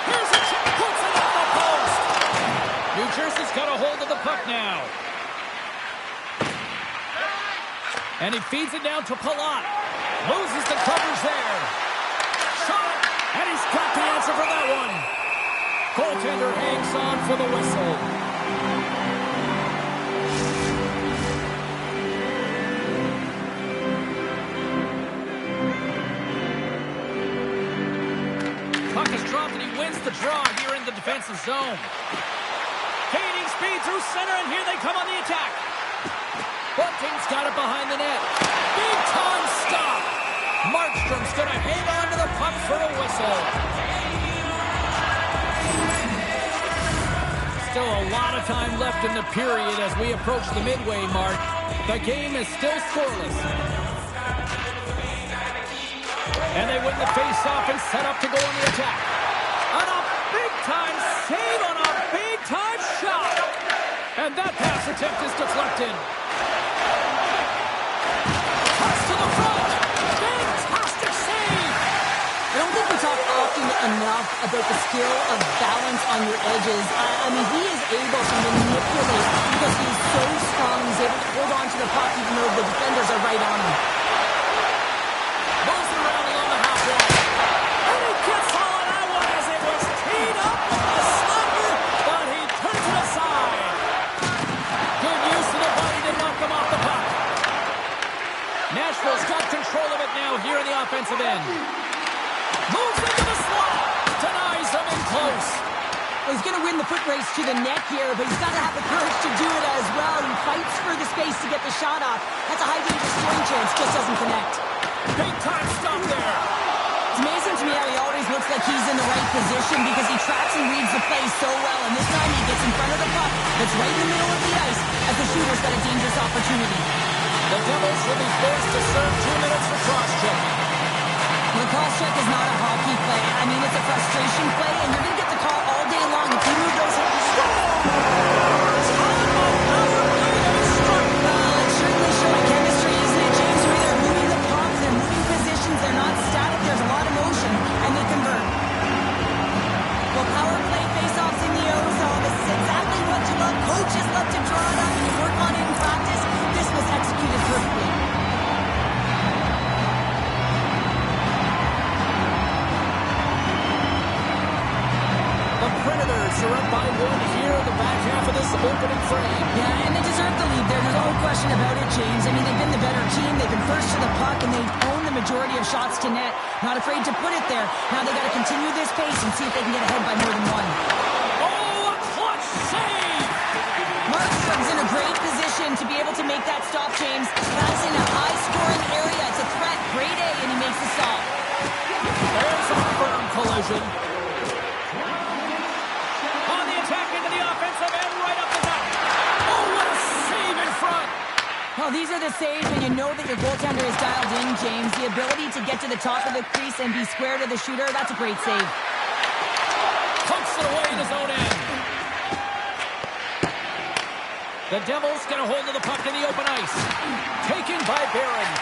Here's a shot, puts it off the post. New Jersey's got a hold of the puck now. And he feeds it down to Palat. Loses the covers there. Shot, and he's got the answer for that one. Goaltender hangs on for the whistle. Puck is dropped, and he wins the draw here in the defensive zone. Gaining speed through center, and here they come on the attack. Bunting's got it behind the net. Big time stop. Markstrom's going to hang on to the puck for a whistle. Still a lot of time left in the period as we approach the midway mark. The game is still scoreless. And they win the face-off and set up to go on the attack. On a big-time save on a big-time shot. And that pass attempt is deflected. To the front. Fantastic save. I don't think we talk often enough about the skill of balance on your edges. I mean, he is able to manipulate because he's so strong. He's able to hold on to the puck even though the defenders are right on him. Moves around along the half wall. And he gets all of that one as it was teed up with the slugger, but he turns it aside. Good use of the body to knock him off the puck. Nashville's got control of it now here in the offensive end. Moves into the slot. Denies him in close. Well, he's going to win the foot race to the net here, but he's got to have the courage to do it as well. He fights for the space to get the shot off. That's a high danger scoring chance. Just doesn't connect. Big time stop there. It's amazing to me how he always looks like he's in the right position because he tracks and reads the play so well. And this time he gets in front of the puck that's right in the middle of the ice as the shooter's got a dangerous opportunity. The Devils will be forced to serve 2 minutes for cross-checking. The cross-check is not a hockey play. I mean, it's a frustration play, and you're going to get the call all day long if you move those hips. It's certainly showing chemistry, isn't it, James? Where they're moving the puck, they're moving positions, they're not static, there's a lot of motion, and they convert. Well, power play face-offs in the ozone. This is exactly what you love. Coaches love to draw it up and you work on it in practice. This was executed perfectly. The Predators are up by 1 here in the back half of this opening frame. Yeah, and they deserve the lead there. There's no question about it, James. I mean, they've been the better team. They've been first to the puck, and they own the majority of shots to net. Not afraid to put it there. Now they got to continue this pace and see if they can get ahead by more than one. Oh, a clutch save! Markstrom's in a great position to be able to make that stop, James. That's in a high-scoring area. It's a threat. Grade A, and he makes the stop. There's a firm collision. On the attack into the offensive end, right up the top. Oh, what a save in front! Well, these are the saves when you know that your goaltender is dialed in, James. The ability to get to the top of the crease and be square to the shooter, that's a great save. Pumps it away in his own end. The Devils get a hold of the puck in the open ice. Taken by Barron.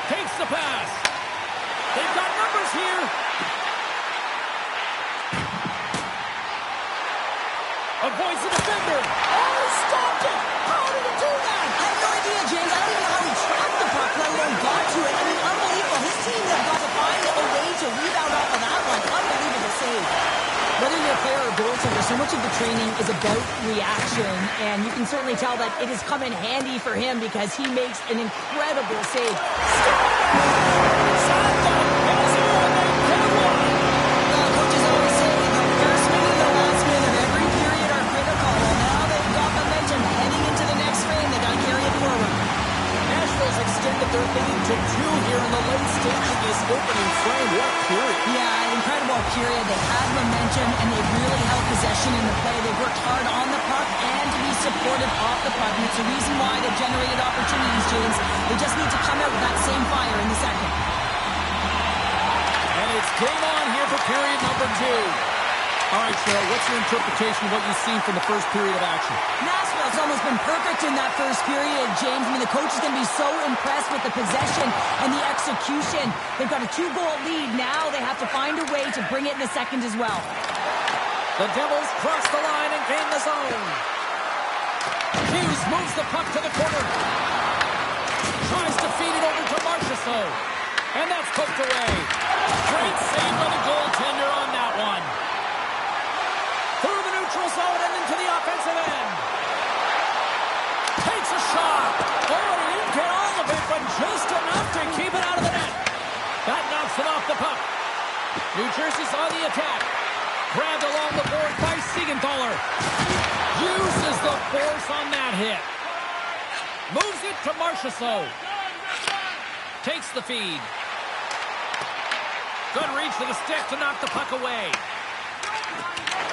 Takes the pass. They've got numbers here. Avoids the defender. Oh, he stopped it. How did he do that? I have no idea, James. I don't even know how he tracked the puck, let alone got to it. I mean, unbelievable. His team has got to find a way to rebound off of that one. Unbelievable save. Whether you're a player or goaltender, so much of the training is about reaction, and you can certainly tell that it has come in handy for him because he makes an incredible save. Coaches always say the first minute and the last minute of every period are critical. Well, now they've got momentum heading into the next frame. They got to carry it forward. Nashville's extended their what period. Yeah, incredible period. They had momentum, and they really held possession in the play. They worked hard on the puck and to be supported off the puck. And it's the reason why they've generated opportunities, James. They just need to come out with that same fire in the second. And it's game on here for period number 2. All right, Cheryl, what's your interpretation of what you've seen from the first period of action? Nashville's almost been perfect in that first period, James. I mean, the coach is going to be so impressed with the possession and the execution. They've got a 2-goal lead. Now they have to find a way to bring it in the second as well. The Devils cross the line and gain the zone. Hughes moves the puck to the corner. Tries to feed it over to Marchessault. And that's poked away. Great save by the goaltender on that one. Through the neutral zone and into the offensive end. Takes a shot. Oh, he didn't get all of it, but just enough to keep it out of the net. That knocks it off the puck. New Jersey's on the attack. Grabbed along the board by Siegenthaler. Uses the force on that hit. Moves it to Marchessault. Takes the feed. Good reach to the stick to knock the puck away.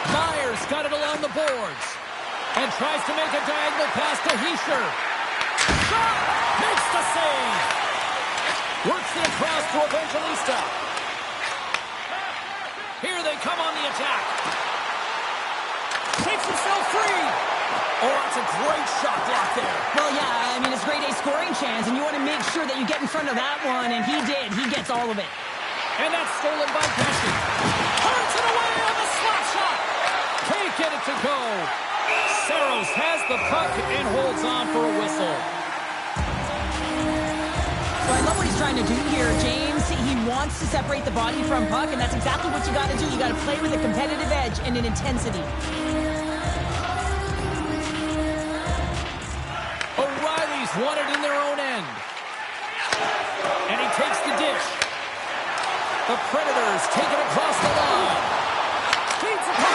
Myers got it along the boards and tries to make a diagonal pass to Hischier. Shot! Makes the save. Works the across to Evangelista. Here they come on the attack. Takes himself free. Oh, that's a great shot block there. Well, yeah, I mean, it's grade A scoring chance, and you want to make sure that you get in front of that one, and he did. He gets all of it. And that's stolen by Pesce. Hurts it away on the slap shot. Can't get it to go. Saros has the puck and holds on for a whistle. Well, I love what he's trying to do here, James. He wants to separate the body from puck, and that's exactly what you got to do. You got to play with a competitive edge and an intensity. O'Reilly's won it in their own end. And he takes the dish. The Predators take it across the line. Feeds it to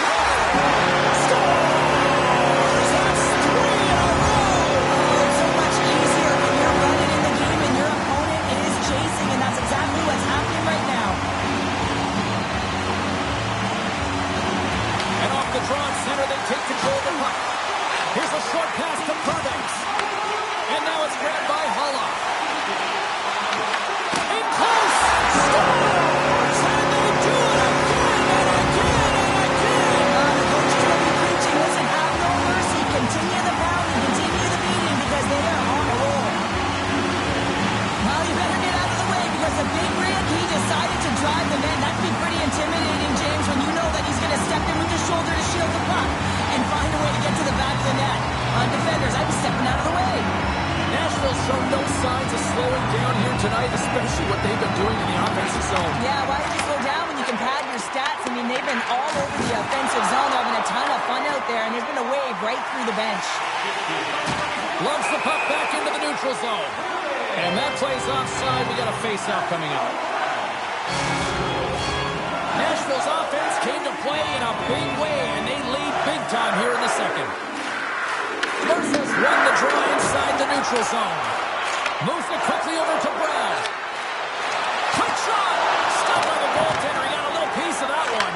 scores! That's 3 in a row! Oh, it's so much easier when you're running in the game and your opponent is chasing, and that's exactly what's happening right now. And off the draw in center, they take control of the puck. Here's a short pass to Perbix. And now it's grabbed by Haula. In close! Scores! And they do it again and again and again! The coach is going to be preaching, listen, have no mercy. Continue the pounding, continue the beating, because they are on a roll. Well, you better get out of the way, because the big rig, he decided to drive the man. That could be pretty intimidating, James, when you know that he's going to step in with his shoulder to shield the puck and find a way to get to the back of the net. On defenders, I'd be stepping out of the way. Nashville's shown no signs of slowing down here tonight, especially what they've been doing in the offensive zone. Yeah, why would you slow down when you can pad your stats? I mean, they've been all over the offensive zone. They're having a ton of fun out there, and there's been a wave right through the bench. Loves the puck back into the neutral zone. And that plays offside. We got a face-off coming up. Nashville's offense came to play in a big way, and they lead big time here in the second. Mercer's won the draw inside the neutral zone. Moves it quickly over to Brown. Quick shot! Stopped by the goaltender. He got a little piece of that one.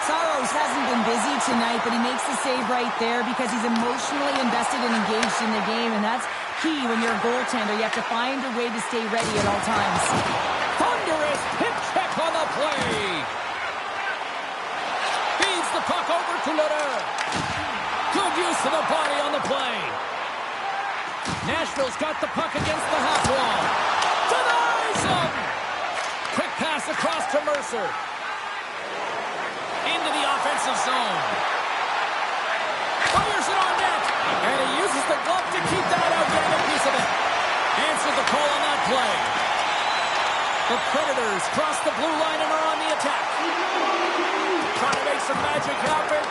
Saros hasn't been busy tonight, but he makes the save right there because he's emotionally invested and engaged in the game, and that's key when you're a goaltender. You have to find a way to stay ready at all times. Thunderous hip check on the play. Feeds the puck over to Lederer. Good use of the body on the play. Nashville's got the puck against the half wall. Denies him! Quick pass across to Mercer. Into the offensive zone. Fires it on net. And he uses the glove to keep that out, getting a piece of it. Answered the call on that play. The Predators cross the blue line and are on the attack. Trying to make some magic happen.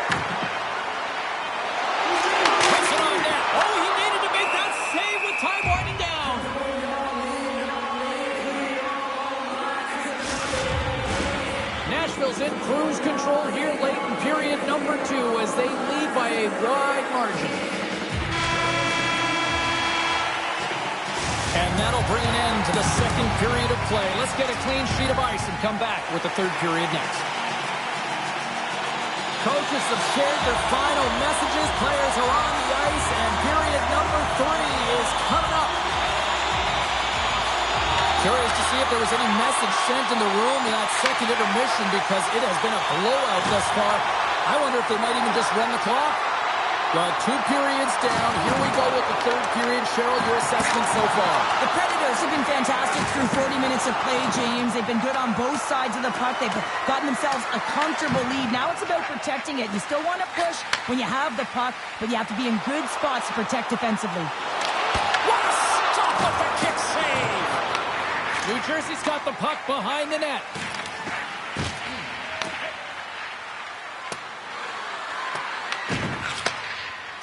Puts it on net. Oh, he needed to make that save with time winding down. Nashville's in cruise control here late in period number 2 as they lead by a wide margin. And that'll bring an end to the second period of play. Let's get a clean sheet of ice and come back with the third period next. Coaches have shared their final messages. Players are on the ice, and period number 3 is coming up. Curious to see if there was any message sent in the room in that second intermission because it has been a blowout thus far. I wonder if they might even just run the clock. Well, 2 periods down. Here we go with the third period. Cheryl, your assessment so far? The Predators have been fantastic through 40 minutes of play, James. They've been good on both sides of the puck. They've gotten themselves a comfortable lead. Now it's about protecting it. You still want to push when you have the puck, but you have to be in good spots to protect defensively. What a stop with the kick save! New Jersey's got the puck behind the net.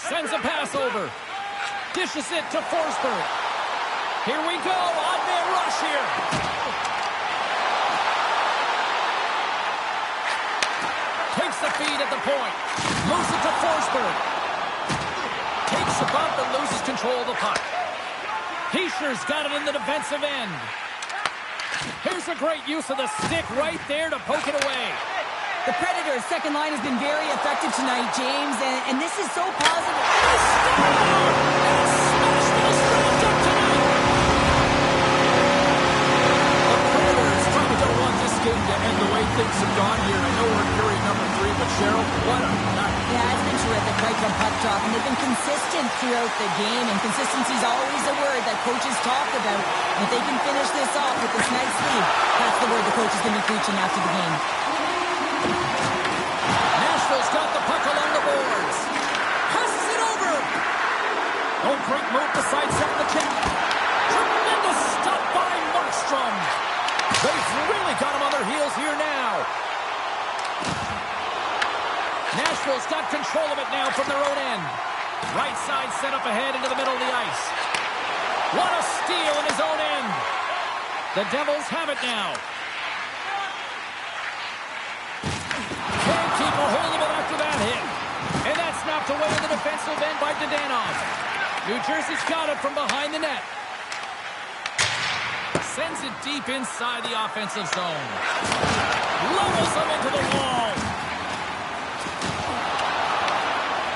Sends a pass over. Dishes it to Forsberg. Here we go. Odd-man rush here. Takes the feed at the point. Moves it to Forsberg. Takes a bump and loses control of the puck. Heischer's got it in the defensive end. Here's a great use of the stick right there to poke it away. The Predators' second line has been very effective tonight, James, and this is so positive. The Predators probably don't want this game to end the way things have gone here. I know we're in period number 3, but Cheryl, what a night. Yeah, it's been terrific right from puck drop, and they've been consistent throughout the game, and consistency is always a word that coaches talk about. And if they can finish this off with this nice lead, that's the word the coach is going to be preaching after the game. Nashville's got the puck along the boards. Passes it over. Oh, great move to sidestep the check. Tremendous stop by Markstrom. They've really got him on their heels here now. Nashville's got control of it now from their own end. Right side set up ahead into the middle of the ice. What a steal in his own end. The Devils have it now. Can't keep a hold of it after that hit. And that's knocked away in the defensive end by Dadonov. New Jersey's got it from behind the net. Sends it deep inside the offensive zone. Levels him into the wall.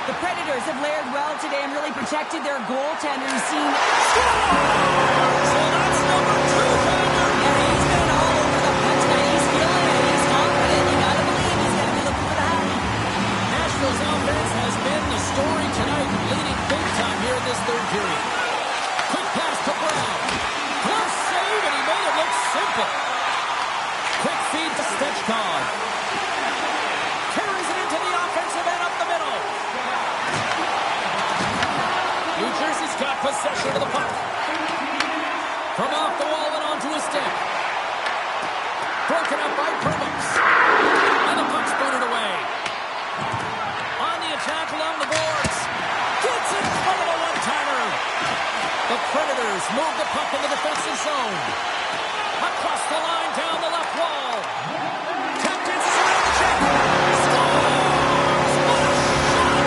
The Predators have layered well today and really protected their goaltender. He's seen... So that's number 2, Predator. Yeah, he's been all over the puck tonight. He's feeling it. He's confident. You gotta believe he's gonna be looking for the hat. Nashville's offense has been the story tonight, leading big time here in this third period. Quick pass to Brown. Close save, and he made it look simple. Quick feed to Stechkov. Carries it into the offensive end up the middle. New Jersey's got possession of the puck. From off the wall and onto his stick. Broken up by Permix. And the puck's booted away. On the attack along the boards. Gets it in front of a one-timer. The Predators move the puck in the defensive zone. Across the line down the left wall. Tapped inside the check. Scores! What a shot!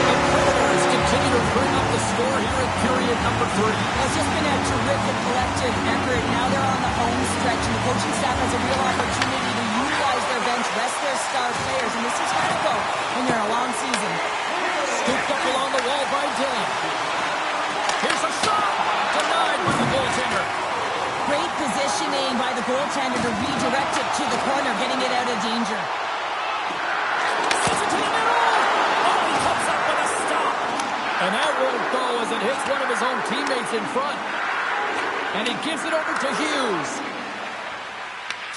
The Predators continue to bring up the score here in period number 3. It's just been a terrific collective effort. Now they're on the home stretch, and the coaching staff has a real opportunity to utilize their bench, rest their star players, and this is how to go when you're in a long season. Scooped up along the wall by Dillon. Here's a shot! Denied by the goaltender. Great positioning by the goaltender to redirect it to the corner, getting it out of danger. Sends it to the middle! Oh, he comes up with a stop! And that won't go as it hits one of his own teammates in front. And he gives it over to Hughes.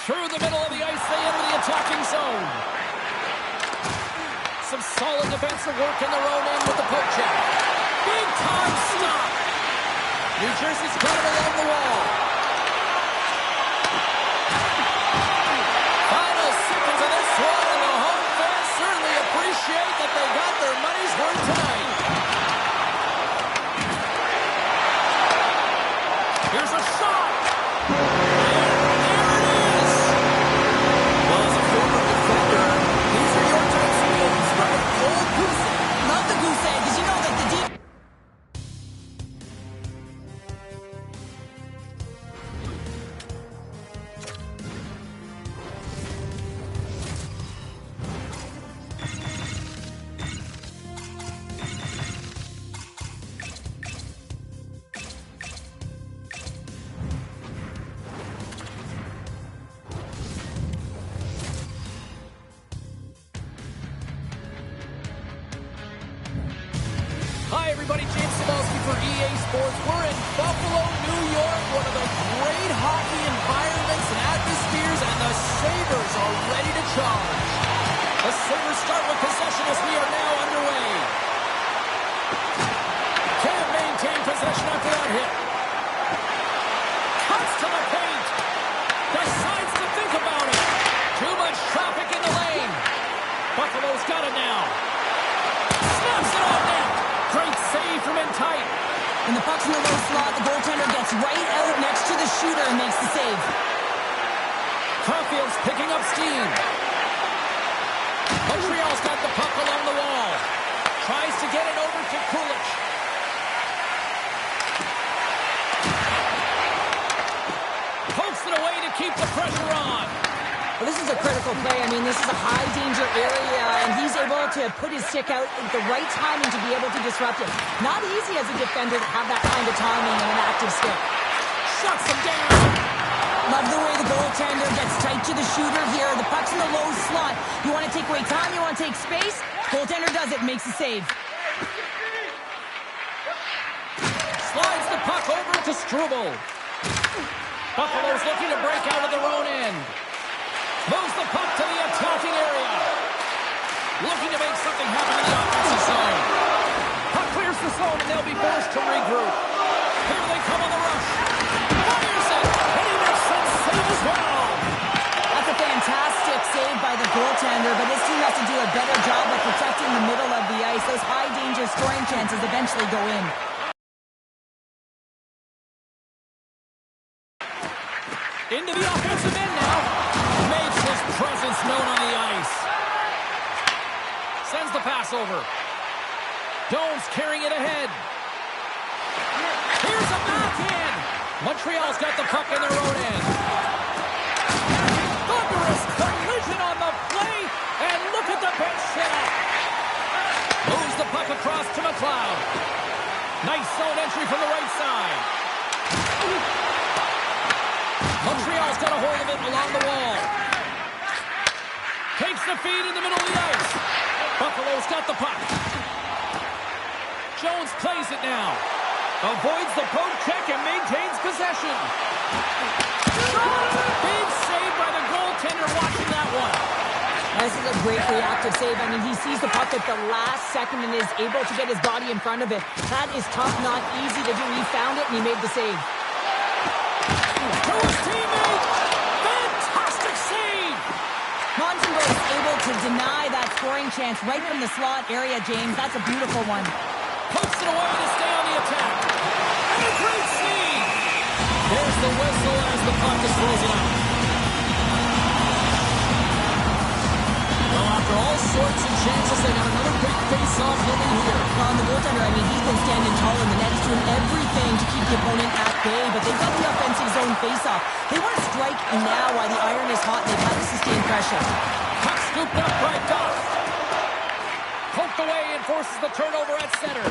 Through the middle of the ice, they enter the attacking zone. Some solid defensive work in their own end with the poke check. Big time stop! New Jersey's got it along the wall. Final seconds of this one, and the home fans certainly appreciate that they got their money's worth tonight. Here's a shot! And there it is! Well, as a former defender, these are your types of games, right? Old goose egg. Love the goose egg, because you know that the deep... everybody. James Cybulski for EA Sports. We're in Buffalo, New York, one of the great hockey environments and atmospheres, and the Sabres are ready to charge. The Sabres start with possession as we are now underway. Can't maintain possession after that hit. Cuts to the paint. Decides to think about it. Too much traffic in the lane. Buffalo's got it now. Snaps it on net. Great save from in tight. And the puck's in the low slot. The goaltender gets right out next to the shooter and makes the save. Caulfield's picking up steam. Montreal's got the puck along the wall. Tries to get it over to Kulich. Pokes it away to keep the pressure on. Well, this is a critical play. I mean, this is a high-danger area, and he's able to put his stick out at the right timing to be able to disrupt it. Not easy as a defender to have that kind of timing and an active stick. Shuts him down. Love the way the goaltender gets tight to the shooter here. The puck's in the low slot. You want to take away time, you want to take space. Goaltender does it, makes the save. Slides the puck over to Struble. Buffalo's looking to break out of their own end. Moves the puck to the attacking area. Looking to make something happen in the offensive zone. Puck clears the zone and they'll be forced to regroup. Here they come on the rush. Fires it. And he makes that save as well. That's a fantastic save by the goaltender, but his team has to do a better job of protecting the middle of the ice. Those high-danger scoring chances eventually go in. Into the offensive end now. Makes his presence known on the ice. Sends the pass over. Domes carrying it ahead. Here's a backhand. Montreal's got the puck in their own end. Thunderous collision on the play. And look at the bench setup. Moves the puck across to McLeod. Nice zone entry from the right side. Montreal's got a hold of it along the wall. Takes the feed in the middle of the ice. Buffalo's got the puck. Jones plays it now. Avoids the poke check and maintains possession. Big save by the goaltender watching that one. This is a great reactive save. I mean, he sees the puck at the last second and is able to get his body in front of it. That is tough, not easy to do. He found it and he made the save. To his teammate. Fantastic save. Montembeault is able to deny that scoring chance right from the slot area, James. That's a beautiful one. Pokes it away to stay on the attack. And a great save. There's the whistle as the puck is frozen up. Well, after all sorts of chances, they got another big face-off coming here. On the goaltender, I mean, he's been standing tall in the net, doing everything to keep the opponent at bay, but they've got the offensive zone face-off. They want to strike now while the iron is hot, and they've had to sustain pressure. Puck scooped up by Duff. Poked away and forces the turnover at center.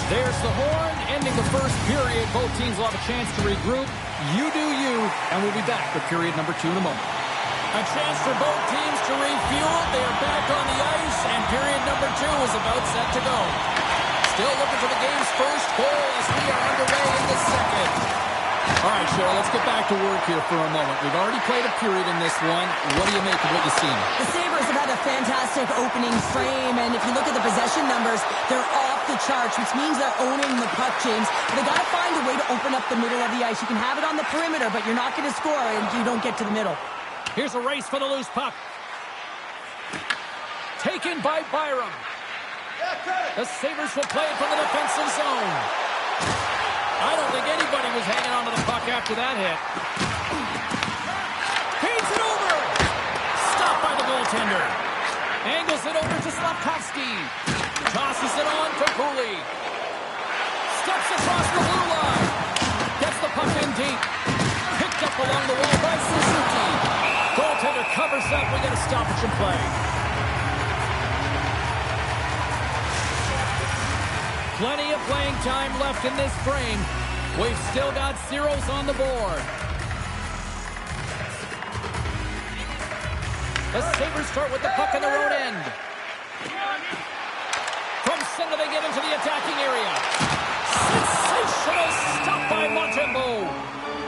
There's the horn, ending the first period. Both teams will have a chance to regroup. You do you, and we'll be back with period number 2 in a moment. A chance for both teams to refuel. They are back on the ice, and period number 2 is about set to go. Still looking for the game's first goal as we are underway in the second. All right, Cheryl, let's get back to work here for a moment. We've already played a period in this one. What do you make of what you've seen? The Sabres have had a fantastic opening frame, and if you look at the possession numbers, they're off the charts, which means they're owning the puck, James. But they got to find a way to open up the middle of the ice. You can have it on the perimeter, but you're not going to score if you don't get to the middle. Here's a race for the loose puck. Taken by Byram. The Sabres will play it from the defensive zone. I don't think anybody was hanging on to the puck after that hit. Feeds it over. Stopped by the goaltender. Angles it over to Slafkovsky. Tosses it on to Cooley. Steps across the blue line. Gets the puck in deep. Picked up along the wall by Suzuki. Goaltender covers up. We get a stoppage in play. Plenty of playing time left in this frame. We've still got zeros on the board. The Sabres start with the puck in their own end. From center, they get into the attacking area. Sensational stop by Montembeault.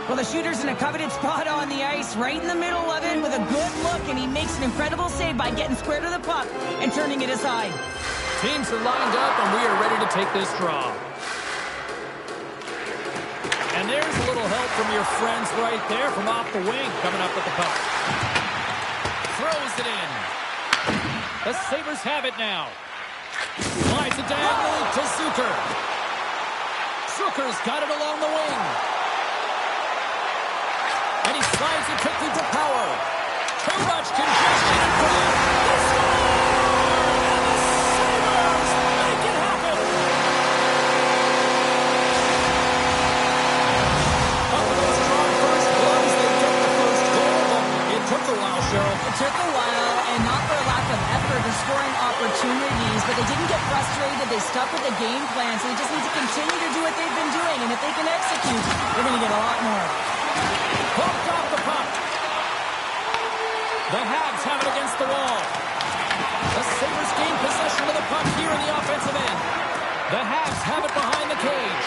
Well, the shooter's in a coveted spot on the ice, right in the middle of it with a good look, and he makes an incredible save by getting square to the puck and turning it aside. Teams are lined up, and we are ready to take this draw. And there's a little help from your friends right there from off the wing coming up with the puck. Throws it in. The Sabres have it now. Slides it diagonally to Zucker. Zucker's got it along the wing. And he slides it quickly to Power. Too much congestion in front. They score! And the Sabres make it happen! Buffalo's strong first blows. They get the first goal, but it took a while, Cheryl. It took a while, and not for a lack of effort or scoring opportunities, but they didn't get frustrated. They stuck with the game plan, so they just need to continue to do what they've been doing, and if they can execute, they're going to get a lot more. Bumped off the puck. The Habs have it against the wall. The Sabres gain possession of the puck here in the offensive end. The Habs have it behind the cage.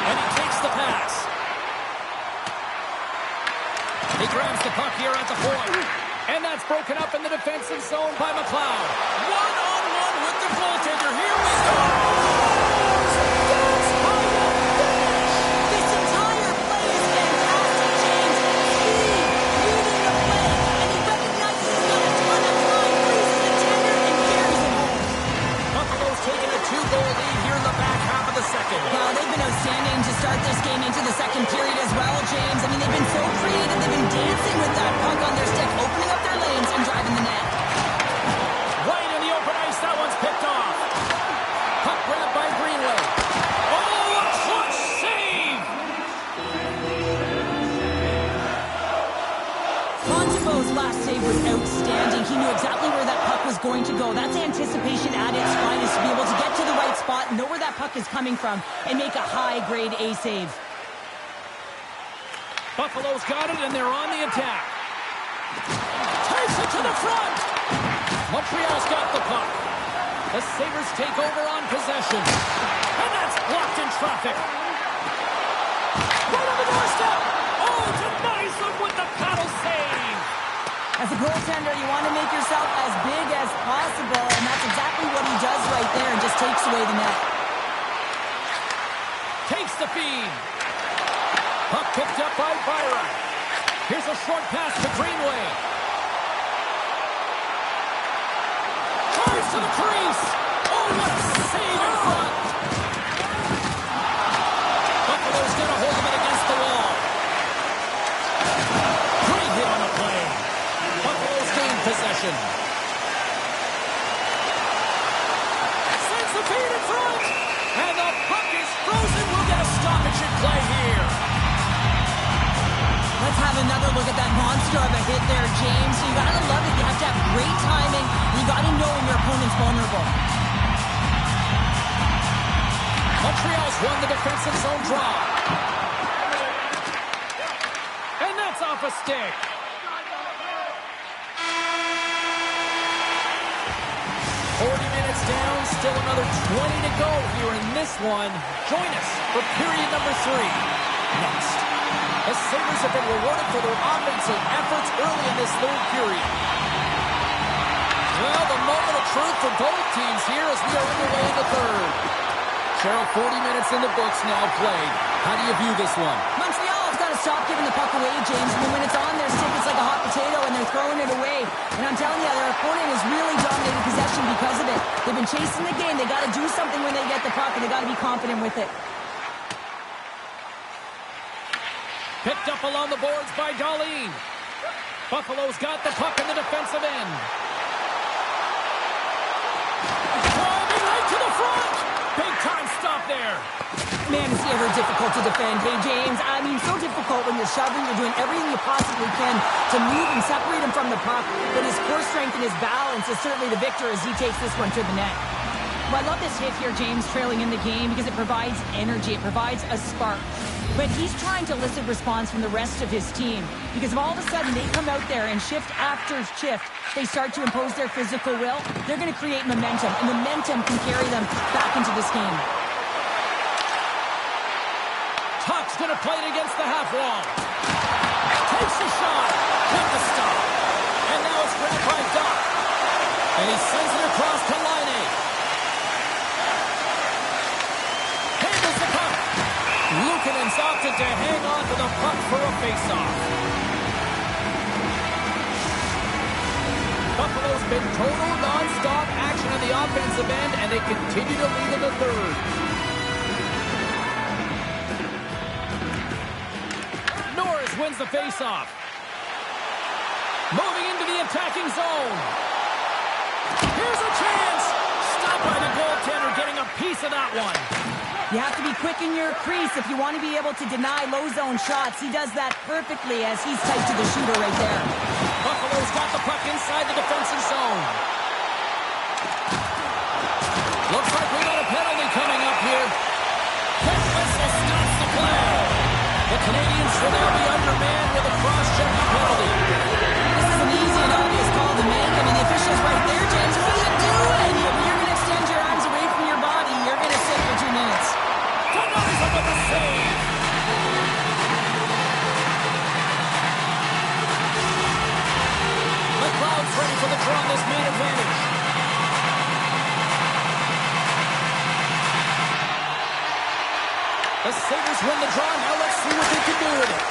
And he takes the pass. He grabs the puck here at the point. And that's broken up in the defensive zone by McLeod. One-on-one with the goaltender. Here we go. That's how you finish. This entire play is fantastic, James. Speed, reading the play, and he recognizes he's got a ton of time, freezes the tender, and carries it home. Buffalo's taking a 2-goal lead here in the back half of the second. Well, they've been outstanding to start this game into the second period as well, James. I mean, they've been so creative. They've been dancing with that puck on their stick, opening up their lanes and driving the net. Right in the open ice, that one's picked off. Puck grabbed by Greenway. Oh, a clutch save! Montembeault's last save was outstanding. He knew exactly where that puck was going to go. That's anticipation at its finest, to be able to get to the right spot, know where that puck is coming from, and make a high-grade A save. Buffalo's got it, and they're on the attack. Takes it to the front. Montreal's got the puck. The Sabres take over on possession. And that's blocked in traffic. Right on the doorstep. Oh, denies them with the paddle save. As a goaltender, you want to make yourself as big as possible, and that's exactly what he does right there and just takes away the net. Takes the feed. Puck picked up by Byron. Here's a short pass to Greenway. Drives to the crease. Oh, what a save in front. Buffalo's going to hold him against the wall. Great hit on the play. Buffalo's gained possession. Sends the feed in front. And the puck is frozen. We'll get a stoppage in play here. Let's have another look at that monster of a hit there, James. So you got to love it. You have to have great timing. You got to know when your opponent's vulnerable. Montreal's won the defensive zone draw. And that's off a stick. Down, still another 20 to go here in this one. Join us for period number 3. Next, the Sabres have been rewarded for their offensive efforts early in this third period. Well, the moment of truth for both teams here as we are underway in the third. Cheryl, 40 minutes in the books now played. How do you view this one? Montreal's got to stop giving the puck away, James. I mean, when it's on their stick, it's like a hot potato, and they're throwing it away. And I'm telling you, their opponent is really dominating possession because of it. They've been chasing the game. They got to do something when they get the puck, and they got to be confident with it. Picked up along the boards by Darlene. Buffalo's got the puck in the defensive end. Driving right to the front. Big time stop there. Man, is he ever difficult to defend. Hey, James, I mean, so difficult when you're shoving. You're doing everything you possibly can to move and separate him from the puck. But his core strength and his balance is certainly the victor as he takes this one to the net. Well, I love this hit here, James, trailing in the game because it provides energy. It provides a spark. But he's trying to elicit response from the rest of his team because if all of a sudden they come out there and shift after shift, they start to impose their physical will, they're going to create momentum, and momentum can carry them back into this game. Tuch's going to play it against the half wall. Takes a shot. With the stop. And now it's grabbed by Doc. And he sends it across to Laine. Handles the puck. Luukkonen's opted to hang on to the puck for a faceoff. Buffalo's been total non-stop action on the offensive end, and they continue to lead in the third. Norris wins the faceoff. Moving into the attacking zone. Here's a chance. Stopped by the goaltender, getting a piece of that one. You have to be quick in your crease if you want to be able to deny low zone shots. He does that perfectly as he's tight to the shooter right there. Buffalo's got the puck inside the defensive zone. Looks like we got a penalty coming up here. Quick whistle stops the play. The Canadians will now be undermanned with a cross-checking penalty. This is an easy and obvious call to make. I mean, the official's right there, James. What are you doing? You're going to extend your arms away from your body. You're going to sit for 2 minutes. Denies him with a save. McLeod's ready for the draw on this man advantage. The Sabres win the draw. Now let's see what they can do with it.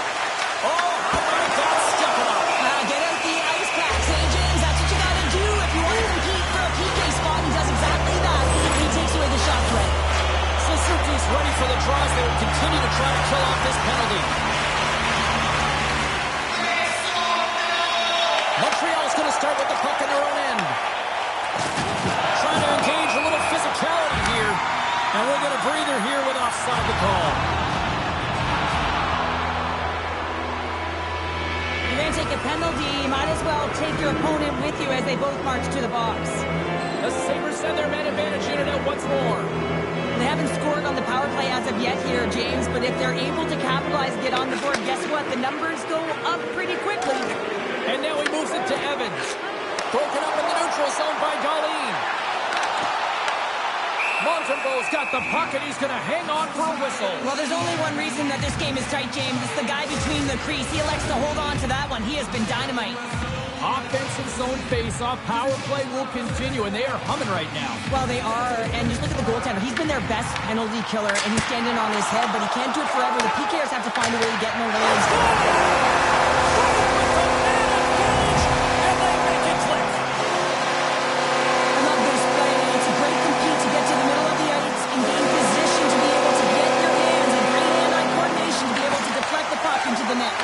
Oh, how about that step it up? Get out the ice packs, hey, James. That's what you got to do if you want to compete for a PK spot. He does exactly that. He takes away the shot threat. Suzuki's ready for the draws. They will continue to try to kill off this penalty. Montreal's going to start with the puck in their own end. Trying to engage a little physicality here. And we'll get a breather here with offside the call. You're going to take a penalty. You might as well take your opponent with you as they both march to the box. The Sabres send their man advantage unit out once more. They haven't scored on the power play as of yet here, James, but if they're able to capitalize and get on the board, guess what? The numbers go up pretty quickly. And now he moves it to Evans. Broken up in the neutral zone by Dahlin. Montembeau's got the puck, and he's going to hang on for a whistle. Well, there's only one reason that this game is tight, James. It's the guy between the crease. He elects to hold on to that one. He has been dynamite. Offensive zone face-off. Power play will continue, and they are humming right now. Well, they are, and just look at the goaltender. He's been their best penalty killer, and he's standing on his head, but he can't do it forever. The PKers have to find a way to get in their lanes. And they make it click. I love this play. It's a great compete to get to the middle of the ice and gain position to be able to get your hands and great hand-eye coordination to be able to deflect the puck into the net.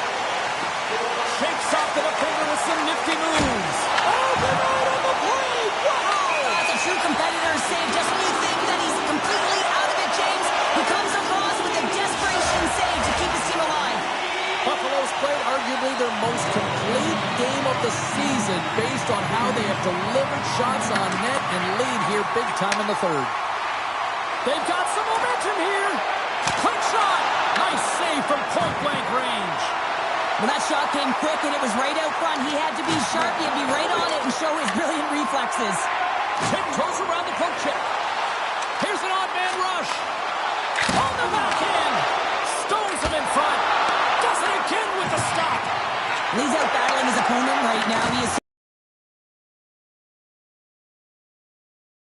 Shakes off the defender with some nifty moves. Override on the play. Wow! That's a true competitor's save. Just when you think that he's completely out of it, James, he comes across with a desperation save to keep his team alive. Buffalo's played arguably their most complete game of the season based on how they have delivered shots on net and lead here big time in the third. They've got some momentum here. Quick shot. Nice save from point-blank range. Well, that shot came quick, and it was right out front. He had to be sharp. He had to be right on it and show his brilliant reflexes. Tiptoes around the poke check. Here's an odd man rush. On the backhand. Stones him in front. Does it again with the stop. He's out battling his opponent right now. He is.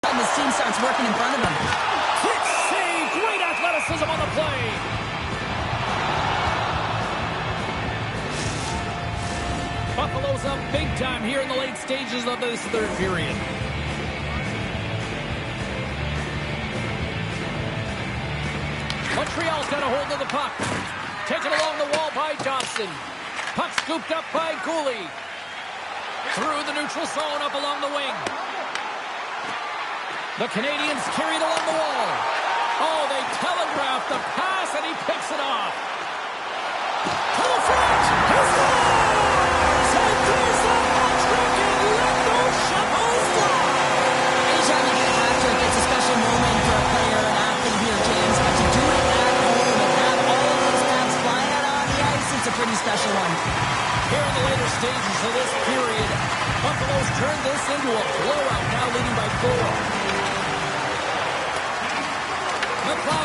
And his team starts working in front of him. Quick save. Great athleticism on the play. Buffalo's up big time here in the late stages of this third period. Montreal's got a hold of the puck. Taken along the wall by Dobson. Puck scooped up by Cooley. Through the neutral zone up along the wing. The Canadians carried along the wall. Oh, they telegraphed the pass, and he picks it off. To the front. He scores! And there's a hat trick, and let those shovels fly. Anytime you get a hat trick, it's a special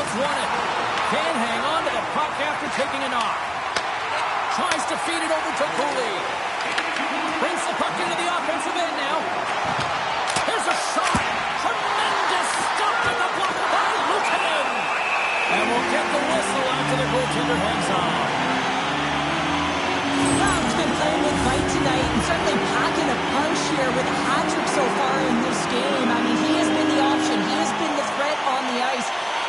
has won it. Can't hang on to the puck after taking a knock. Tries to feed it over to Cooley. Brings the puck into the offensive end now. Here's a shot. Tremendous stop in the block by Luukkonen. And we'll get the whistle after the goaltender hangs on. Wow, he's been playing with fight tonight and certainly packing a punch here with a hat-trick so far in this game. I mean, he has been the option. He has been the threat on the ice.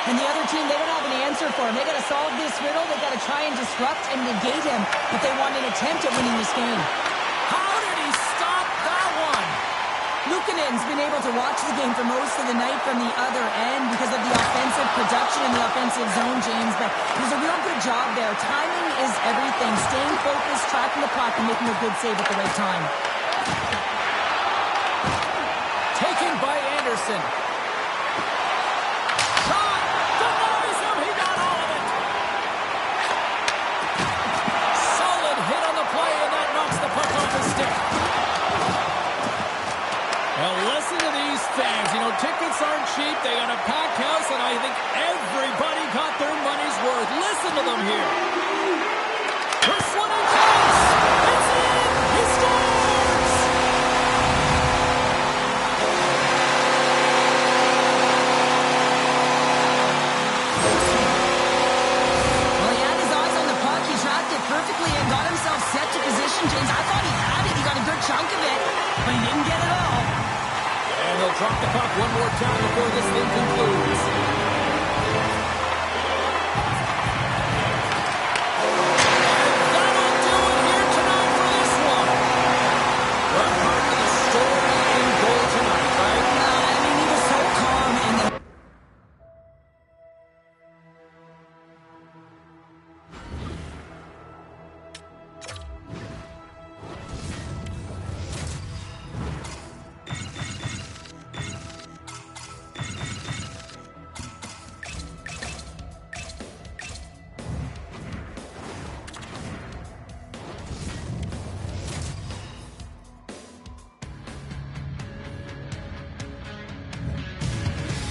And the other team, they don't have an answer for him. They got to solve this riddle. They got to try and disrupt and negate him. But they want an attempt at winning this game. How did he stop that one? Luukkonen's been able to watch the game for most of the night from the other end because of the offensive production in the offensive zone, James. But he does a real good job there. Timing is everything. Staying focused, tracking the puck, and making a good save at the right time. Taken by Anderson. Shot! Denies him! He got all of it! Solid hit on the play, and that knocks the puck off his stick. Well, listen to these fans. You know, tickets aren't cheap. They got a packed house, and I think everybody got their money's worth. Listen to them here. First one in chase. It's in. He scores. Well, he had his eyes on the puck. He tracked it perfectly and got himself set to position, James. I thought he had it. He got a good chunk of it, but he didn't get it all. And he'll drop the puck one more time before this thing concludes. And that'll do it here tonight for this one. We're part of the story in goal tonight, right? I mean, he was so calm in the...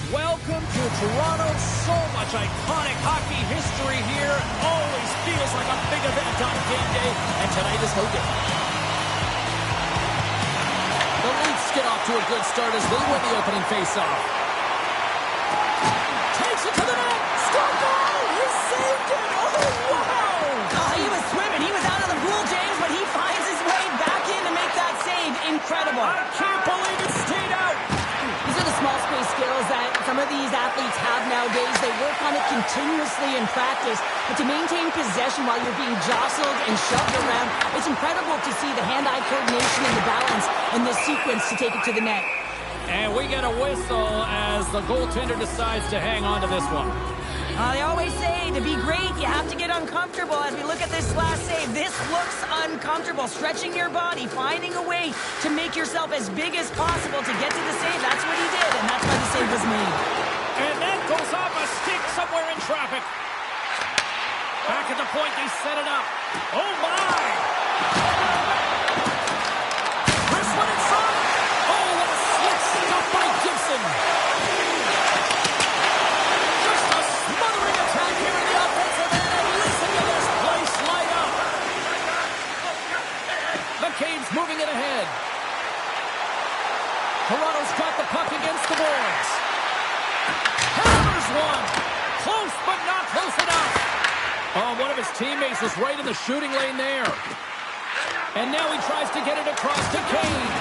Welcome to Toronto. So much iconic hockey history here. Always feels like a big event on game day, and tonight is no different. The Leafs get off to a good start as they win the opening faceoff. Takes it to the net. Score goal. He saved it. Oh, wow. Oh, he was swimming. He was out of the pool, James, but he finds his way back in to make that save. Incredible. I can't believe it stayed out. These are the small space skills that some of these athletes have nowadays. They work on it continuously in practice. But to maintain possession while you're being jostled and shoved around, it's incredible to see the hand-eye coordination and the balance in this sequence to take it to the net. And we get a whistle as the goaltender decides to hang on to this one. They always say to be great, you have to get uncomfortable. As we look at this last save, this looks uncomfortable. Stretching your body, finding a way to make yourself as big as possible to get to the save. That's what he did, and that's why the save was made. And that goes off a stick somewhere in traffic. Back at the point, they set it up. Oh, my! First one inside. Oh, what a slick stop by Gibson. Just a smothering attack here in the offensive end. And listen to this place light up. The Canes moving it ahead. Toronto's got the puck against the boards. Hammers one. Close, but not close enough. Oh, one of his teammates was right in the shooting lane there. And now he tries to get it across to Kane.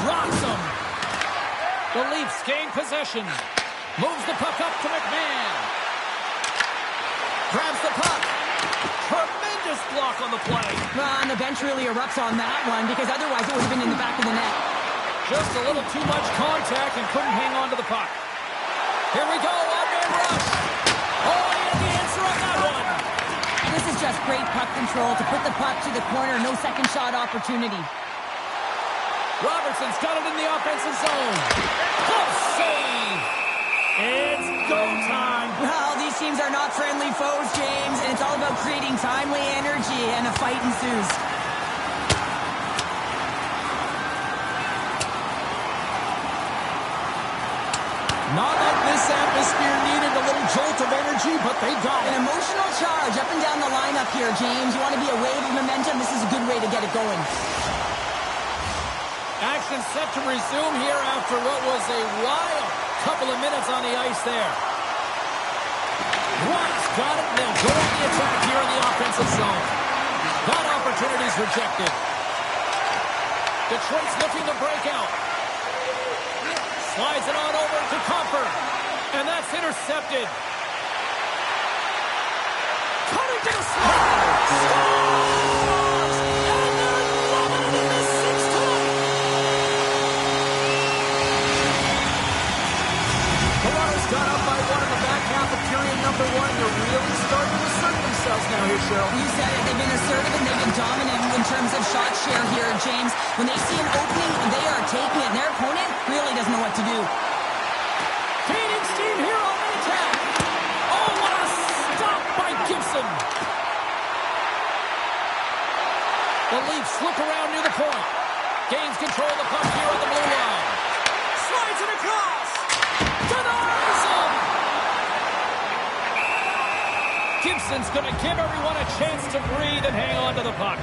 Rocks him. The Leafs gain possession. Moves the puck up to McMahon. Grabs the puck. Tremendous block on the play. And the bench really erupts on that one because otherwise it would have been in the back of the net. Just a little too much contact and couldn't hang on to the puck. Here we go, odd-man rush. Oh, he had the answer on that one. This is just great puck control to put the puck to the corner. No second shot opportunity. Robertson's got it in the offensive zone. Close save. It's go time. Well, these teams are not friendly foes, James, and it's all about creating timely energy, and a fight ensues. Not like this atmosphere needed a little jolt of energy here, James. You want to be a wave of momentum? This is a good way to get it going. Action set to resume here after what was a wild couple of minutes on the ice there. Rock's got it, and they'll go on the attack here in the offensive zone. That opportunity's rejected. Detroit's looking to break out. Slides it on over to Comfort, and that's intercepted. Cutting to the slide. Scores! And they're loving it in the sixth tonight. Toronto's got up by one in the back half of period number one. They're really starting to assert themselves now here, Cheryl. You said it. They've been assertive and they've been dominant in terms of shot share here, James. When they see an opening, they are taking it. And their opponent really doesn't know what to do. Phoenix team here on the attack. Oh, what a stop by Gibson. The Leafs look around near the point. Gains control of the puck here on the blue line. Slides it across. Denies him. Gibson's going to give everyone a chance to breathe and hang on to the puck.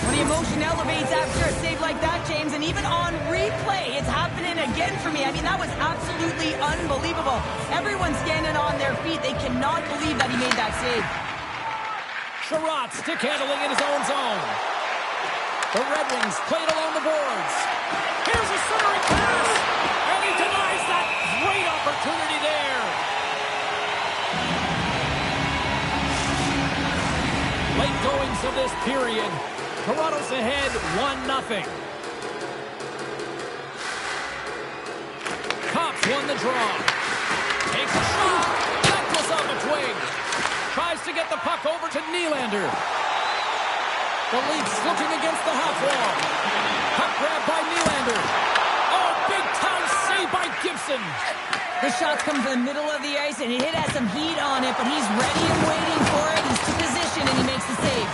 When the emotion elevates after a save like that, James, and even on replay, it's happening again for me. I mean, that was absolutely unbelievable. Everyone's standing on their feet. They cannot believe that he made that save. Sherratt stick handling in his own zone. The Red Wings played along the boards. Here's a centering pass, and he denies that great opportunity there. Late goings of this period. Toronto's ahead 1-0. Cops won the draw. Takes a shot. That goes off a twig. Tries to get the puck over to Nylander. The Leafs looking against the half wall. Puck grab by Nylander. Oh, big time save by Gibson. The shot comes in the middle of the ice, and it has some heat on it, but he's ready and waiting for it. He's to position, and he makes the save.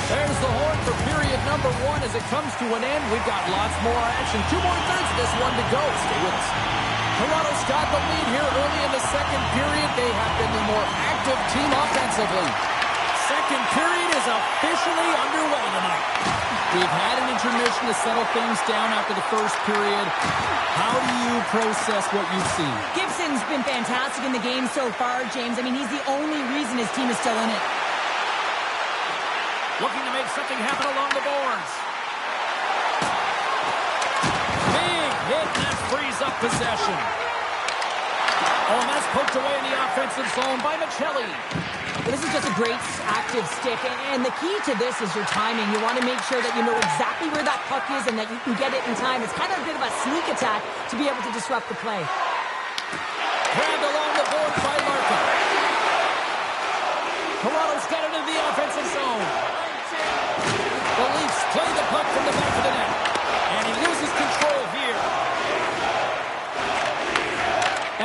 There's the horn for period number one as it comes to an end. We've got lots more action. 2 more thirds of this one to go. Stay with us. Toronto's got the lead here early in the second period. They have been the more active team offensively. Second period is officially underway tonight. We've had an intermission to settle things down after the first period. How do you process what you've seen? Gibson's been fantastic in the game so far, James. I mean, he's the only reason his team is still in it. Looking to make something happen along the boards. Big hit, and that frees up possession. Oh, and that's poked away in the offensive zone by Michelli. Well, this is just a great active stick, and the key to this is your timing. You want to make sure that you know exactly where that puck is and that you can get it in time. It's kind of a bit of a sneak attack to be able to disrupt the play. Grabbed along the boards by Larkin. Toronto's got it into the offensive zone. The Leafs play the puck from the back of the net. And he loses control here.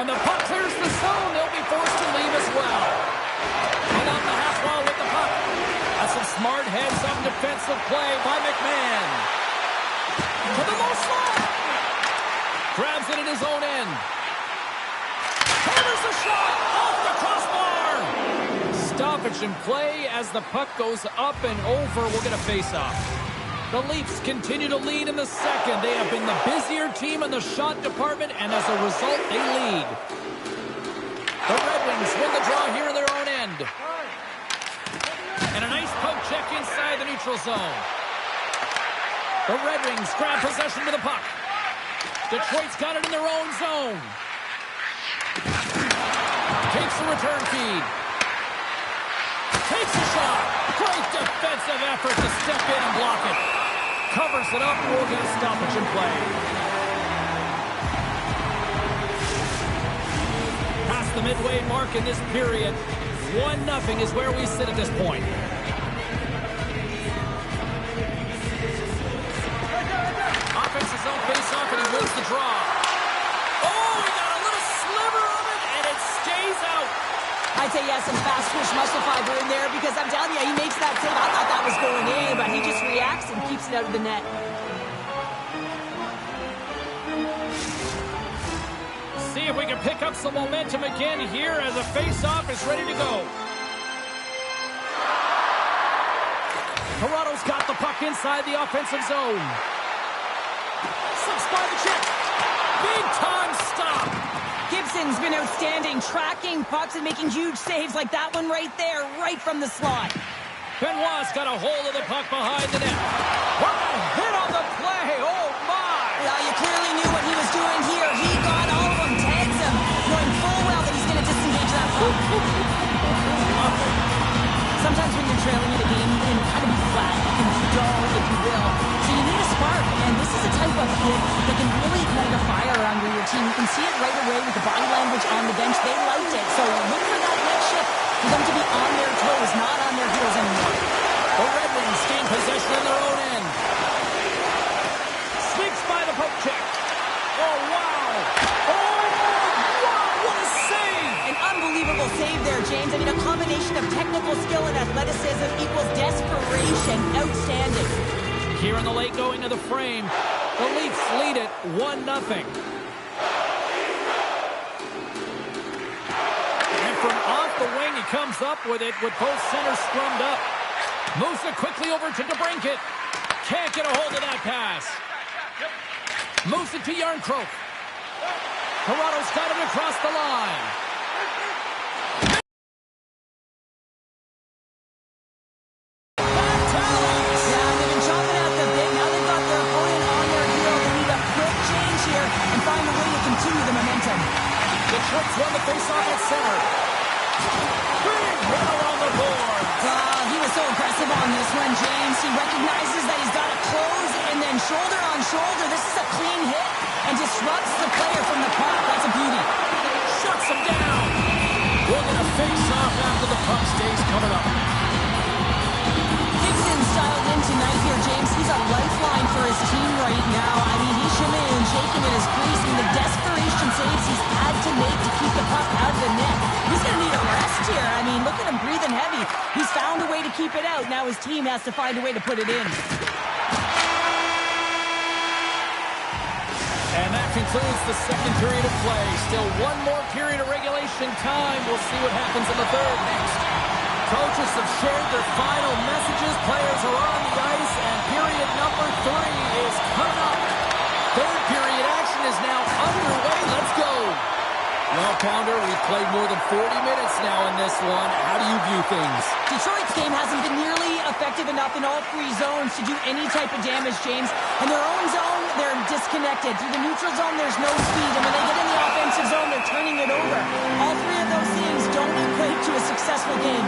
And the puck clears the zone. They'll be forced to leave as well. Along the half wall with the puck. That's some smart heads-up defensive play by McMahon. To the low slot. Grabs it in his own end. Hammers the shot off the crossbar. Stoppage in play as the puck goes up and over. We'll get a face-off. The Leafs continue to lead in the second. They have been the busier team in the shot department, and as a result, they lead. The Red Wings win the draw here in their own end. And a nice poke check inside the neutral zone. The Red Wings grab possession with the puck. Detroit's got it in their own zone. Takes the return feed. Takes a shot. Great defensive effort to step in and block it. Covers it up. We'll get a stoppage in play. Past the midway mark in this period. 1-0 is where we sit at this point. Offensive zone face-off, and he wins the draw. Oh, he got a little sliver of it, and it stays out. I'd say, yeah, some fast twitch muscle fiber in there because I'm telling you, he makes that save. I thought that was going in, but he just reacts and keeps it out of the net. see if we can pick up some momentum again here as a face-off is ready to go. Toronto's got the puck inside the offensive zone. Slips by the check. Big-time stop. Gibson's been outstanding, tracking pucks and making huge saves like that one right there, right from the slot. Benoit's got a hold of the puck behind the net. What a hit on the play! Oh, my! Yeah, you clearly knew what he was doing here. He got all of them, tags him, knowing full well that he's going to disengage that puck. Sometimes when you're trailing in a game, you can kind of be flat. You can be dull, if you will. So you need a spark, and this is a type of hit that can really ignite a fire under your team. You can see it right away with the body language on the bench. They liked it. So look for that next shift for them to be on their toes, not on their heels anymore. The Red Wings gain possession in their own end. Sneaks by the poke check. Oh, wow. Oh, wow, what a save. An unbelievable save there, James. I mean, a combination of technical skill and athleticism equals desperation. Outstanding. Here in the late going to the frame. The Leafs lead it 1-0. From off the wing, he comes up with it with both centers scrummed up. Moves it quickly over to DeBrincat. Can't get a hold of that pass. Moves it to Yarncroke. Toronto's got it across the line. Yeah, they've been chopping at the bit. Now they've got their opponent on their heel. They need a quick change here and find a way to continue the momentum. The Sharks won the faceoff at center. Big hit on the board. He was so aggressive on this one, James. He recognizes that he's got to close, and then shoulder on shoulder. This is a clean hit and disrupts the player from the puck. That's a beauty. Shuts him down. We're going to face off after the puck stays covered up. Gibson's dialed in tonight here, James. He's a lifeline for his team right now. I mean, he's shimmying and shaking in his crease. I mean, the desperation saves he's had to make to keep the puck out of the net. He's going to need a rest here. I mean, look at him breathing heavy. He's found a way to keep it out. Now his team has to find a way to put it in. And that concludes the second period of play. Still one more period of regulation time. We'll see what happens in the third next. Coaches have shared their final messages. Players are on the ice, and period number 3 is coming up. Third period action is now underway. Let's go. Well, Pounder, we've played more than 40 minutes now in this one. How do you view things? Detroit's game hasn't been nearly effective enough in all 3 zones to do any type of damage, James. In their own zone, they're disconnected. Through the neutral zone, there's no speed. And when they get in the offensive zone, they're turning it over. All 3 of those things don't equate to a successful game.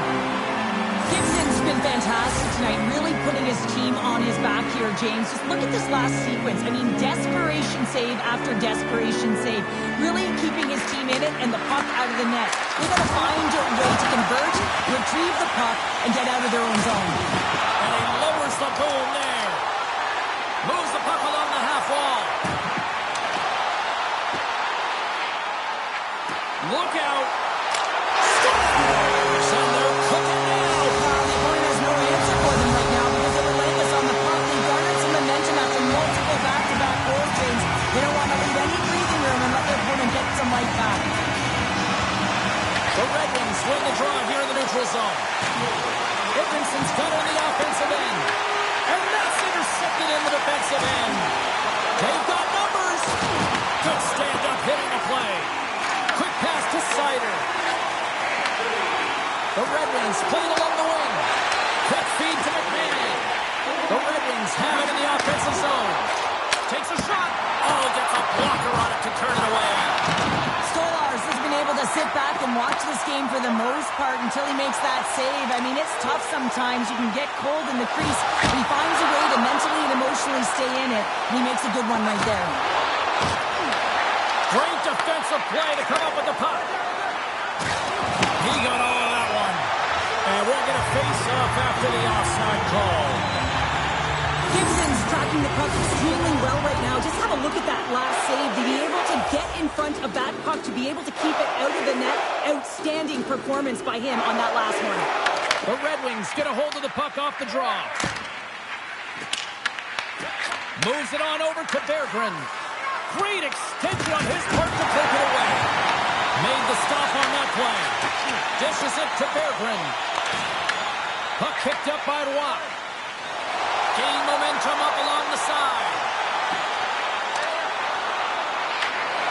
Gibson's been fantastic tonight, really putting his team on his back here, James. Just look at this last sequence. I mean, desperation save after desperation save. Really keeping his team in it and the puck out of the net. They've got to find a way to convert, retrieve the puck, and get out of their own zone. And he lowers the boom there. Moves the puck along the half wall. Look out. Scores! And they're cooking now. The opponent has no answer for them right now because they're relentless on the puck. They garnered some momentum after multiple back-to-back goals, James. They don't want to leave any breathing room and let their opponent get some life back. The Red Wings win the draw here in the neutral zone. Dickinson's got on the offensive end. And that's intercepted in the defensive end. They've got numbers. Good stand-up hitting the play. Quick pass to Sider. The Red Wings playing along the wing. Quick feed to McMahon. The Red Wings have it in the offensive zone. Takes a shot. Oh, gets a blocker on it to turn it away. Stolarz has been able to sit back and watch this game for the most part until he makes that save. I mean, it's tough sometimes. You can get cold in the crease, but he finds a way to mentally and emotionally stay in it, and he makes a good one right there. Great defensive play to come up with the puck. He got all of that one. And we're going to face off after the offside call. Gibson's tracking the puck extremely well right now. Just have a look at that last save. To be able to get in front of that puck, to be able to keep it out of the net, outstanding performance by him on that last one. The Red Wings get a hold of the puck off the draw. Moves it on over to Berggren. Great extension on his part to take it away. Made the stop on that play. Dishes it to Berggren. Puck picked up by Roy. Gain momentum up along the side.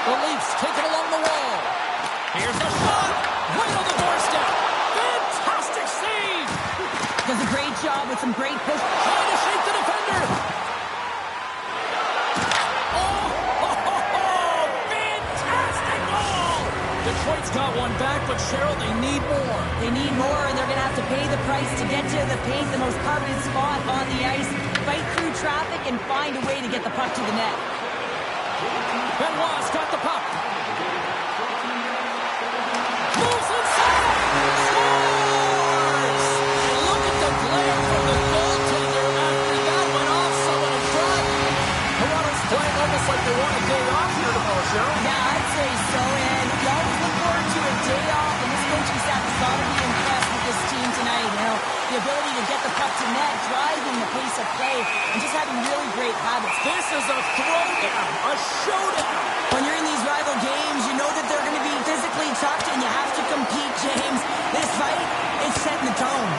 The Leafs take it along the wall. Here's the shot. Right on the doorstep. Fantastic save. Does a great job with some great push. Trying to shake the defender. Oh, fantastic goal. Detroit's got one back, but Cheryl, they need more. They need more, and they're going to have to pay the price to get to the paint, the most coveted spot on the ice, fight through traffic, and find a way to get the puck to the net. Benoit's got the puck. Moves inside. Scores! And look at the glare from the goaltender after that went off someone in front. Toronto's playing almost like they want a day off here tomorrow, Cheryl. Yeah, I'd say so, and you always look forward to a day off, and this coaching staff has got to be impressed with this team tonight. You know, the ability to get the puck to net, driving the pace of play, and just having really great habits. This is a throwdown, a showdown. When you're in these rival games, you know that they're going to be physically tough, and you have to compete, James. This fight is setting the tone.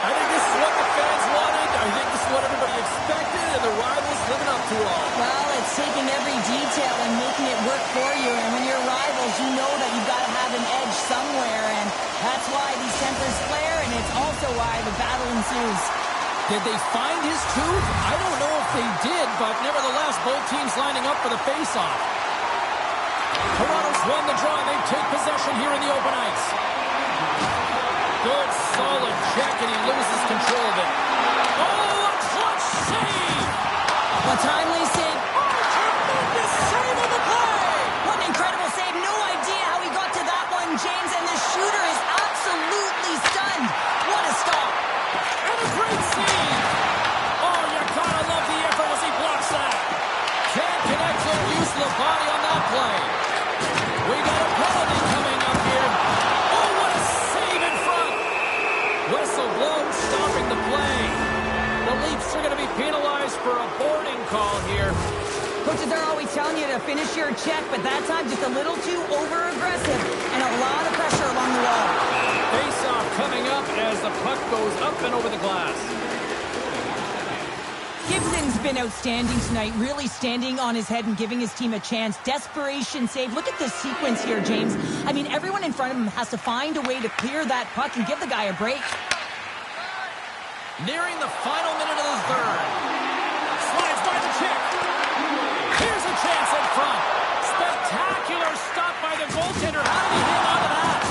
I think this is what the fans wanted. I think this is what everybody expected, and the rivals living up to it all. Well, it's taking every detail and making it work for you, and when you're rivals, you know that you've got to have an edge somewhere, and that's why these tempers flare, and it's also why the battle ensues. Did they find his tooth? I don't know if they did, but nevertheless, both teams lining up for the face-off. Toronto's won the draw, and they take possession here in the open ice. Good, solid check, and he loses control of it. Oh, a clutch save! A timely save. Oh, tremendous save of the play! What an incredible save. No idea how he got to that one, James, and the shooter is absolutely stunned. What a stop. And a great save! Oh, you gotta love the effort as he blocks that. Can't connect to the use of the body on that play. We got a penalty coming up here. Oh, what a save in front! Whistle blown, stopping the play. The Leafs are going to be penalized for a boarding call here. Coaches are always telling you to finish your check, but that time just a little too over-aggressive and a lot of pressure along the wall. Face-off coming up as the puck goes up and over the glass. Gibson's been outstanding tonight, really standing on his head and giving his team a chance. Desperation save. Look at this sequence here, James. I mean, everyone in front of him has to find a way to clear that puck and give the guy a break. Nearing the final minute of the third. Slides by the check. Here's a chance in front. Spectacular stop by the goaltender. How did he hang on to that?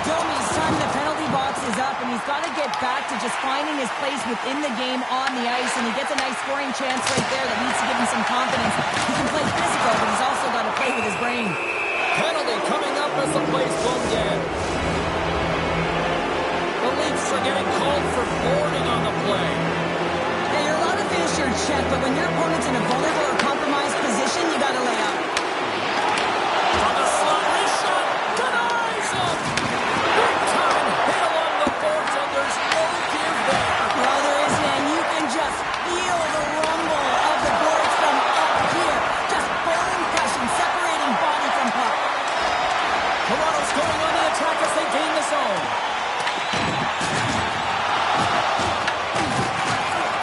Domi's son, the penalty box is up, and he's got to get back to just finding his place within the game on the ice, and he gets a nice scoring chance right there that needs to give him some confidence. He can play physical, but he's also got to play with his brain. Penalty coming up as the play's blown dead. The Leafs are getting called for boarding on the play. Hey, you're allowed to finish your check, but when your opponent's in a vulnerable or compromised position, you got to lay up. From the slot, his shot denies him. Big time hit along the boards, and there's no give there. Well, there isn't, and you can just feel the rumble of the boards from up here. Just bone crushing, separating body from puck. Toronto's going on the attack as they gain the zone.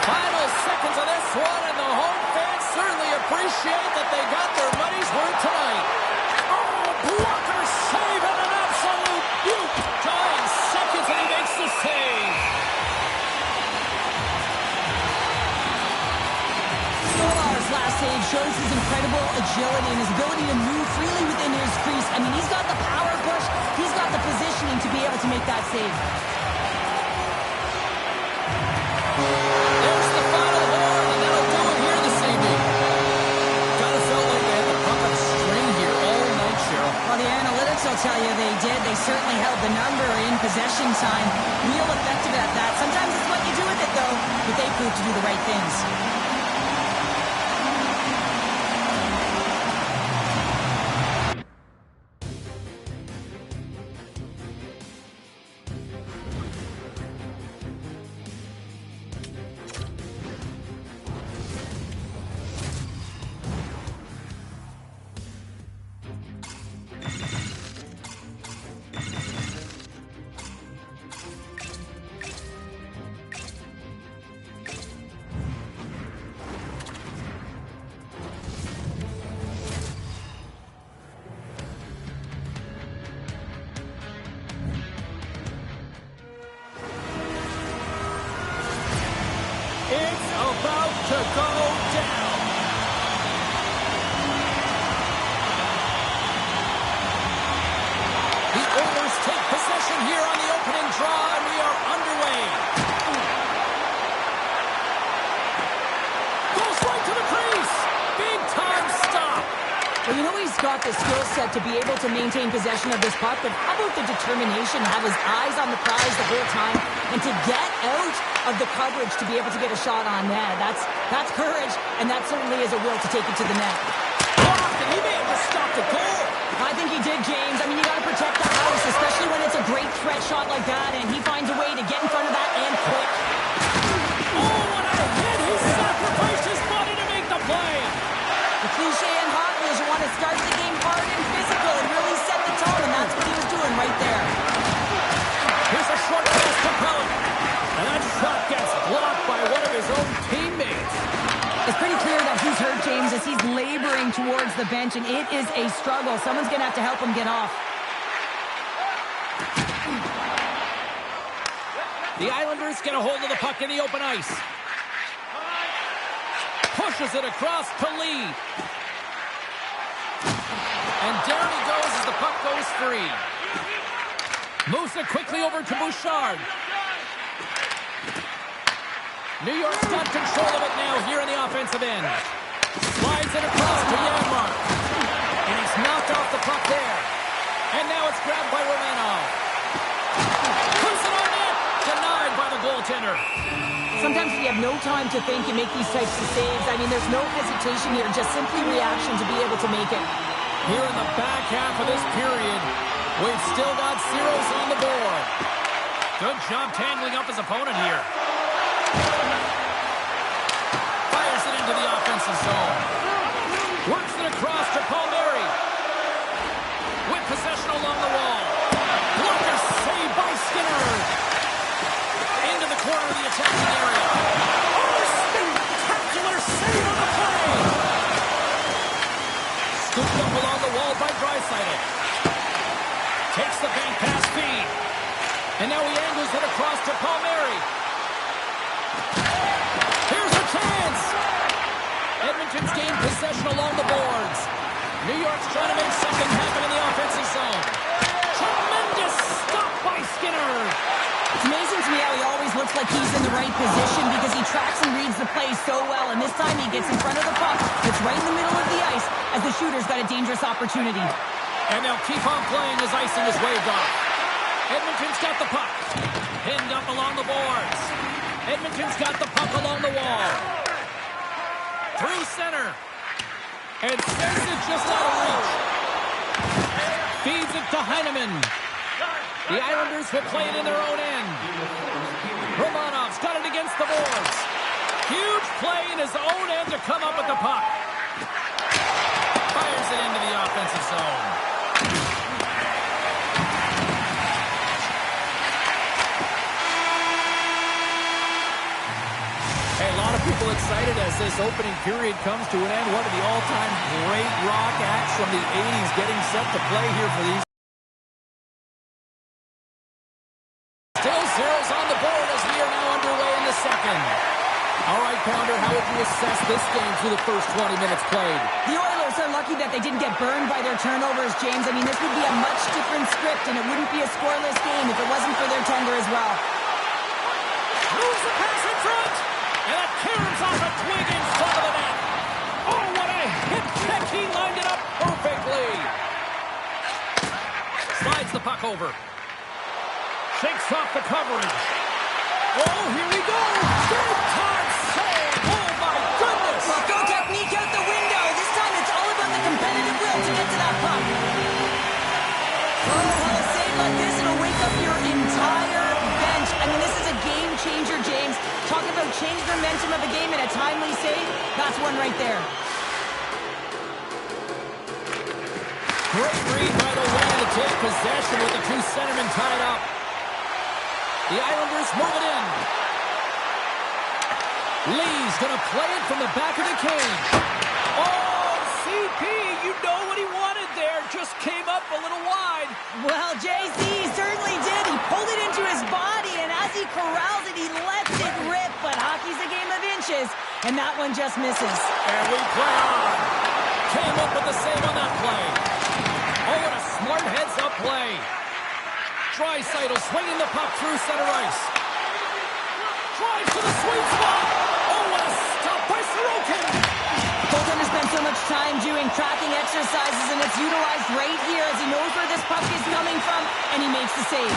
Final seconds of this one, and the home fans certainly appreciate that they got their money's worth tonight. Oh, blocker save and an absolute beaut. Dying seconds, and he makes the save. Stolar's last save shows his incredible agility and his ability to move freely within his crease. I mean, he's got the power push, he's got the positioning to be able to make that save. There's the final horn, and that'll do it here this evening. Kind of felt like they had the puck up string here all night, Cheryl. Well, the analytics will tell you they did. They certainly held the number in possession time. Real effective at that. Sometimes it's what you do with it, though, but they proved to do the right things. It's about to go down. The Oilers take possession here on the opening draw, and we are underway. Goes right to the crease. Big time stop. Well, you know he's got the skill set to be able to maintain possession of this puck, but how about the determination to have his eyes on the prize the whole time and to get out of the coverage to be able to get a shot on net? That's courage, and that certainly is a will to take it to the net. Blocked, and he may have just stopped a goal. I think he did, James. I mean, you got to protect the house, especially when it's a great threat shot like that, and he finds a way to get in front of that and quick. Oh, what a hit! He sacrificed his body to make the play. The cliche in hockey is you want to start the game hard and physical and really set the tone, and that's what he was doing right there. Here's a short pass to Pellet, and that shot gets blocked by one of his own teammates. It's pretty clear that he's hurt, James, as he's laboring towards the bench, and it is a struggle. Someone's going to have to help him get off. The Islanders get a hold of the puck in the open ice. Pushes it across to Lee. And down he goes as the puck goes free. Moves it quickly over to Bouchard. New York's got control of it now here in the offensive end. Slides it across to Janmark. And he's knocked off the puck there. And now it's grabbed by Romanov. Puts it on net. Denied by the goaltender. Sometimes you have no time to think and make these types of saves. I mean, there's no hesitation here, just simply reaction to be able to make it. Here in the back half of this period, we've still got zeros on the board. Good job tangling up his opponent here. Fires it into the offensive zone. Works it across to Palmieri. With possession along the wall. Blocker saved by Skinner. Into the corner of the attacking area. Oh, spectacular save on the play. Scooped up along the wall by Draisaitl. Takes the bank pass feed. And now he angles it across to Palmieri. Here's a chance. Edmonton's gained possession along the boards. New York's trying to make something happen in the offensive zone. Tremendous stop by Skinner. It's amazing to me how he always looks like he's in the right position because he tracks and reads the play so well, and this time he gets in front of the puck. It's right in the middle of the ice as the shooter's got a dangerous opportunity. And they'll keep on playing as icing is waved off. Edmonton's got the puck. Pinned up along the boards. Edmonton's got the puck along the wall. Through center. And sends it just out of reach. Feeds it to Heineman. The Islanders will play it in their own end. Romanov's got it against the boards. Huge play in his own end to come up with the puck. Fires it into the offensive zone. Hey, a lot of people excited as this opening period comes to an end. One of the all-time great rock acts from the 80s getting set to play here for these. Still zeros on the board as we are now underway in the second. All right, Pounder, how would you assess this game through the first 20 minutes played? The Oilers are lucky that they didn't get burned by their turnovers, James. I mean, this would be a much different script, and it wouldn't be a scoreless game if it wasn't for their tender as well. Moves the pass in front, and that caroms off a twig in front of the net. Oh, what a hit check. He lined it up perfectly. Slides the puck over. Shakes off the coverage. Oh, here we go. Big time save. Oh, my goodness. Well, go technique out the window. This time it's all about the competitive will to get to that puck. Oh, well, a save like this, it'll wake up your entire bench. I mean, this is a game changer, James. Talk about change the momentum of the game in a timely save. That's one right there. Great read by the wing to take possession with the two centermen tied up. The Islanders move it in. Lee's going to play it from the back of the cage. Oh, CP, you know what he wanted there. Just came up a little wide. Well, JC certainly did. He pulled it into his body, and as he corrals it, he lets it rip. But hockey's a game of inches, and that one just misses. And we play on. Came up with the save on that play. Oh, what a smart heads-up play. Draisaitl swinging the puck through center ice. Drives to the sweet spot. Oh, what a stop by Sorokin. Goaltender spent so much time doing tracking exercises, and it's utilized right here as he knows where this puck is coming from, and he makes the save.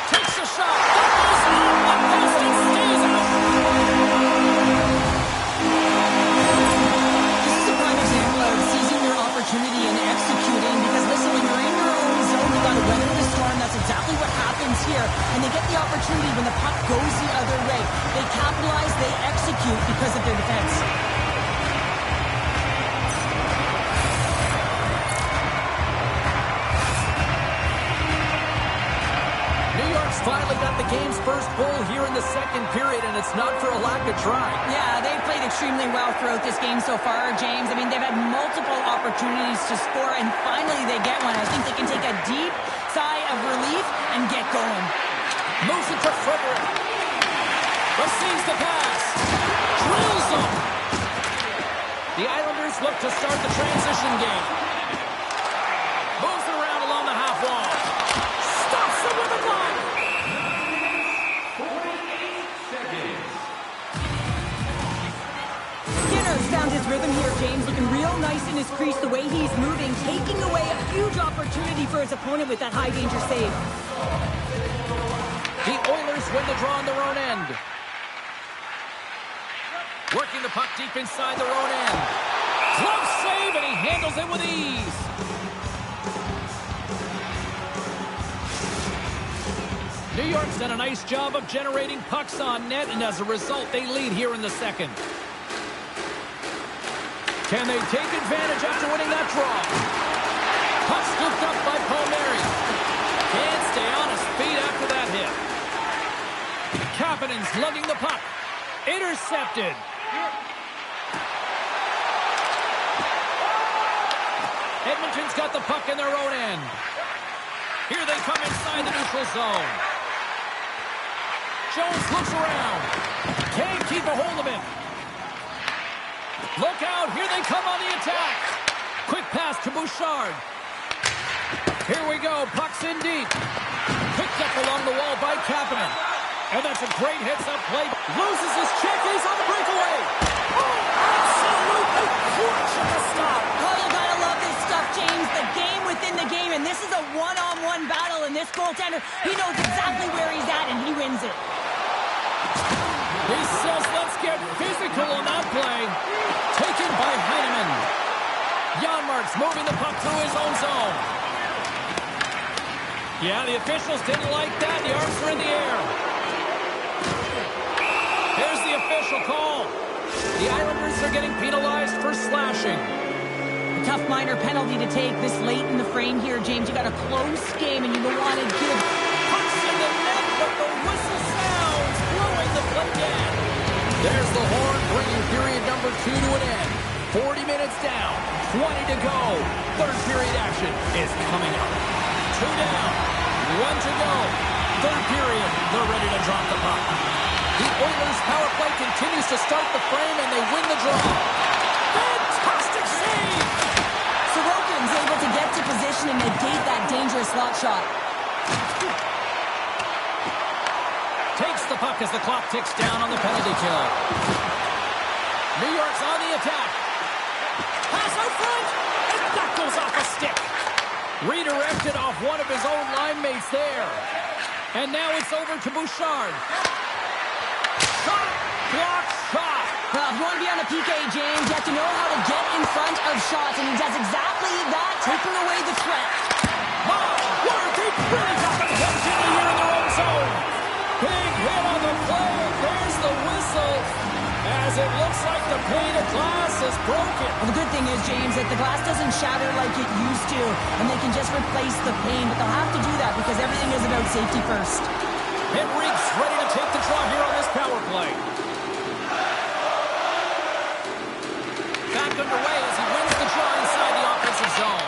Takes a shot. That goes on. The Boston stays out. This is a prime example of seizing your opportunity and executing, because listen, when you're in your own zone, you got to weather the storm. That's exactly what happens here. And they get the opportunity when the puck goes the other way. They capitalize, they execute because of their defense. Finally got the game's first goal here in the second period, and it's not for a lack of trying. Yeah, they've played extremely well throughout this game so far, James. I mean, they've had multiple opportunities to score, and finally they get one. I think they can take a deep sigh of relief and get going. Moves it to Frederick. Receives the pass. Drills them. The Islanders look to start the transition game. Moves it around along the half wall. Stops it with a block. Found his rhythm here, James. Looking real nice in his crease, the way he's moving, taking away a huge opportunity for his opponent with that high-danger save. The Oilers win the draw on their own end. Working the puck deep inside their own end. Glove save, and he handles it with ease. New York's done a nice job of generating pucks on net, and as a result, they lead here in the second. Can they take advantage after winning that draw? Puck scooped up by Palmieri. Can't stay on his feet after that hit. Kapanen's lugging the puck. Intercepted. Edmonton's got the puck in their own end. Here they come inside the neutral zone. Jones looks around. Can't keep a hold of him. Look out, here they come on the attack. Quick pass to Bouchard. Here we go, puck's in deep. Picked up along the wall by Kapanen. And that's a great heads-up play. Loses his check, he's on the breakaway. Oh, absolutely crushing the stop. Oh, you gotta love this stuff, James. The game within the game, and this is a one-on-one battle, and this goaltender, he knows exactly where he's at, and he wins it. He says, let's get physical on that play. Taken by Heineman. Janmark's moving the puck through his own zone. Yeah, the officials didn't like that. The arms are in the air. Here's the official call. The Islanders are getting penalized for slashing. A tough minor penalty to take this late in the frame here, James. You got a close game, and you don't want to give pucks in the net, but the whistle sounds, blowing the play again. There's the horn, bringing period number 2 to an end. 40 minutes down, 20 to go. Third period action is coming up. 2 down, 1 to go. Third period, they're ready to drop the puck. The Oilers' power play continues to start the frame, and they win the draw. Fantastic save! Sorokin's able to get to position and negate that dangerous slot shot. Takes the puck as the clock ticks down on the penalty kill. New York's on the attack. Pass out front, and that goes off a stick. Redirected off one of his own line mates there. And now it's over to Bouchard. Shot, block, shot. Well, if you want to be on a PK, James, you have to know how to get in front of shots, and he does exactly that, taking away the threat. Oh, what are they really got the puck here in their own zone? Big hit on the play, and there's the whistle. As it looks like the pane of glass is broken. Well, the good thing is, James, that the glass doesn't shatter like it used to, and they can just replace the pane, but they'll have to do that because everything is about safety first. Henrique's ready to take the draw here on this power play. Back underway as he wins the draw inside the offensive zone.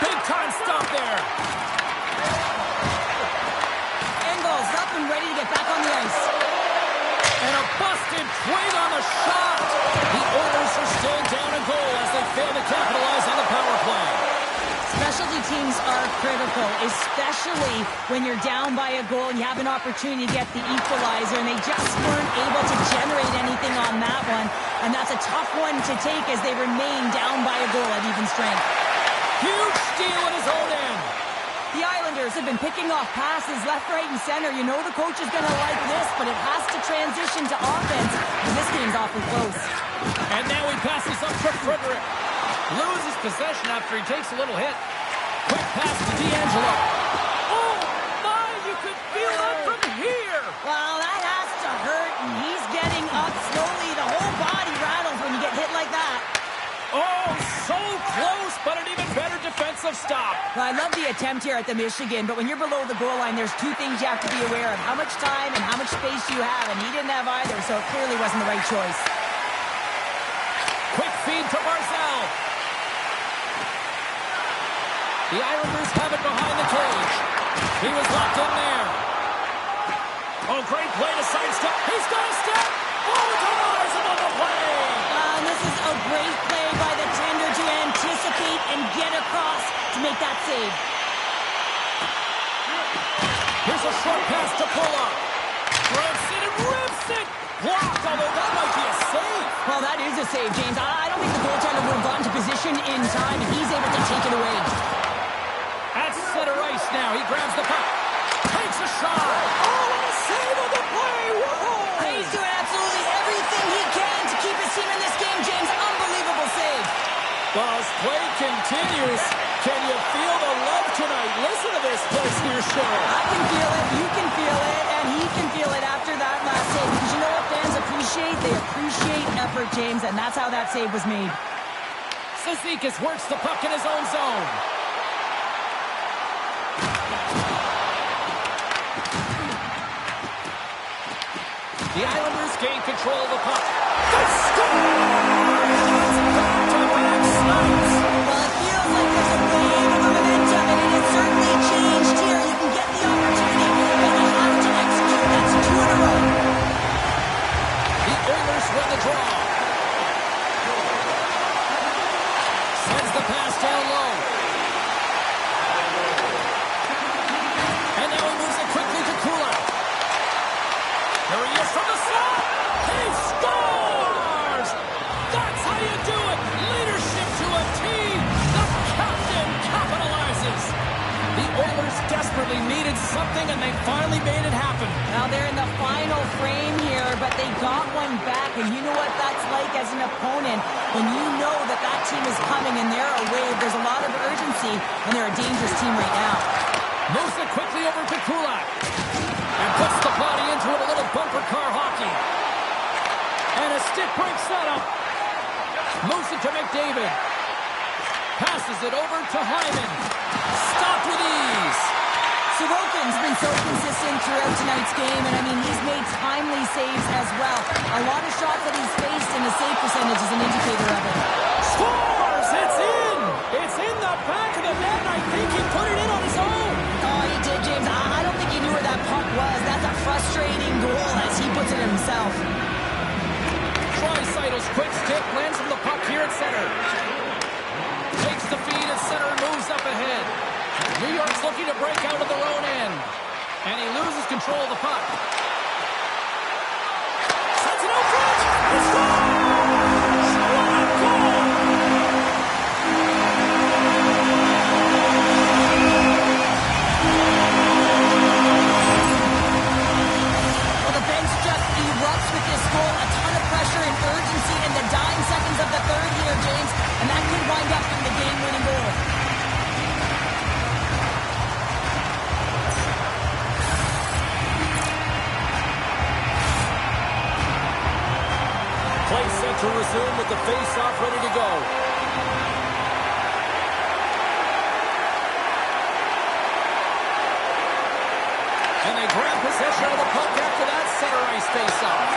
Big time stop there. Engels up and ready to get back on the ice. And a busted Massive twing on the shot. The Oilers are still down a goal as they fail to capitalize on the power play. Specialty teams are critical, especially when you're down by a goal and you have an opportunity to get the equalizer, and they just weren't able to generate anything on that one. And that's a tough one to take as they remain down by a goal at even strength. Huge steal at his own end. The Islanders have been picking off passes left, right, and center. You know the coach is going to like this, but it has to transition to offense, and this game's awfully close. And now he passes up to Frederic. Loses possession after he takes a little hit. Quick pass to D'Angelo. Oh, my, you could feel that from here. Well, that has to hurt, and he's getting up slowly. The whole body rattles when you get hit like that. Oh, so close, but an even better defensive stop. Well, I love the attempt here at the Michigan, but when you're below the goal line, there's two things you have to be aware of. How much time and how much space you have, and he didn't have either, so it clearly wasn't the right choice. Quick feed to Barzal. The Islanders have it behind the cage. He was locked in there. Oh, great play to sidestep. He's got a step. Oh, denies him on the play. And this is a great play by the tender to anticipate and get across to make that save. Here's a short pass to Pulla. Rips it and rips it. Blocked, although that might be a save. Well, that is a save, James. I don't think the goaltender would have gotten to position in time, and he's able to take it away. At center ice now. He grabs the puck. Takes a shot. Oh, what a save on the play. Whoa. He's doing absolutely everything he can to keep his team in this game, James. Unbelievable save. Well, as play continues, can you feel the love tonight? Listen to this place here, Cheryl. I can feel it, you can feel it, and he can feel it after that last save. Because you know what fans appreciate? They appreciate effort, James, and that's how that save was made. Cizikas works the puck in his own zone. The Islanders gain control of the puck. They score! Back-to-back snipes! Well, it feels like there's a wave of momentum, and it has certainly changed here. You can get the opportunity, but you have to execute. That's 2 in a row. The Oilers win the draw. Sends the pass down low. And now he moves it quickly to Kulak. There he is from the slot. He scores! That's how you do it. Leadership to a team. The captain capitalizes. The Oilers desperately needed something, and they finally made it happen. Now they're in the final frame here, but they got one back, and you know what that's like as an opponent. When you know that that team is coming and they're away, there's a lot of urgency, and they're a dangerous team right now. Moves it quickly over to Kulak. And puts the body into it, a little bumper car hockey. And a stick break setup. Moves it to McDavid. Passes it over to Hyman. Stopped with ease. Sorokin's been so consistent throughout tonight's game, and I mean, he's made timely saves as well. A lot of shots that he's faced, and the save percentage is an indicator of it. Scores! It's in! It's in the back of the net, and I think he put it in on his own. Oh, he did, James. I don't think he knew where that puck was. That's a frustrating goal as he puts it himself. Draisaitl's quick stick lands him the puck here at center. Takes the feed at center and moves up ahead. New York's looking to break out of their own end. And he loses control of the puck. Sends it out front. He scores! What a goal! Well, the bench just erupts with this goal. A ton of pressure and urgency in the dying seconds of the third here, James. And that could wind up in the game-winning goal. Play set to resume with the face-off ready to go. And they grab possession of the puck after that center ice face-off.